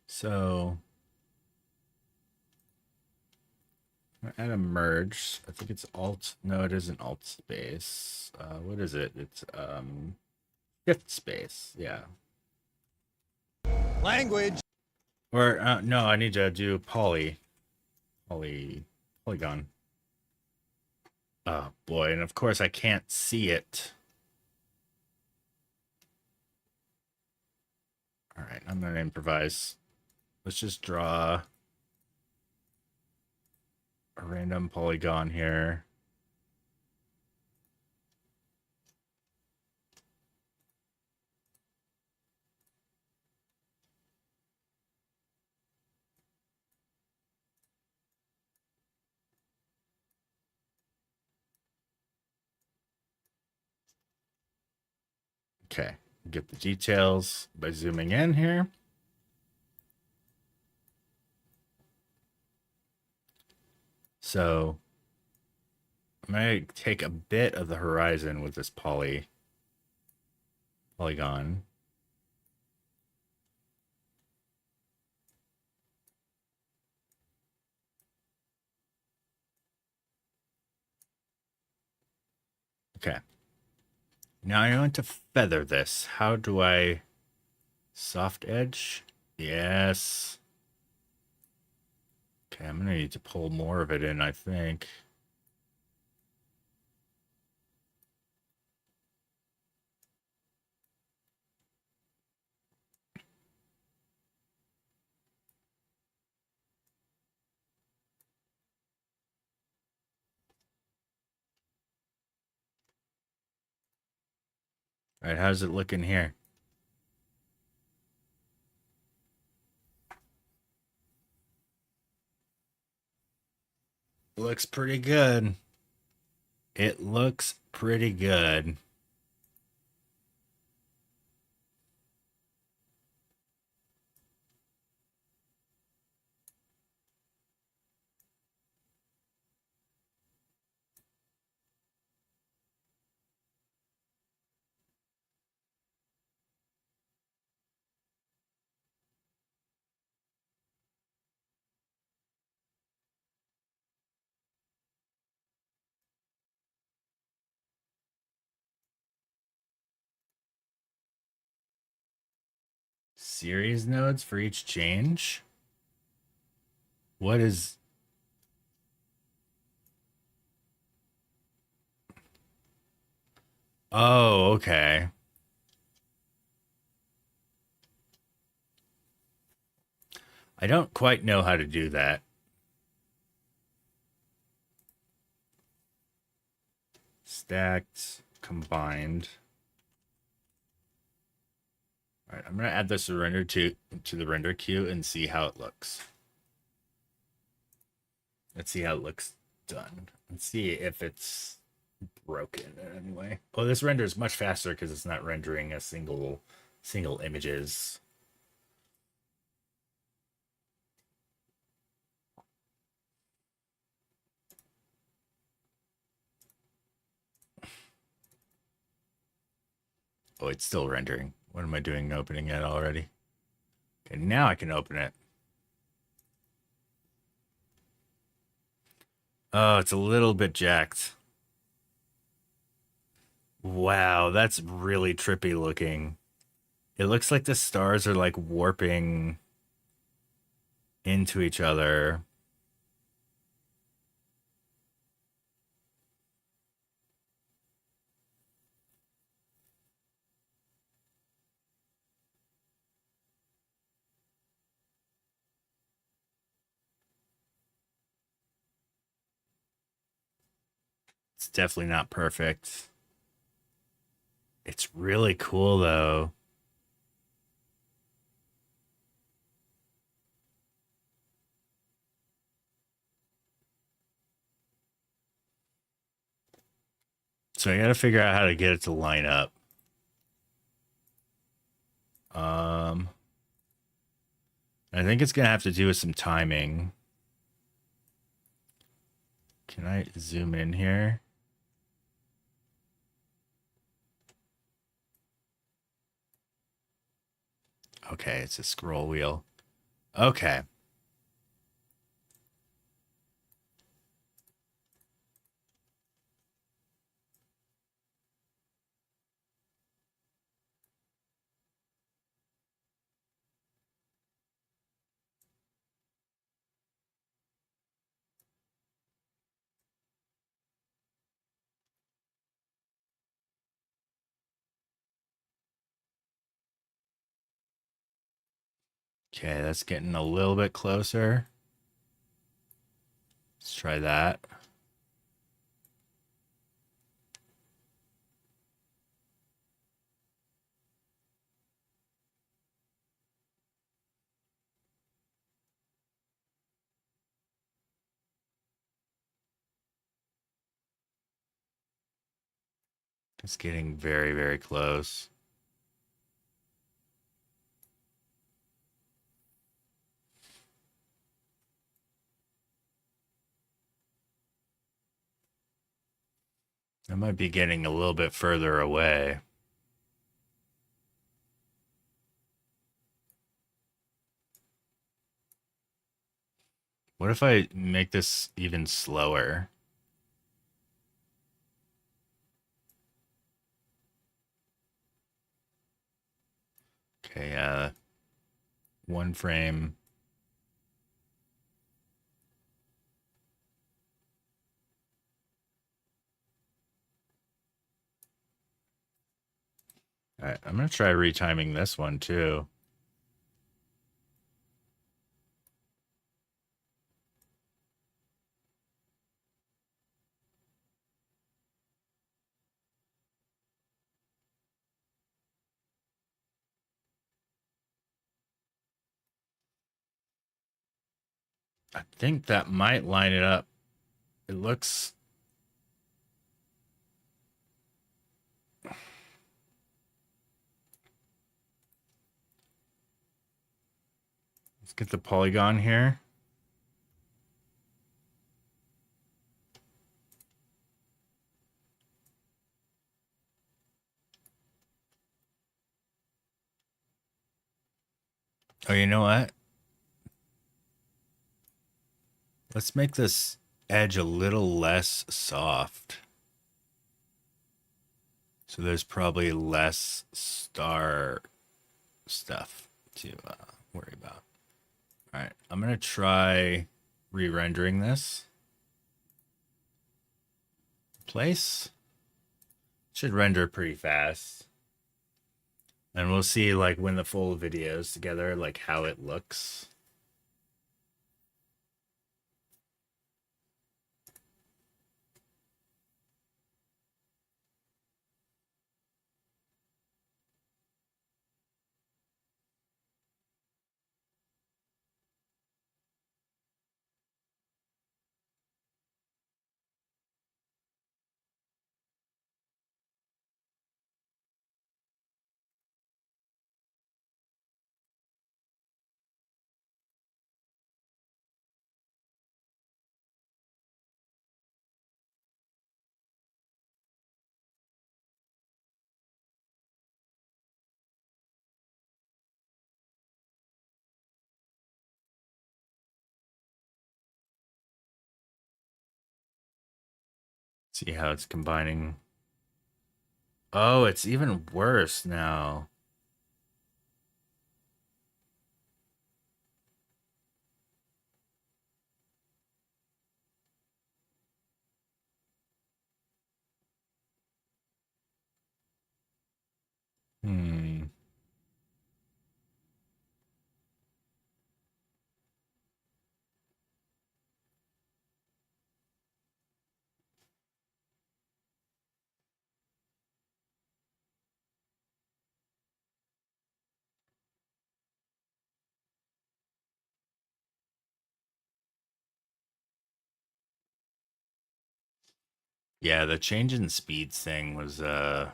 Speaker 2: So add a merge. I think it's alt. No, it isn't alt space. What is it? It's shift space. Yeah.
Speaker 5: Language.
Speaker 2: Or no, I need to do polygon. Oh boy, and of course I can't see it. All right, I'm gonna improvise. Let's just draw a random polygon here. Okay, get the details by zooming in here. So I'm going to take a bit of the horizon with this polygon. Okay. Now I want to feather this. How do I soft edge? Yes. Okay, I'm gonna need to pull more of it in, I think. All right, how's it looking here? Looks pretty good. It looks pretty good. Series nodes for each change? What is... Oh, okay. I don't quite know how to do that. Stacked, combined. All right, I'm gonna add this render to the render queue and see how it looks. Let's see how it looks done. Let's see if it's broken in any way. Oh, this render is much faster because it's not rendering a single images. Oh, it's still rendering. What am I doing opening it already? Okay, now I can open it. Oh, it's a little bit jacked. Wow, that's really trippy looking. It looks like the stars are like warping into each other. It's definitely not perfect. It's really cool though. So I gotta figure out how to get it to line up. I think it's gonna have to do with some timing. Can I zoom in here? Okay, it's a scroll wheel. Okay. Okay, that's getting a little bit closer. Let's try that. It's getting very, very close. I might be getting a little bit further away. What if I make this even slower? Okay, one frame. All right, I'm gonna try retiming this one too. I think that might line it up. It looks. Let's get the polygon here. Oh, you know what? Let's make this edge a little less soft. So there's probably less star stuff to worry about. All right, I'm going to try re-rendering this. Place. Should render pretty fast. And we'll see like when the full video's together, like how it looks. See how it's combining. Oh, it's even worse now. Hmm. Yeah, the change in speeds thing was okay,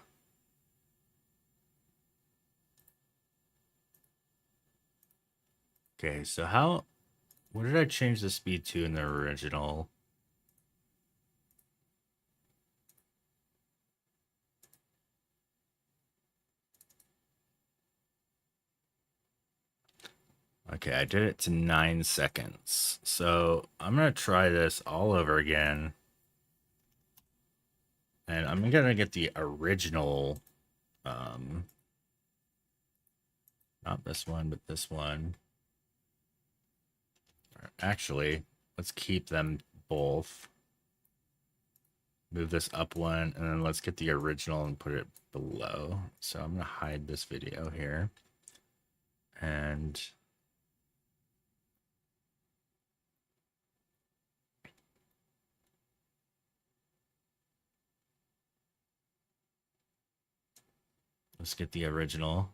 Speaker 2: so what did I change the speed to in the original? Okay, I did it to 9 seconds. So I'm going to try this all over again. And I'm going to get the original, not this one, but this one. Actually, let's keep them both. Move this up one, and then let's get the original and put it below. So I'm going to hide this video here. And let's get the original.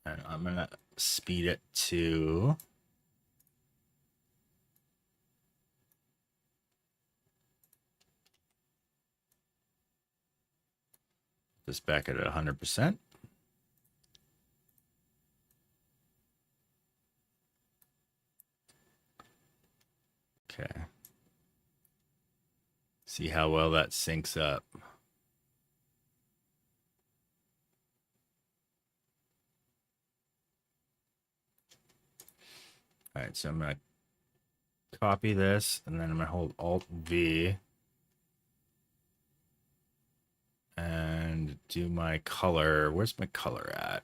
Speaker 2: And I'm going to speed it to this back at 100%. Okay. See how well that syncs up. All right, so I'm going to copy this, and then I'm going to hold Alt-V and do my color. Where's my color at?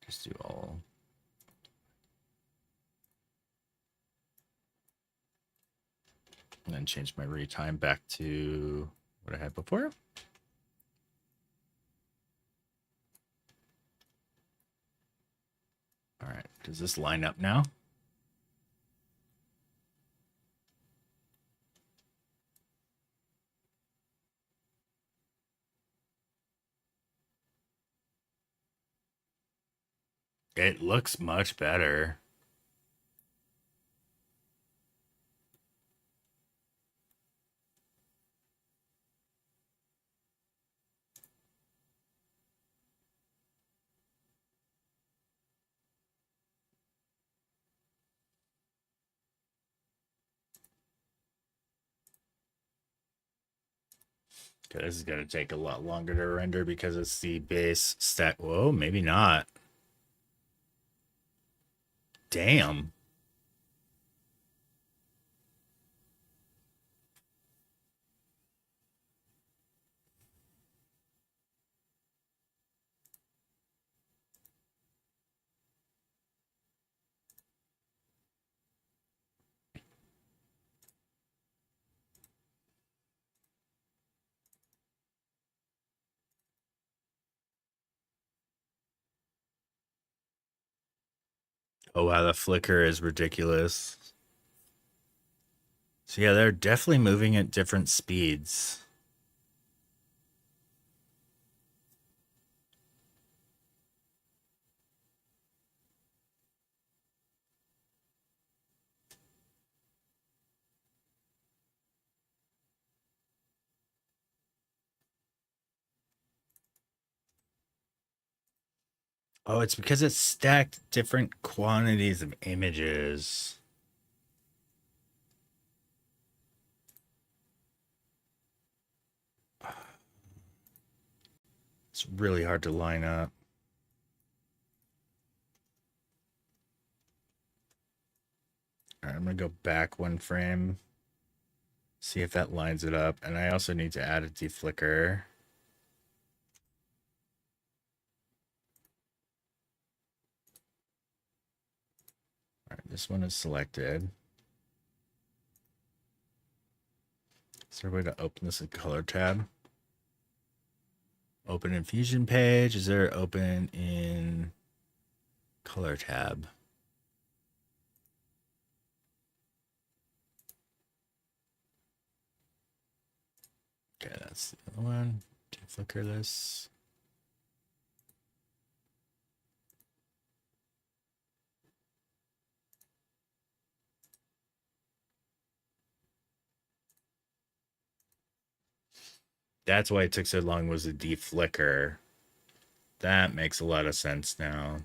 Speaker 2: Just do all. And then change my retime back to what I had before. All right, does this line up now? It looks much better. Okay, this is going to take a lot longer to render because it's the base stack. Whoa, maybe not. Damn. Oh, wow, the flicker is ridiculous. So yeah, they're definitely moving at different speeds. Oh, it's because it's stacked different quantities of images. It's really hard to line up. All right, I'm going to go back one frame. See if that lines it up. And I also need to add a deflicker. All right, this one is selected. Is there a way to open this in color tab? Open in Fusion page. Is there open in color tab? Okay, that's the other one. Deflicker this. That's why it took so long was a deflicker. That makes a lot of sense now.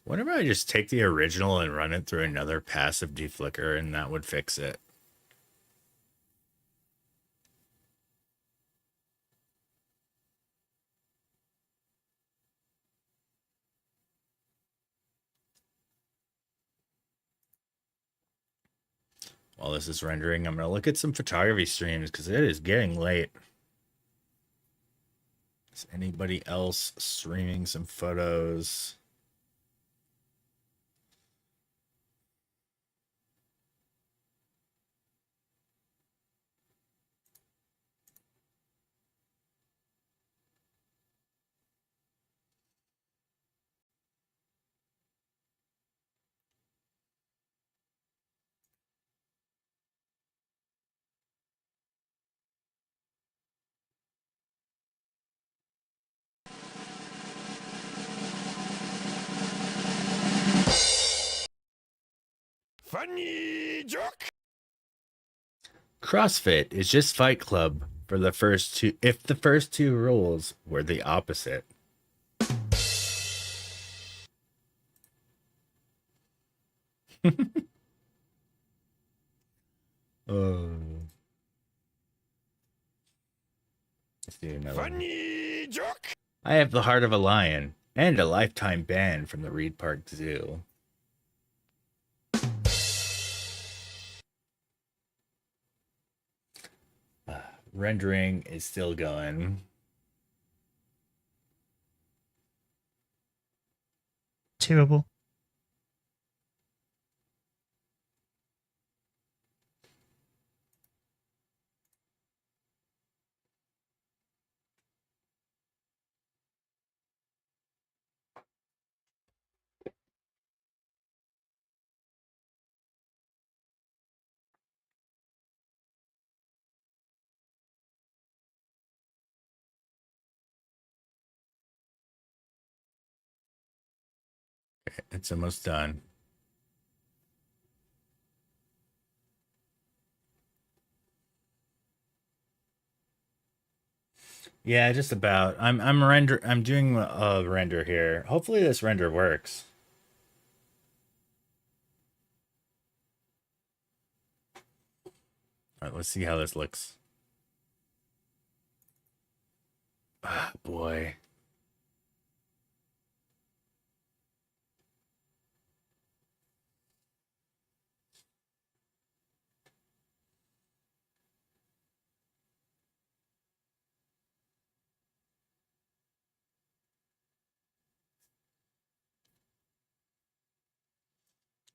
Speaker 2: What if I just take the original and run it through another passive deflicker and that would fix it? While this is rendering, I'm going to look at some photography streams because it is getting late. Is anybody else streaming some photos?
Speaker 5: Funny joke.
Speaker 2: CrossFit is just Fight Club for the first two, if the first two rules were the opposite. Oh. Let's do another one.
Speaker 5: Funny joke.
Speaker 2: I have the heart of a lion and a lifetime ban from the Reed Park Zoo. Rendering is still going.
Speaker 8: Terrible.
Speaker 2: It's almost done. Yeah, just about. I'm doing a render here. Hopefully this render works. All right, let's see how this looks. Ah, boy.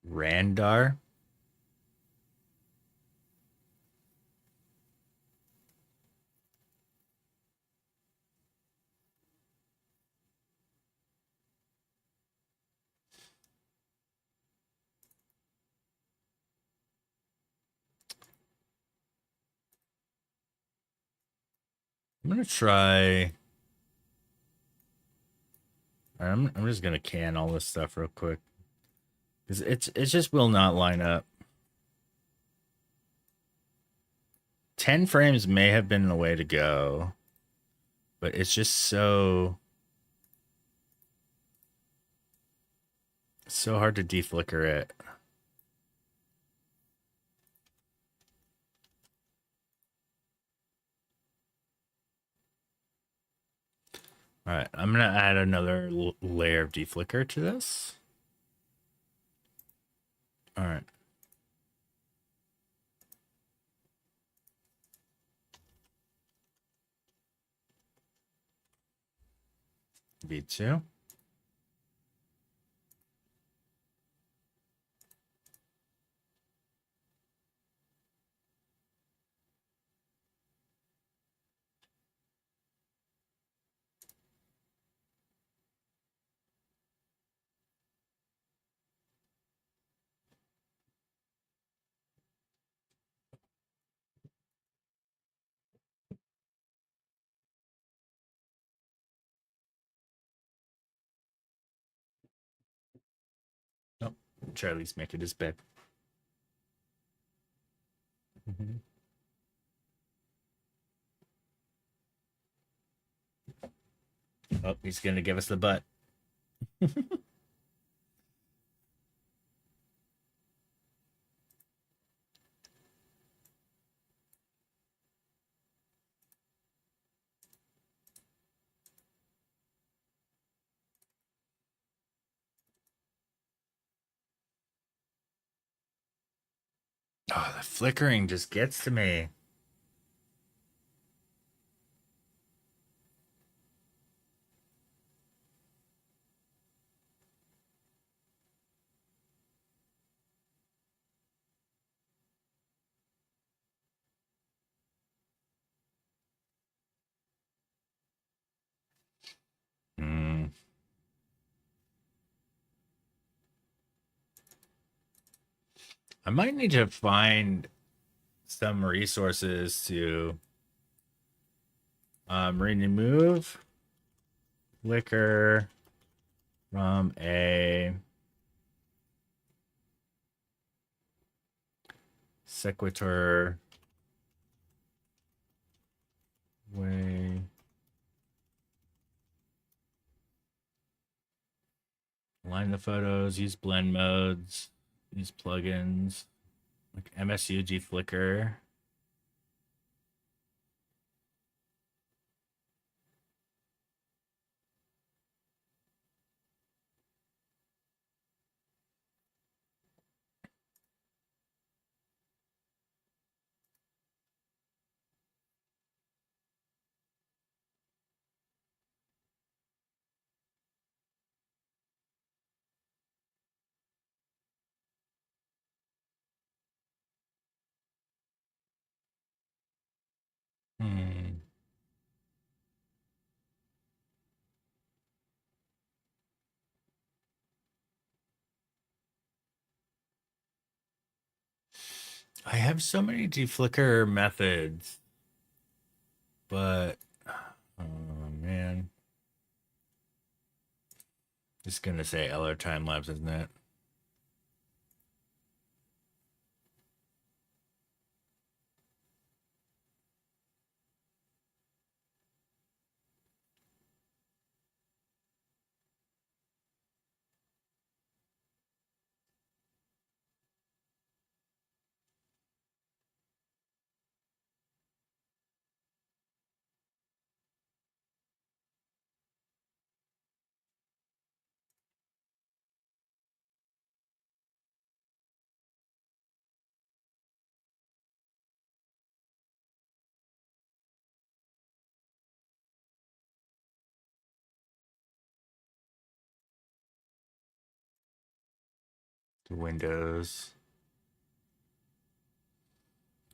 Speaker 2: Randar. I'm gonna try. I'm just gonna can all this stuff real quick because it just will not line up. 10 frames may have been the way to go, but it's just so hard to deflicker it. All right, I'm gonna add another layer of deflicker to this. All right. V2. Oh, Charlie's making his bed. Oh, he's gonna give us the butt. Oh, the flickering just gets to me. Hmm. I might need to find some resources to remove flicker from a sequitur way. Align the photos, use blend modes, use plugins like MSUG flicker. Hmm. I have so many deflicker methods, but oh man. Just gonna say LR time lapse, isn't it? The Windows.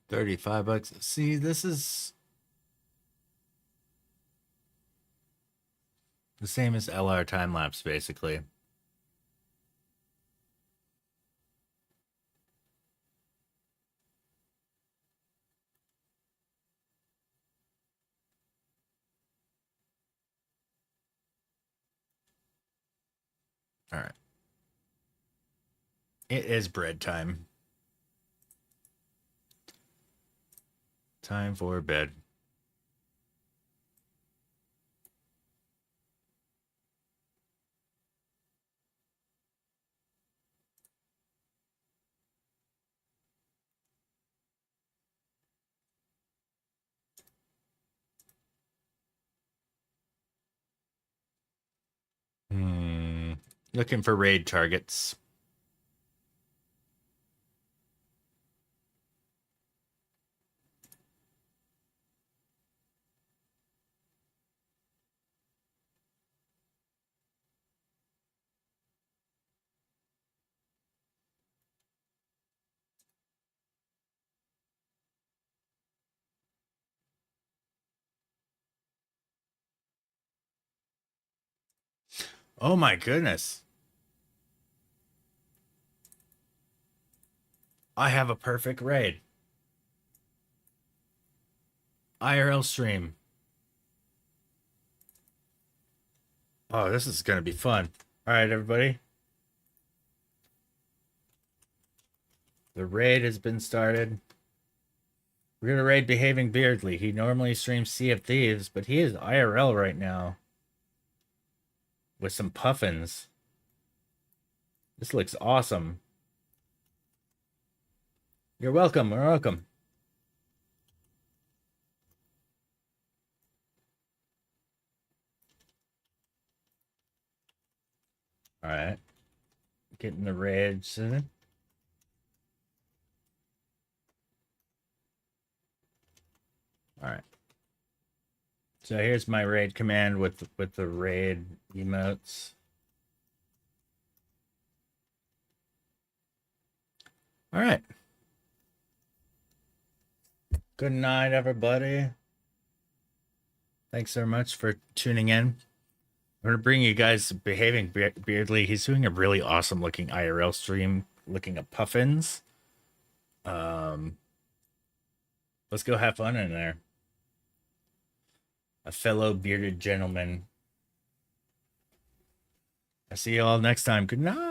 Speaker 2: 35 bucks. See, this is the same as LR time lapse, basically. All right. It is bread time. Time for bed. Looking for raid targets. Oh my goodness. I have a perfect raid. IRL stream. Oh, this is going to be fun. All right, everybody. The raid has been started. We're gonna raid Behaving Beardly. He normally streams Sea of Thieves, but he is IRL right now. With some puffins. This looks awesome. You're welcome. You're welcome. Alright. Getting the raid soon. Alright. So here's my raid command with the raid emotes. Alright. Good night, everybody. Thanks so much for tuning in. I'm gonna bring you guys Behaving Beardly. He's doing a really awesome looking IRL stream looking at puffins. Let's go have fun in there. A fellow bearded gentleman. I see you all next time. Good night.